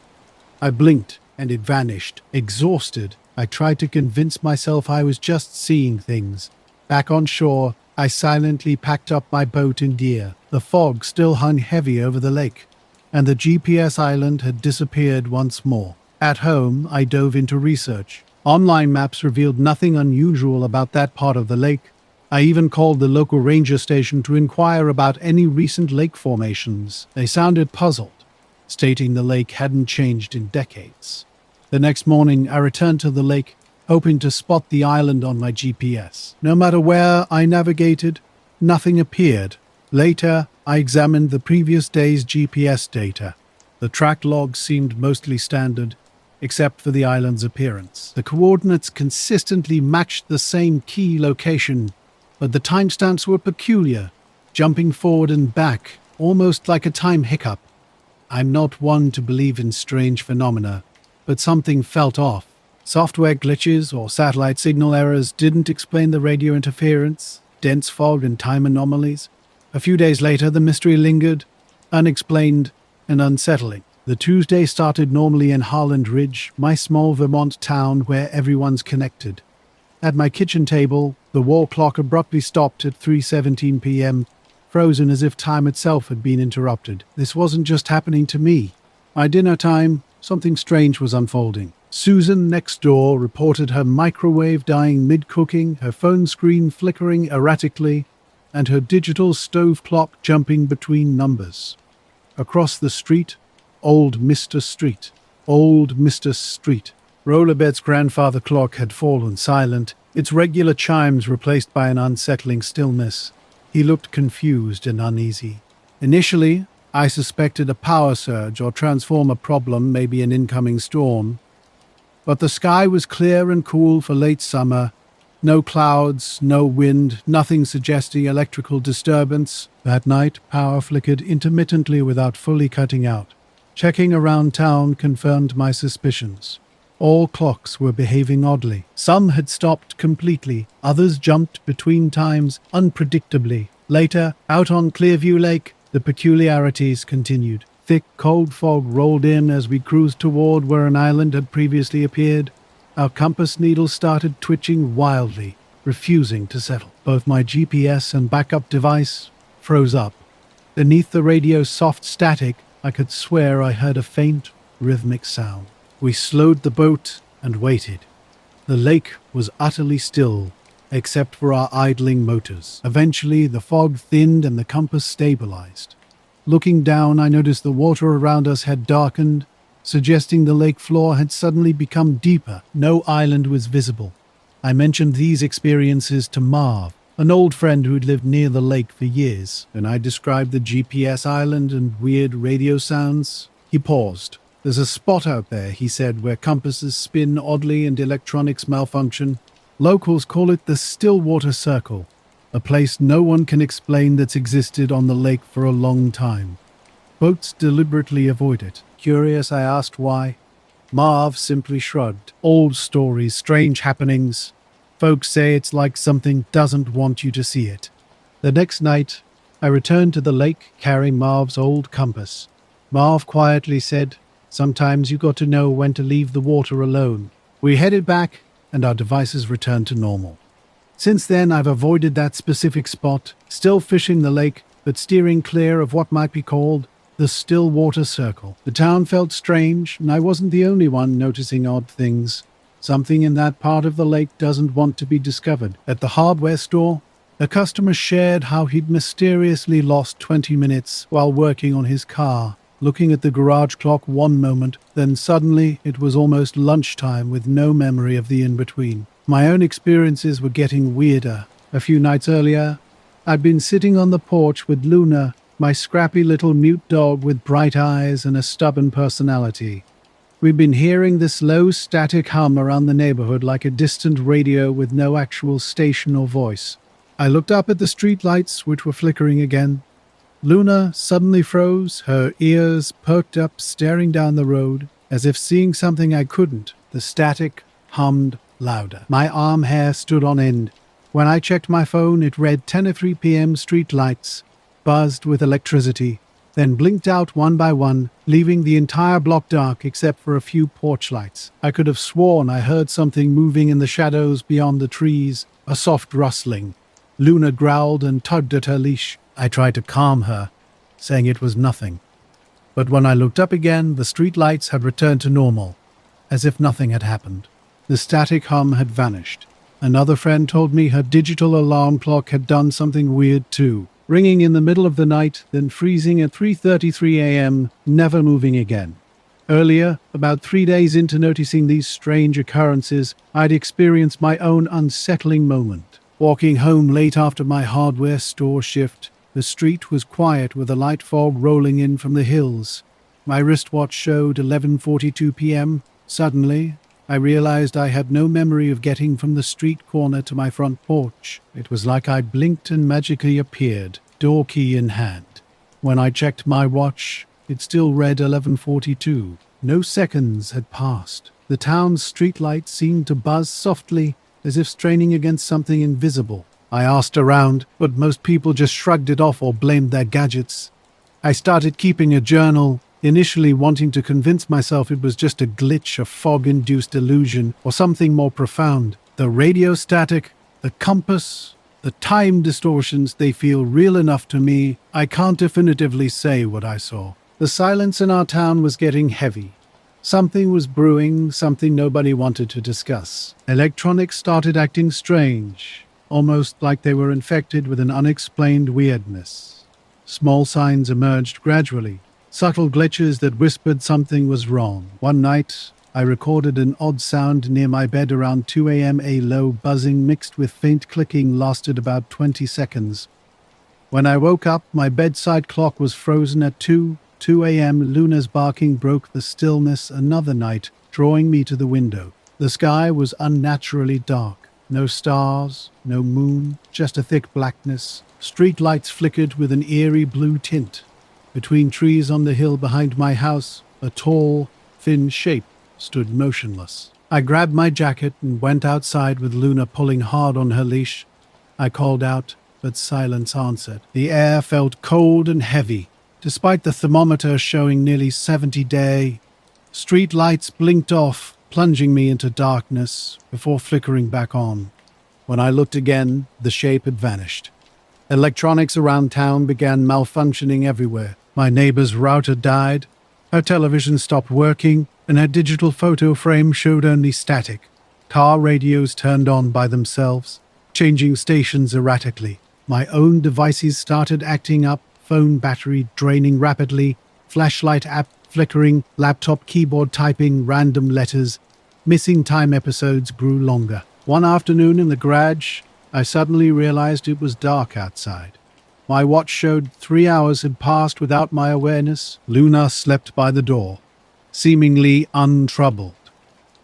I blinked, and it vanished. Exhausted, I tried to convince myself I was just seeing things. Back on shore, I silently packed up my boat and gear. The fog still hung heavy over the lake, and the GPS island had disappeared once more. At home, I dove into research. Online maps revealed nothing unusual about that part of the lake. I even called the local ranger station to inquire about any recent lake formations. They sounded puzzled, stating the lake hadn't changed in decades. The next morning, I returned to the lake, hoping to spot the island on my GPS. No matter where I navigated, nothing appeared. Later, I examined the previous day's GPS data. The track logs seemed mostly standard, except for the island's appearance. The coordinates consistently matched the same key location, but the timestamps were peculiar, jumping forward and back, almost like a time hiccup. I'm not one to believe in strange phenomena, but something felt off. Software glitches or satellite signal errors didn't explain the radio interference, dense fog and time anomalies. A few days later, the mystery lingered, unexplained and unsettling. The Tuesday started normally in Harland Ridge, my small Vermont town where everyone's connected. At my kitchen table, the wall clock abruptly stopped at 3:17 p.m., frozen as if time itself had been interrupted. This wasn't just happening to me. By dinner time, something strange was unfolding. Susan next door reported her microwave dying mid-cooking, her phone screen flickering erratically, and her digital stove clock jumping between numbers. Across the street, Old Mr. Street. Old Mr. Street. Rollerbed's grandfather clock had fallen silent, its regular chimes replaced by an unsettling stillness. He looked confused and uneasy. Initially, I suspected a power surge or transformer problem, maybe an incoming storm. But the sky was clear and cool for late summer. No clouds, no wind, nothing suggesting electrical disturbance. That night, power flickered intermittently without fully cutting out. Checking around town confirmed my suspicions. All clocks were behaving oddly. Some had stopped completely, others jumped between times unpredictably. Later, out on Clearview Lake, the peculiarities continued. Thick, cold fog rolled in as we cruised toward where an island had previously appeared. Our compass needle started twitching wildly, refusing to settle. Both my GPS and backup device froze up. Beneath the radio's soft static, I could swear I heard a faint, rhythmic sound. We slowed the boat and waited. The lake was utterly still, except for our idling motors. Eventually, the fog thinned and the compass stabilized. Looking down, I noticed the water around us had darkened, suggesting the lake floor had suddenly become deeper. No island was visible. I mentioned these experiences to Marv, an old friend who'd lived near the lake for years. When I described the GPS island and weird radio sounds, he paused. There's a spot out there, he said, where compasses spin oddly and electronics malfunction. Locals call it the Stillwater Circle, a place no one can explain that's existed on the lake for a long time. Boats deliberately avoid it. Curious, I asked why. Marv simply shrugged. Old stories, strange happenings. Folks say it's like something doesn't want you to see it. The next night, I returned to the lake carrying Marv's old compass. Marv quietly said, "Sometimes you got to know when to leave the water alone." We headed back, and our devices returned to normal. Since then, I've avoided that specific spot, still fishing the lake, but steering clear of what might be called the Stillwater Circle. The town felt strange, and I wasn't the only one noticing odd things. Something in that part of the lake doesn't want to be discovered. At the hardware store, a customer shared how he'd mysteriously lost 20 minutes while working on his car, looking at the garage clock one moment, then suddenly it was almost lunchtime with no memory of the in-between. My own experiences were getting weirder. A few nights earlier, I'd been sitting on the porch with Luna, my scrappy little mute dog with bright eyes and a stubborn personality. We'd been hearing this low static hum around the neighborhood like a distant radio with no actual station or voice. I looked up at the streetlights, which were flickering again. Luna suddenly froze, her ears perked up, staring down the road, as if seeing something I couldn't. The static hummed louder. My arm hair stood on end. When I checked my phone, it read 10:03 p.m. streetlights, buzzed with electricity, then blinked out one by one, leaving the entire block dark except for a few porch lights. I could have sworn I heard something moving in the shadows beyond the trees, a soft rustling. Luna growled and tugged at her leash. I tried to calm her, saying it was nothing. But when I looked up again, the street lights had returned to normal, as if nothing had happened. The static hum had vanished. Another friend told me her digital alarm clock had done something weird too, ringing in the middle of the night, then freezing at 3:33 a.m., never moving again. Earlier, about 3 days into noticing these strange occurrences, I'd experienced my own unsettling moment. Walking home late after my hardware store shift, the street was quiet with a light fog rolling in from the hills. My wristwatch showed 11:42 p.m. Suddenly, I realized I had no memory of getting from the street corner to my front porch. It was like I blinked and magically appeared, door key in hand. When I checked my watch, it still read 11:42. No seconds had passed. The town's streetlights seemed to buzz softly, as if straining against something invisible. I asked around, but most people just shrugged it off or blamed their gadgets. I started keeping a journal, initially wanting to convince myself it was just a glitch, a fog-induced illusion, or something more profound. The radio static, the compass, the time distortions, they feel real enough to me. I can't definitively say what I saw. The silence in our town was getting heavy. Something was brewing, something nobody wanted to discuss. Electronics started acting strange, almost like they were infected with an unexplained weirdness. Small signs emerged gradually, subtle glitches that whispered something was wrong. One night, I recorded an odd sound near my bed around 2 a.m. A low buzzing mixed with faint clicking lasted about 20 seconds. When I woke up, my bedside clock was frozen at 2 a.m. Luna's barking broke the stillness another night, drawing me to the window. The sky was unnaturally dark. No stars, no moon, just a thick blackness. Street lights flickered with an eerie blue tint. Between trees on the hill behind my house, a tall, thin shape stood motionless. I grabbed my jacket and went outside with Luna pulling hard on her leash. I called out, but silence answered. The air felt cold and heavy. Despite the thermometer showing nearly 70-day, street lights blinked off, plunging me into darkness before flickering back on. When I looked again, the shape had vanished. Electronics around town began malfunctioning everywhere. My neighbor's router died, her television stopped working, and her digital photo frame showed only static. Car radios turned on by themselves, changing stations erratically. My own devices started acting up, phone battery draining rapidly, flashlight app flickering, laptop keyboard typing random letters. Missing time episodes grew longer. One afternoon in the garage, I suddenly realized it was dark outside. My watch showed 3 hours had passed without my awareness. Luna slept by the door, seemingly untroubled.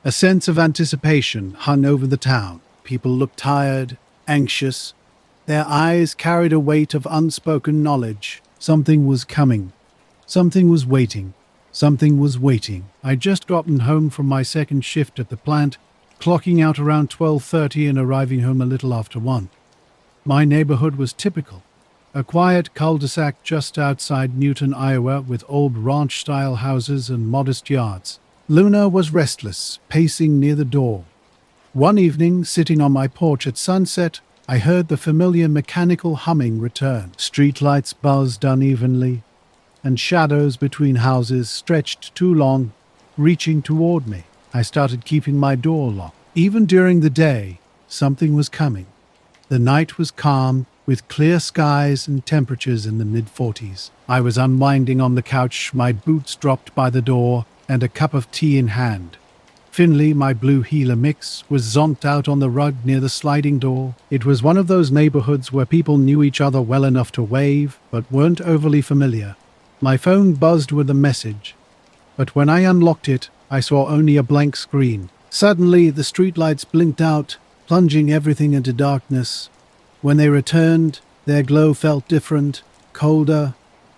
A sense of anticipation hung over the town. People looked tired, anxious. Their eyes carried a weight of unspoken knowledge. Something was coming. Something was waiting. Something was waiting. I'd just gotten home from my second shift at the plant, clocking out around 12:30 and arriving home a little after 1. My neighborhood was typical. A quiet cul-de-sac just outside Newton, Iowa, with old ranch-style houses and modest yards. Luna was restless, pacing near the door. One evening, sitting on my porch at sunset, I heard the familiar mechanical humming return. Streetlights buzzed unevenly, and shadows between houses stretched too long, reaching toward me. I started keeping my door locked. Even during the day, something was coming. The night was calm, with clear skies and temperatures in the mid-40s. I was unwinding on the couch, my boots dropped by the door, and a cup of tea in hand. Finley, my blue heeler mix, was zonked out on the rug near the sliding door. It was one of those neighborhoods where people knew each other well enough to wave, but weren't overly familiar. My phone buzzed with a message, but when I unlocked it, I saw only a blank screen. Suddenly, the streetlights blinked out, plunging everything into darkness. When they returned, their glow felt different, colder,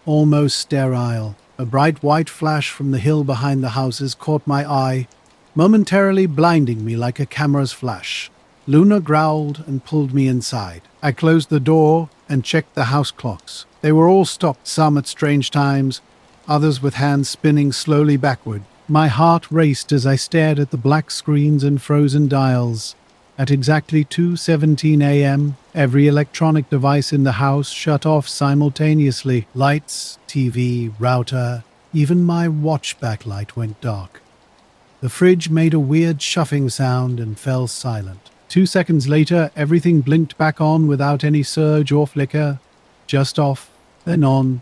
almost sterile. A bright white flash from the hill behind the houses caught my eye, momentarily blinding me like a camera's flash. Luna growled and pulled me inside. I closed the door and checked the house clocks. They were all stopped, some at strange times, others with hands spinning slowly backward. My heart raced as I stared at the black screens and frozen dials. At exactly 2:17 a.m., every electronic device in the house shut off simultaneously. Lights, TV, router, even my watch backlight went dark. The fridge made a weird shuffling sound and fell silent. 2 seconds later, everything blinked back on without any surge or flicker. Just off, then on.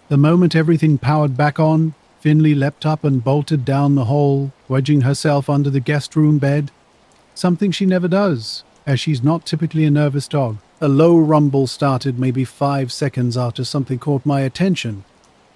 The moment everything powered back on, Finley leapt up and bolted down the hall, wedging herself under the guest room bed. Something she never does, as she's not typically a nervous dog. A low rumble started maybe 5 seconds after something caught my attention.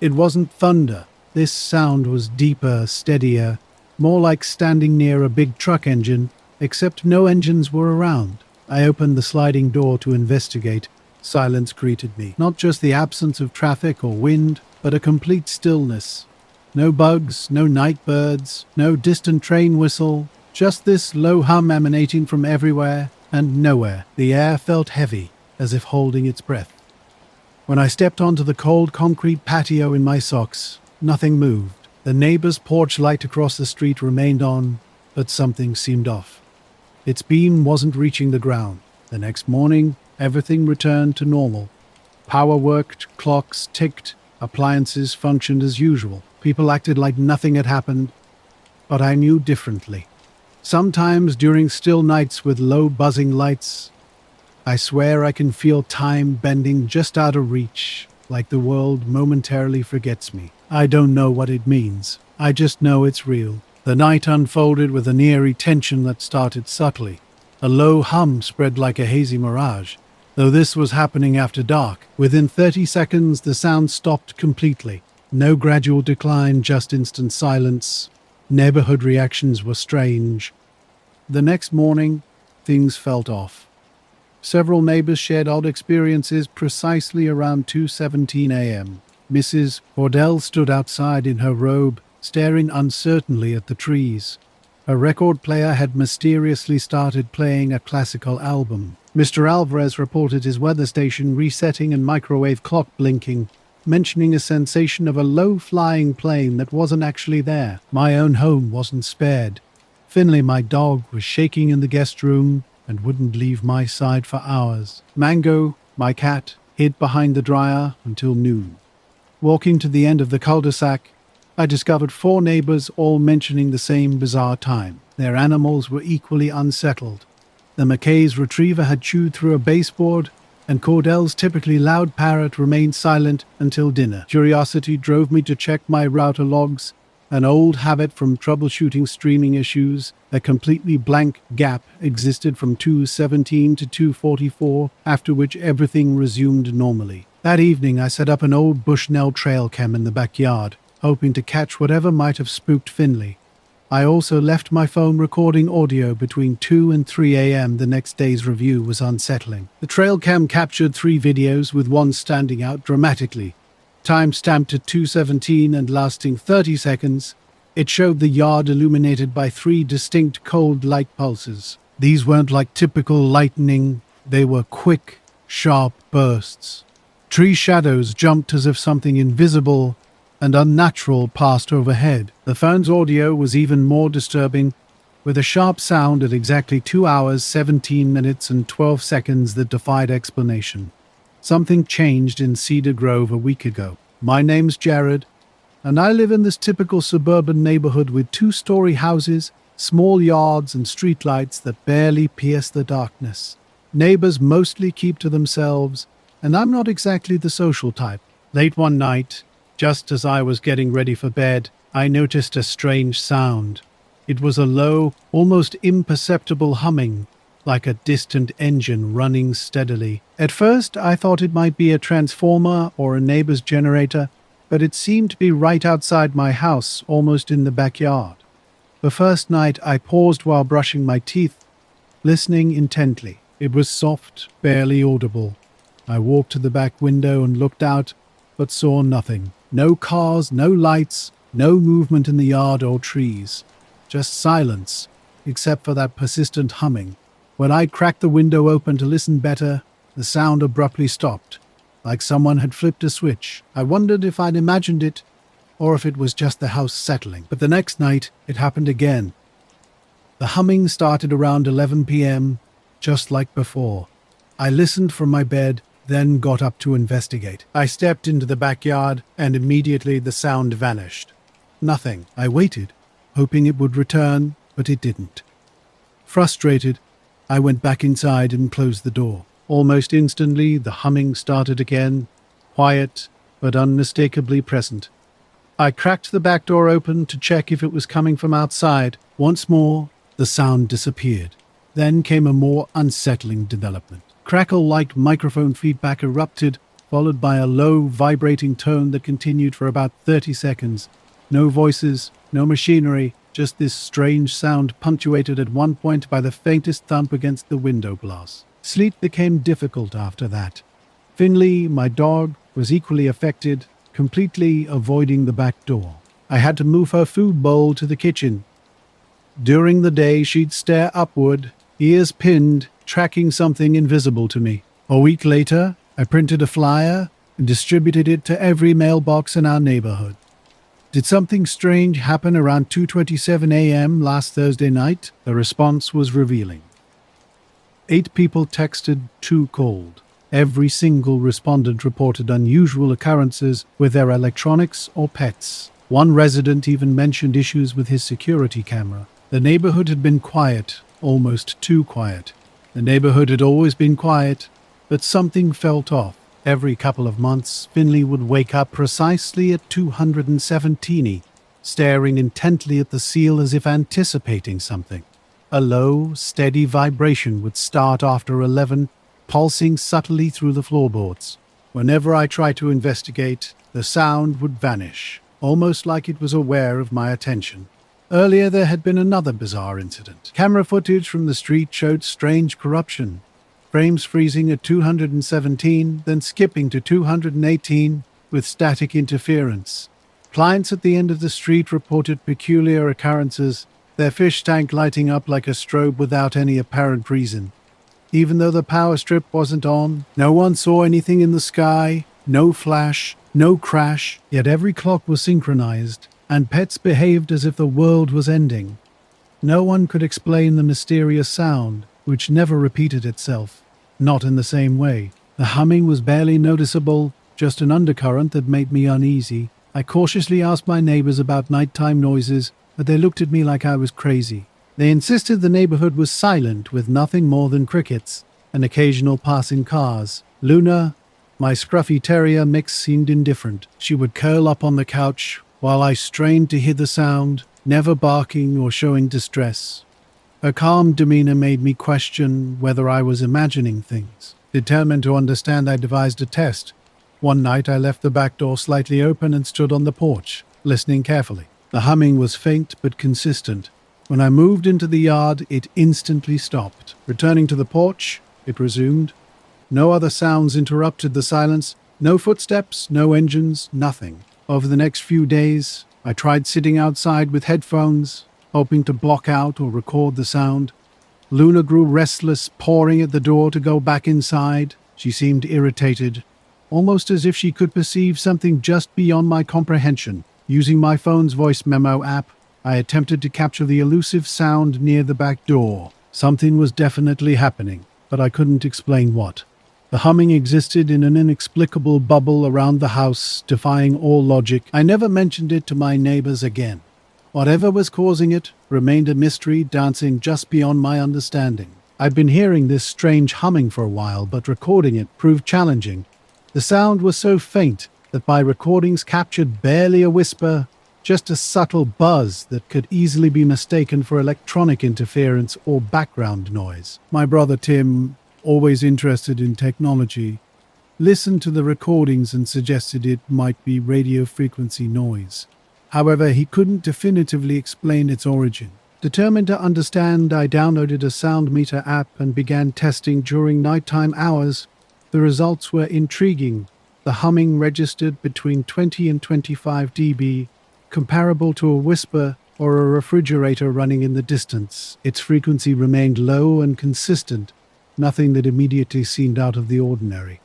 It wasn't thunder. This sound was deeper, steadier, more like standing near a big truck engine, except no engines were around. I opened the sliding door to investigate. Silence greeted me. Not just the absence of traffic or wind, but a complete stillness. No bugs, no night birds, no distant train whistle, just this low hum emanating from everywhere and nowhere. The air felt heavy, as if holding its breath. When I stepped onto the cold concrete patio in my socks, nothing moved. The neighbor's porch light across the street remained on, but something seemed off. Its beam wasn't reaching the ground. The next morning, everything returned to normal. Power worked, clocks ticked, appliances functioned as usual. People acted like nothing had happened, but I knew differently. Sometimes during still nights with low buzzing lights, I swear I can feel time bending just out of reach, like the world momentarily forgets me. I don't know what it means. I just know it's real. The night unfolded with an eerie tension that started subtly. A low hum spread like a hazy mirage. Though this was happening after dark, within 30 seconds the sound stopped completely. No gradual decline, just instant silence. Neighborhood reactions were strange. The next morning, things felt off. Several neighbors shared odd experiences precisely around 2:17 a.m. Mrs. Cordell stood outside in her robe, staring uncertainly at the trees. A record player had mysteriously started playing a classical album. Mr. Alvarez reported his weather station resetting and microwave clock blinking, mentioning a sensation of a low-flying plane that wasn't actually there. My own home wasn't spared. Finley, my dog, was shaking in the guest room and wouldn't leave my side for hours. Mango, my cat, hid behind the dryer until noon. Walking to the end of the cul-de-sac, I discovered 4 neighbors all mentioning the same bizarre time. Their animals were equally unsettled. The McKay's retriever had chewed through a baseboard, and Cordell's typically loud parrot remained silent until dinner. Curiosity drove me to check my router logs, an old habit from troubleshooting streaming issues. A completely blank gap existed from 2:17 to 2:44, after which everything resumed normally. That evening I set up an old Bushnell trail cam in the backyard, hoping to catch whatever might have spooked Finley. I also left my phone recording audio between 2 and 3 a.m. The next day's review was unsettling. The trail cam captured 3 videos, with one standing out dramatically. Time stamped at 2:17 and lasting 30 seconds, it showed the yard illuminated by 3 distinct cold light pulses. These weren't like typical lightning, they were quick, sharp bursts. Tree shadows jumped as if something invisible and unnatural passed overhead. The phone's audio was even more disturbing, with a sharp sound at exactly 2 hours, 17 minutes and 12 seconds that defied explanation. Something changed in Cedar Grove a week ago. My name's Jared, and I live in this typical suburban neighborhood with 2-story houses, small yards and streetlights that barely pierce the darkness. Neighbors mostly keep to themselves, and I'm not exactly the social type. Late one night, just as I was getting ready for bed, I noticed a strange sound. It was a low, almost imperceptible humming, like a distant engine running steadily. At first, I thought it might be a transformer or a neighbor's generator, but it seemed to be right outside my house, almost in the backyard. The first night, I paused while brushing my teeth, listening intently. It was soft, barely audible. I walked to the back window and looked out, but saw nothing. No cars, no lights, no movement in the yard or trees. Just silence, except for that persistent humming. When I cracked the window open to listen better, the sound abruptly stopped, like someone had flipped a switch. I wondered if I'd imagined it, or if it was just the house settling. But the next night, it happened again. The humming started around 11 p.m., just like before. I listened from my bed, then got up to investigate. I stepped into the backyard, and immediately the sound vanished. Nothing. I waited, hoping it would return, but it didn't. Frustrated, I went back inside and closed the door. Almost instantly, the humming started again, quiet but unmistakably present. I cracked the back door open to check if it was coming from outside. Once more, the sound disappeared. Then came a more unsettling development. Crackle-like microphone feedback erupted, followed by a low, vibrating tone that continued for about 30 seconds. No voices, no machinery, just this strange sound punctuated at one point by the faintest thump against the window glass. Sleep became difficult after that. Finley, my dog, was equally affected, completely avoiding the back door. I had to move her food bowl to the kitchen. During the day, she'd stare upward, ears pinned, tracking something invisible to me. A week later, I printed a flyer and distributed it to every mailbox in our neighborhood. Did something strange happen around 2:27 a.m. last Thursday night? The response was revealing. 8 people texted, 2 called. Every single respondent reported unusual occurrences with their electronics or pets. One resident even mentioned issues with his security camera. The neighborhood had been quiet, almost too quiet. The neighborhood had always been quiet, but something felt off. Every couple of months, Finley would wake up precisely at 217, staring intently at the seal as if anticipating something. A low, steady vibration would start after 11, pulsing subtly through the floorboards. Whenever I tried to investigate, the sound would vanish, almost like it was aware of my attention. Earlier, there had been another bizarre incident. Camera footage from the street showed strange corruption. Frames freezing at 217, then skipping to 218 with static interference. Clients at the end of the street reported peculiar occurrences, their fish tank lighting up like a strobe without any apparent reason. Even though the power strip wasn't on, no one saw anything in the sky, no flash, no crash, yet every clock was synchronized, and pets behaved as if the world was ending. No one could explain the mysterious sound, which never repeated itself, not in the same way. The humming was barely noticeable, just an undercurrent that made me uneasy. I cautiously asked my neighbors about nighttime noises, but they looked at me like I was crazy. They insisted the neighborhood was silent, with nothing more than crickets and occasional passing cars. Luna, my scruffy terrier mix, seemed indifferent. She would curl up on the couch while I strained to hear the sound, never barking or showing distress. Her calm demeanor made me question whether I was imagining things. Determined to understand, I devised a test. One night I left the back door slightly open and stood on the porch, listening carefully. The humming was faint but consistent. When I moved into the yard, it instantly stopped. Returning to the porch, it resumed. No other sounds interrupted the silence. No footsteps, no engines, nothing. Over the next few days, I tried sitting outside with headphones, hoping to block out or record the sound. Luna grew restless, pawing at the door to go back inside. She seemed irritated, almost as if she could perceive something just beyond my comprehension. Using my phone's voice memo app, I attempted to capture the elusive sound near the back door. Something was definitely happening, but I couldn't explain what. The humming existed in an inexplicable bubble around the house, defying all logic. I never mentioned it to my neighbors again. Whatever was causing it remained a mystery, dancing just beyond my understanding. I'd been hearing this strange humming for a while, but recording it proved challenging. The sound was so faint that my recordings captured barely a whisper, just a subtle buzz that could easily be mistaken for electronic interference or background noise. My brother Tim, always interested in technology, listened to the recordings and suggested it might be radio frequency noise. However, he couldn't definitively explain its origin. Determined to understand, I downloaded a sound meter app and began testing during nighttime hours. The results were intriguing. The humming registered between 20 and 25 dB, comparable to a whisper or a refrigerator running in the distance. Its frequency remained low and consistent, nothing that immediately seemed out of the ordinary.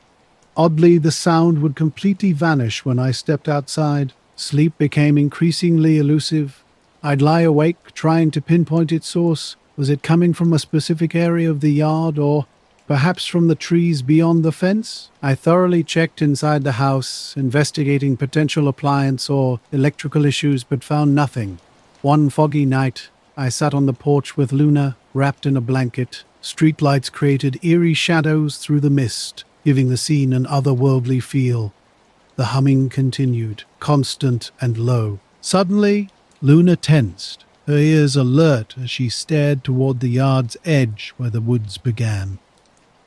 Oddly, the sound would completely vanish when I stepped outside. Sleep became increasingly elusive. I'd lie awake, trying to pinpoint its source. Was it coming from a specific area of the yard, or perhaps from the trees beyond the fence? I thoroughly checked inside the house, investigating potential appliance or electrical issues, but found nothing. One foggy night, I sat on the porch with Luna, wrapped in a blanket. Streetlights created eerie shadows through the mist, giving the scene an otherworldly feel. The humming continued, constant and low. Suddenly, Luna tensed, her ears alert as she stared toward the yard's edge where the woods began.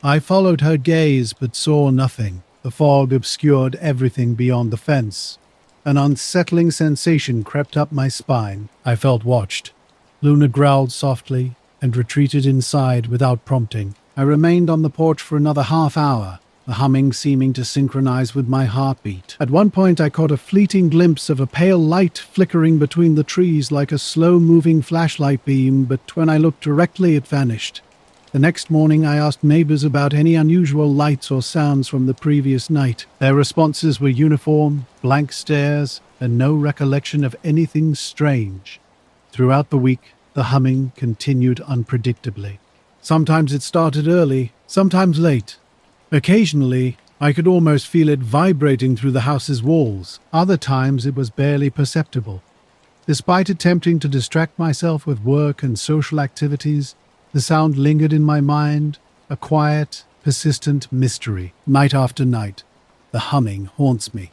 I followed her gaze but saw nothing. The fog obscured everything beyond the fence. An unsettling sensation crept up my spine. I felt watched. Luna growled softly and retreated inside without prompting. I remained on the porch for another half hour, the humming seeming to synchronize with my heartbeat. At one point, I caught a fleeting glimpse of a pale light flickering between the trees like a slow-moving flashlight beam, but when I looked directly, it vanished. The next morning, I asked neighbors about any unusual lights or sounds from the previous night. Their responses were uniform, blank stares, and no recollection of anything strange. Throughout the week, the humming continued unpredictably. Sometimes it started early, sometimes late. Occasionally, I could almost feel it vibrating through the house's walls. Other times, it was barely perceptible. Despite attempting to distract myself with work and social activities, the sound lingered in my mind, a quiet, persistent mystery. Night after night, the humming haunts me.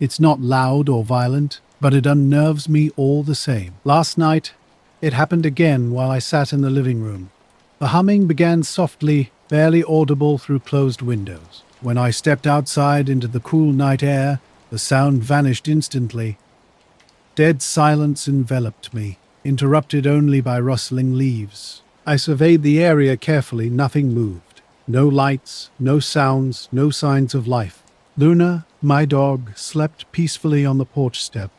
It's not loud or violent, but it unnerves me all the same. Last night, it happened again while I sat in the living room. The humming began softly, barely audible through closed windows. When I stepped outside into the cool night air, the sound vanished instantly. Dead silence enveloped me, interrupted only by rustling leaves. I surveyed the area carefully. Nothing moved. No lights, no sounds, no signs of life. Luna, my dog, slept peacefully on the porch step.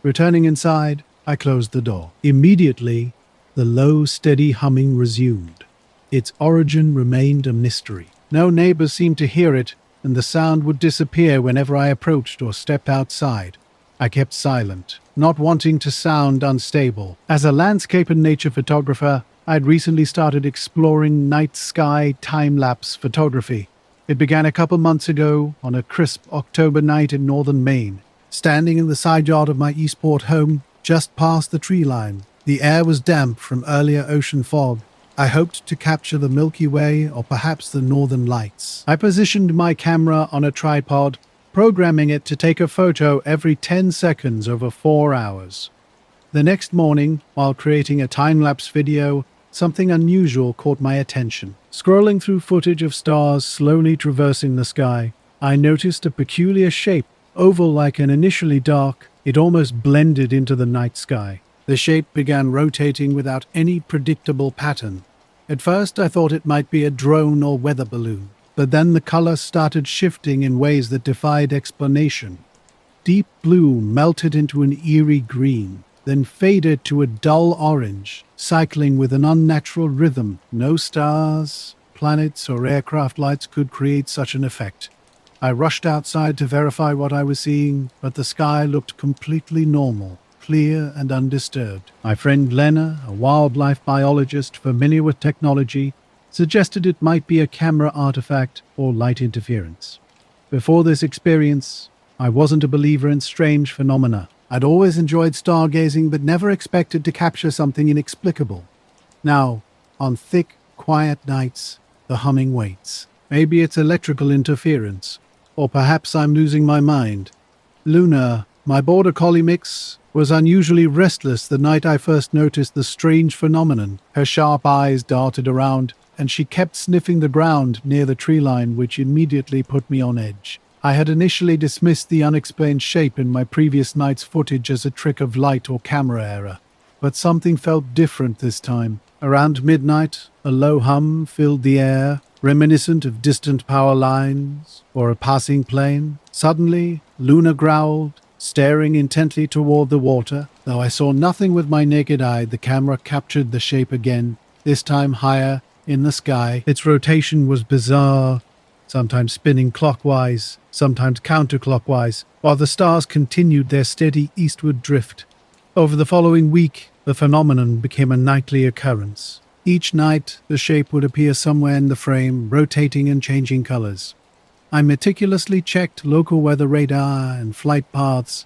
Returning inside, I closed the door. Immediately, the low, steady humming resumed. Its origin remained a mystery. No neighbors seemed to hear it, and the sound would disappear whenever I approached or stepped outside. I kept silent, not wanting to sound unstable. As a landscape and nature photographer, I'd recently started exploring night sky time-lapse photography. It began a couple months ago on a crisp October night in northern Maine. Standing in the side yard of my Eastport home, just past the tree line, the air was damp from earlier ocean fog. I hoped to capture the Milky Way or perhaps the Northern Lights. I positioned my camera on a tripod, programming it to take a photo every 10 seconds over 4 hours. The next morning, while creating a time-lapse video, something unusual caught my attention. Scrolling through footage of stars slowly traversing the sky, I noticed a peculiar shape. Oval like and initially dark, it almost blended into the night sky. The shape began rotating without any predictable pattern. At first, I thought it might be a drone or weather balloon, but then the color started shifting in ways that defied explanation. Deep blue melted into an eerie green, then faded to a dull orange, cycling with an unnatural rhythm. No stars, planets, or aircraft lights could create such an effect. I rushed outside to verify what I was seeing, but the sky looked completely normal, clear and undisturbed. My friend Lena, a wildlife biologist familiar with technology, suggested it might be a camera artifact or light interference. Before this experience, I wasn't a believer in strange phenomena. I'd always enjoyed stargazing but never expected to capture something inexplicable. Now, on thick, quiet nights, the humming waits. Maybe it's electrical interference, or perhaps I'm losing my mind. Luna, my border collie mix, was unusually restless the night I first noticed the strange phenomenon. Her sharp eyes darted around, and she kept sniffing the ground near the tree line, which immediately put me on edge. I had initially dismissed the unexplained shape in my previous night's footage as a trick of light or camera error, but something felt different this time. Around midnight, a low hum filled the air, reminiscent of distant power lines or a passing plane. Suddenly, Luna growled, staring intently toward the water. Though I saw nothing with my naked eye, the camera captured the shape again, this time higher in the sky. Its rotation was bizarre, sometimes spinning clockwise, sometimes counterclockwise, while the stars continued their steady eastward drift. Over the following week, the phenomenon became a nightly occurrence. Each night, the shape would appear somewhere in the frame, rotating and changing colors. I meticulously checked local weather radar and flight paths,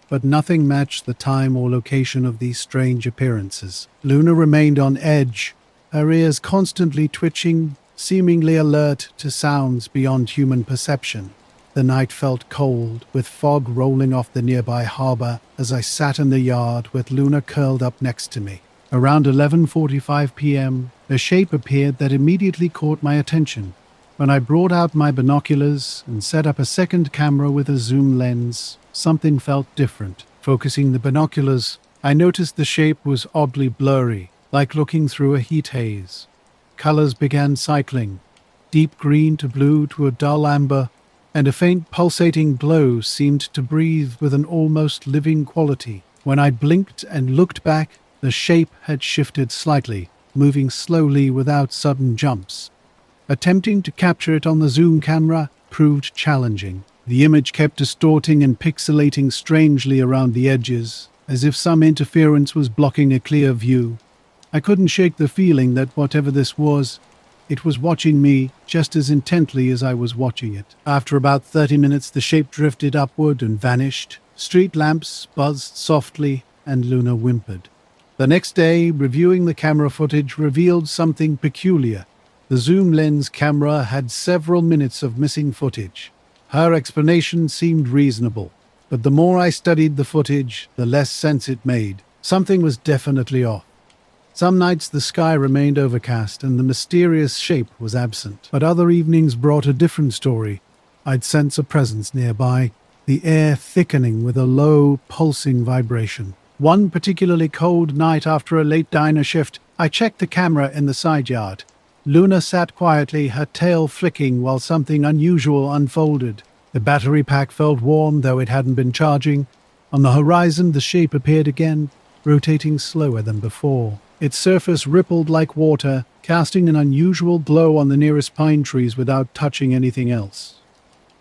but nothing matched the time or location of these strange appearances. Luna remained on edge, her ears constantly twitching, seemingly alert to sounds beyond human perception. The night felt cold, with fog rolling off the nearby harbor as I sat in the yard with Luna curled up next to me. Around 11:45 p.m., a shape appeared that immediately caught my attention. When I brought out my binoculars and set up a second camera with a zoom lens, something felt different. Focusing the binoculars, I noticed the shape was oddly blurry, like looking through a heat haze. Colors began cycling, deep green to blue to a dull amber, and a faint pulsating glow seemed to breathe with an almost living quality. When I blinked and looked back, the shape had shifted slightly, moving slowly without sudden jumps. Attempting to capture it on the zoom camera proved challenging. The image kept distorting and pixelating strangely around the edges, as if some interference was blocking a clear view. I couldn't shake the feeling that whatever this was, it was watching me just as intently as I was watching it. After about 30 minutes, the shape drifted upward and vanished. Street lamps buzzed softly, and Luna whimpered. The next day, reviewing the camera footage revealed something peculiar. The zoom lens camera had several minutes of missing footage. Her explanation seemed reasonable, but the more I studied the footage, the less sense it made. Something was definitely off. Some nights the sky remained overcast and the mysterious shape was absent, but other evenings brought a different story. I'd sense a presence nearby, the air thickening with a low, pulsing vibration. One particularly cold night after a late diner shift, I checked the camera in the side yard. Luna sat quietly, her tail flicking while something unusual unfolded. The battery pack felt warm, though it hadn't been charging. On the horizon, the shape appeared again, rotating slower than before. Its surface rippled like water, casting an unusual glow on the nearest pine trees without touching anything else.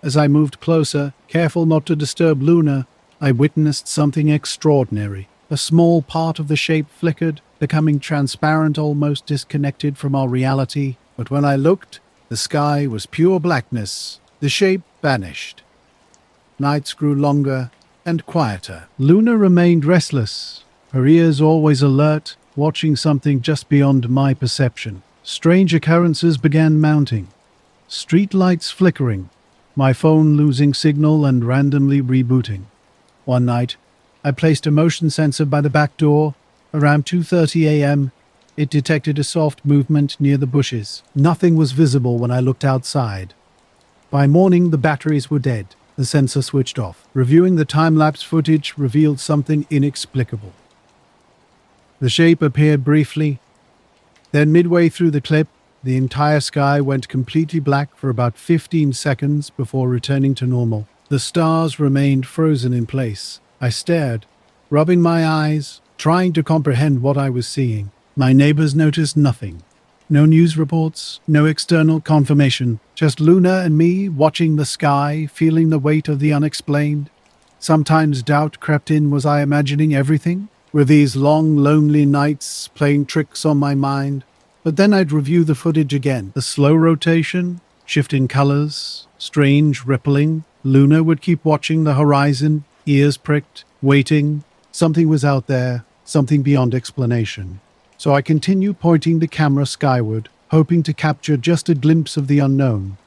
As I moved closer, careful not to disturb Luna, I witnessed something extraordinary. A small part of the shape flickered, becoming transparent, almost disconnected from our reality. But when I looked, the sky was pure blackness. The shape vanished. Nights grew longer and quieter. Luna remained restless, her ears always alert, watching something just beyond my perception. Strange occurrences began mounting. Street lights flickering, my phone losing signal and randomly rebooting. One night, I placed a motion sensor by the back door. Around 2:30 a.m., it detected a soft movement near the bushes. Nothing was visible when I looked outside. By morning, the batteries were dead. The sensor switched off. Reviewing the time-lapse footage revealed something inexplicable. The shape appeared briefly. Then midway through the clip, the entire sky went completely black for about 15 seconds before returning to normal. The stars remained frozen in place. I stared, rubbing my eyes, trying to comprehend what I was seeing. My neighbors noticed nothing. No news reports, no external confirmation, just Luna and me watching the sky, feeling the weight of the unexplained. Sometimes doubt crept in. Was I imagining everything? Were these long, lonely nights playing tricks on my mind? But then I'd review the footage again. The slow rotation, shift in colors, strange rippling. Luna would keep watching the horizon, ears pricked, waiting. Something was out there, something beyond explanation. So I continued pointing the camera skyward, hoping to capture just a glimpse of the unknown.